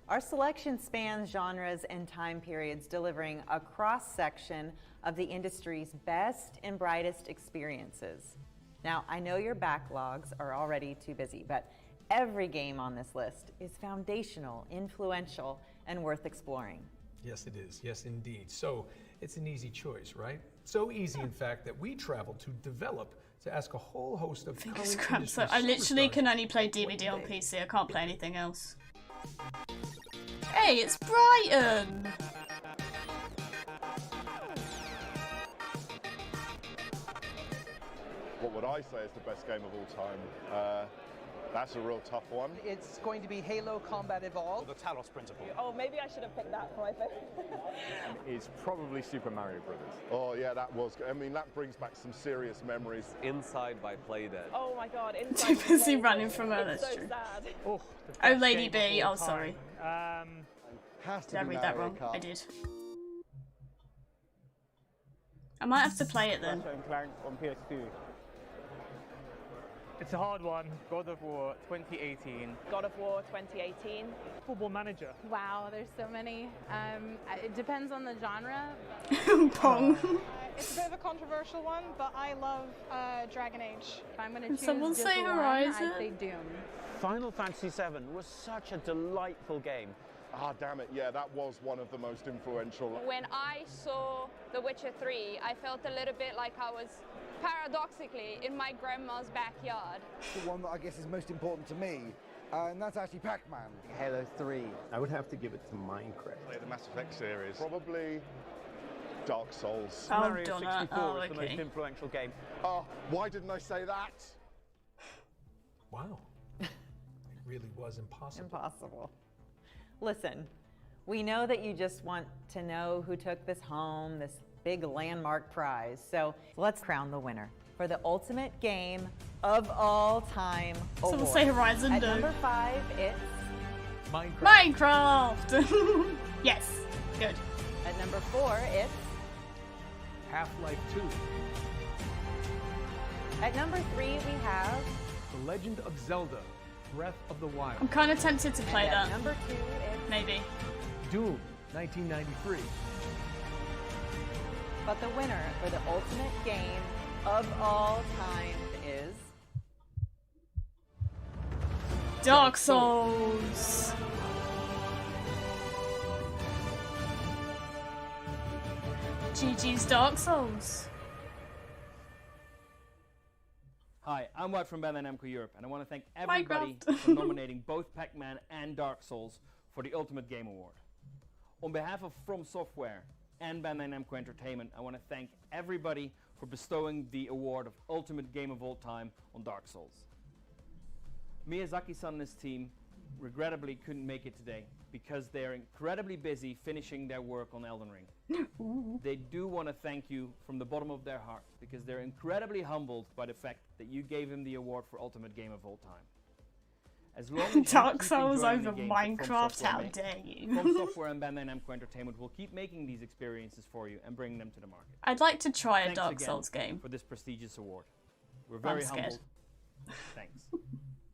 Our selection spans genres and time periods, delivering a cross-section of the industry's best and brightest experiences. Now, I know your backlogs are already too busy, but every game on this list is foundational, influential, and worth exploring. Yes, it is. Yes, indeed. So it's an easy choice, right? So easy, in fact, that we traveled to develop to ask a whole host of Fingers current cramped. So industry I literally superstars can only play DVD on PC. I can't play anything else. Hey, it's Brighton! What would I say is the best game of all time? That's a real tough one. It's going to be Halo Combat Evolved. The Talos Principle. Oh, maybe I should have picked that for my favorite. Is probably Super Mario Brothers. Oh yeah, that was. I mean, that brings back some serious memories. Inside by Playdead. Oh my god, Too busy running from her, that's so true. sad. Oh, Lady B. Oh, sorry. Did I read that wrong? I did. I might have to play it then. On PS2. It's a hard one. God of War 2018. God of War 2018. Football Manager. Wow, there's so many. It depends on the genre. Pong. It's a bit of a controversial one, but I love Dragon Age. If I'm going to Did choose someone just say one, Horizon? I'd say Doom. Final Fantasy VII was such a delightful game. Ah, damn it, yeah, that was one of the most influential. When I saw The Witcher 3, I felt a little bit like I was paradoxically in my grandma's backyard. The one that I guess is most important to me, and that's actually Pac-Man. Halo 3. I would have to give it to Minecraft. Play the Mass Effect series. Probably Dark Souls. Oh, Mario Donna. 64 Oh, is the most okay. influential game. Oh, why didn't I say that? Wow. It really was impossible. Impossible. Listen, we know that you just want to know who took this home, this big landmark prize. So let's crown the winner for the ultimate game of all time Someone award. say Horizon, At no. number 5, it's Minecraft! Yes, good. At number 4, it's Half-Life 2. At number 3, we have The Legend of Zelda, Breath of the Wild. I'm kind of tempted to play and that. at number 2, it's Maybe. Doom, 1993. But the winner for the ultimate game of all time is Dark Souls. GG's Dark Souls. Hi, I'm White from Bandai Namco Europe, and I want to thank everybody Minecraft. for nominating both Pac-Man and Dark Souls for the Ultimate Game Award. On behalf of From Software and Bandai Namco Entertainment, I want to thank everybody for bestowing the award of Ultimate Game of All Time on Dark Souls. Miyazaki-san and his team regrettably couldn't make it today because they're incredibly busy finishing their work on Elden Ring. They do want to thank you from the bottom of their heart because they're incredibly humbled by the fact that you gave them the award for Ultimate Game of All Time. As long as you Dark keep Souls enjoying over the games that From Minecraft, Software how make, dare you. From Software and Bandai Namco Entertainment will keep making these experiences for you and bringing them to the market. I'd like to try a Thanks Dark again Souls game. for this prestigious award. We're very scared. humbled. Thanks.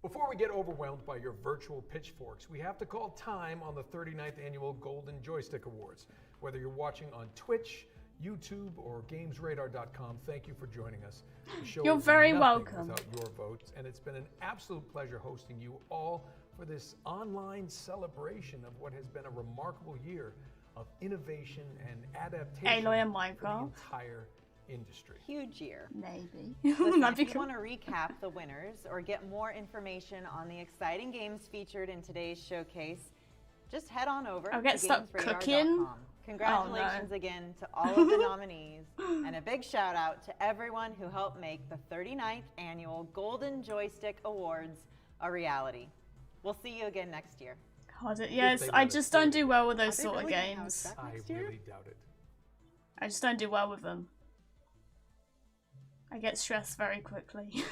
Before we get overwhelmed by your virtual pitchforks, we have to call time on the 39th Annual Golden Joystick Awards. Whether you're watching on Twitch, YouTube, or GamesRadar.com, thank you for joining us. The show You're is very nothing welcome. Without your votes, and it's been an absolute pleasure hosting you all for this online celebration of what has been a remarkable year of innovation and adaptation Aloy and for the Minecraft. entire industry. Huge year. Maybe. Listen, That'd be if you cool. want to recap the winners or get more information on the exciting games featured in today's showcase, just head on over I'll to get stuck GamesRadar.com. cooking. Congratulations again to all of the nominees, and a big shout out to everyone who helped make the 39th Annual Golden Joystick Awards a reality. We'll see you again next year. God, yes, I just don't do well with those Are they sort of really gonna have games. that I next year? really doubt it. I just don't do well with them. I get stressed very quickly.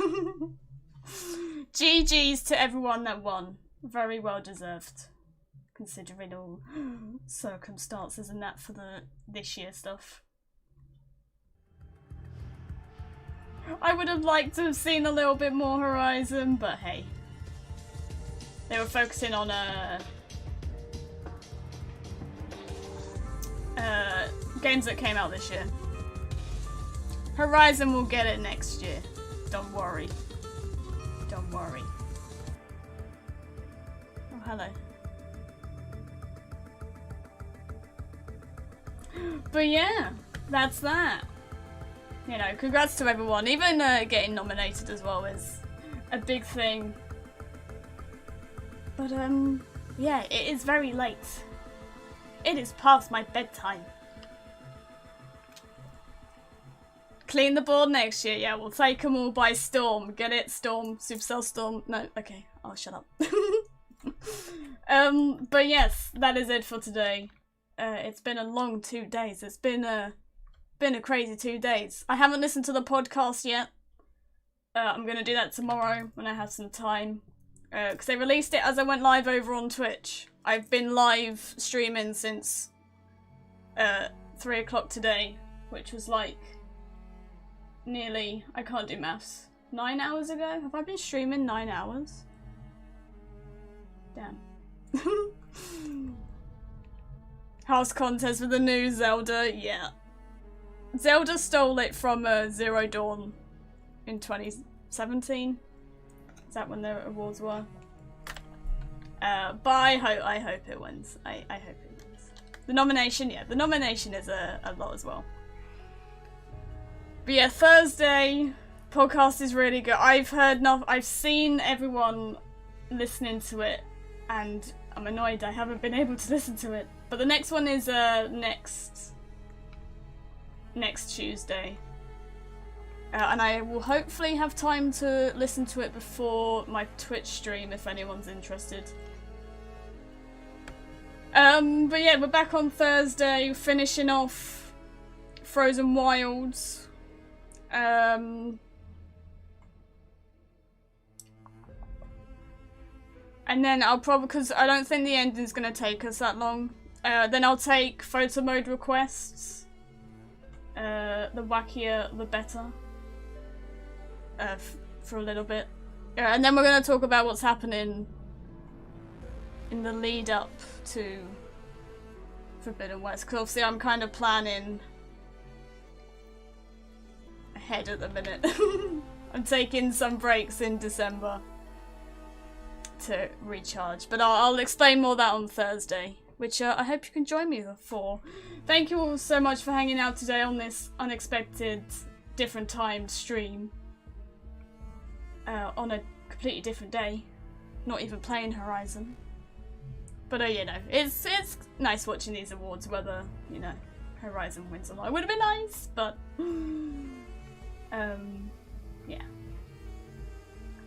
GG's to everyone that won. Very well deserved. Considering all circumstances and that for this year stuff. I would have liked to have seen a little bit more Horizon, but hey. They were focusing on games that came out this year. Horizon will get it next year. Don't worry. Don't worry. Oh, hello. But yeah, that's that. You know, congrats to everyone. Even getting nominated as well is a big thing. But yeah, it is very late. It is past my bedtime. Clean the board next year. Yeah, we'll take them all by storm. Get it? Storm. Supercell Storm. No, okay. I'll shut up. But yes, that is it for today. It's been a long 2 days. It's been a crazy 2 days. I haven't listened to the podcast yet. I'm gonna do that tomorrow when I have some time. Because they released it as I went live over on Twitch. I've been live streaming since 3 o'clock today, which was like nearly, I can't do maths, 9 hours ago? Have I been streaming 9 hours? Damn. House contest with the new Zelda, yeah. Zelda stole it from Zero Dawn in 2017. Is that when the awards were? But I hope it wins. I hope it wins. The nomination, yeah, the nomination is a lot as well. But yeah, Thursday podcast is really good. I've seen everyone listening to it, and I'm annoyed I haven't been able to listen to it. But the next one is next Tuesday. And I will hopefully have time to listen to it before my Twitch stream if anyone's interested. But yeah, we're back on Thursday, finishing off Frozen Wilds. And then I'll probably, because I don't think the ending's going to take us that long, then I'll take photo mode requests. The wackier, the better. For a little bit. And then we're going to talk about what's happening in the lead up to Forbidden West. Because obviously I'm kind of planning ahead at the minute. I'm taking some breaks in December to recharge. But I'll explain more of that on Thursday, which I hope you can join me for. Thank you all so much for hanging out today on this unexpected, different timed stream. On a completely different day. Not even playing Horizon. But you know, it's nice watching these awards, whether, you know, Horizon wins or not. It would have been nice, but yeah.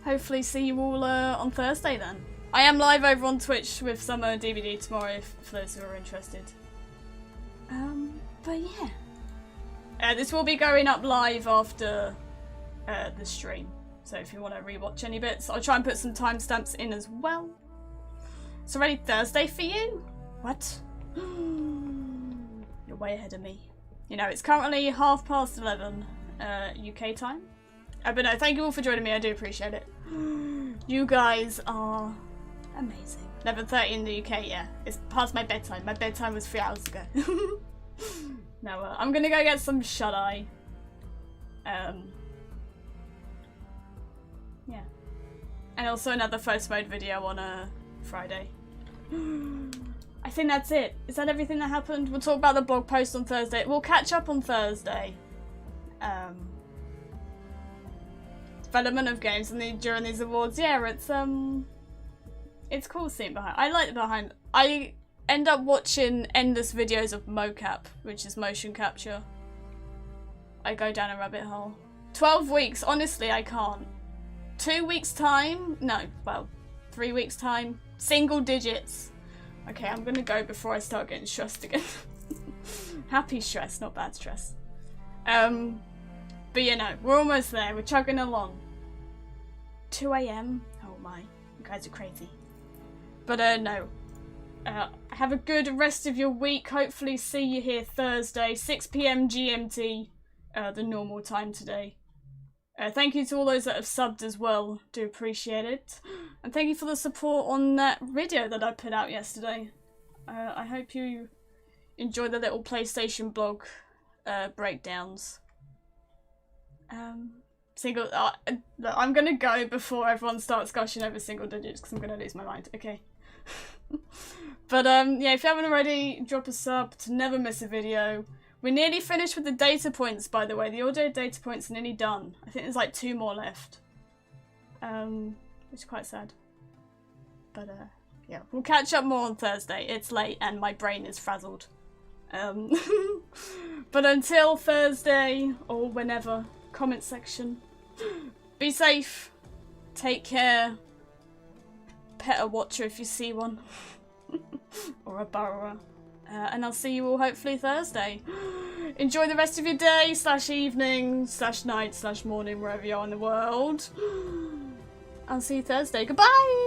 Hopefully see you all on Thursday then. I am live over on Twitch with some DVD tomorrow for those who are interested. But yeah. This will be going up live after the stream. So if you want to rewatch any bits, I'll try and put some timestamps in as well. It's already Thursday for you? What? You're way ahead of me. You know, it's currently 11:30 UK time. But no, thank you all for joining me. I do appreciate it. You guys are amazing. 11:30 in the UK, yeah. It's past my bedtime. My bedtime was 3 hours ago. No, I'm gonna go get some shut-eye. Yeah. And also another first mode video on a Friday. I think that's it. Is that everything that happened? We'll talk about the blog post on Thursday. We'll catch up on Thursday. Development of games and during these awards. Yeah, it's cool seeing behind. I like the behind. I end up watching endless videos of mocap, which is motion capture. I go down a rabbit hole. 12 weeks, honestly, I can't. 2 weeks time? No, well, 3 weeks time. Single digits. Okay, I'm gonna go before I start getting stressed again. Happy stress, not bad stress. But you know, we're almost there. We're chugging along. 2 AM? Oh my, you guys are crazy. But no. Have a good rest of your week. Hopefully see you here Thursday, 6 PM GMT, the normal time today. Thank you to all those that have subbed as well. Do appreciate it. And thank you for the support on that video that I put out yesterday. I hope you enjoyed the little PlayStation blog breakdowns. I'm gonna go before everyone starts gushing over single digits because I'm gonna lose my mind. Okay. But yeah, if you haven't already, drop a sub to never miss a video. We're nearly finished with the data points, by the way. The audio data points are nearly done. I think there's like 2 more left. Which is quite sad. But yeah, we'll catch up more on Thursday. It's late and my brain is frazzled. But until Thursday, or whenever, comment section. Be safe. Take care. Pet a watcher if you see one. Or a burrower. And I'll see you all hopefully Thursday. Enjoy the rest of your day, /evening, /night, /morning, wherever you are in the world. I'll see you Thursday. Goodbye!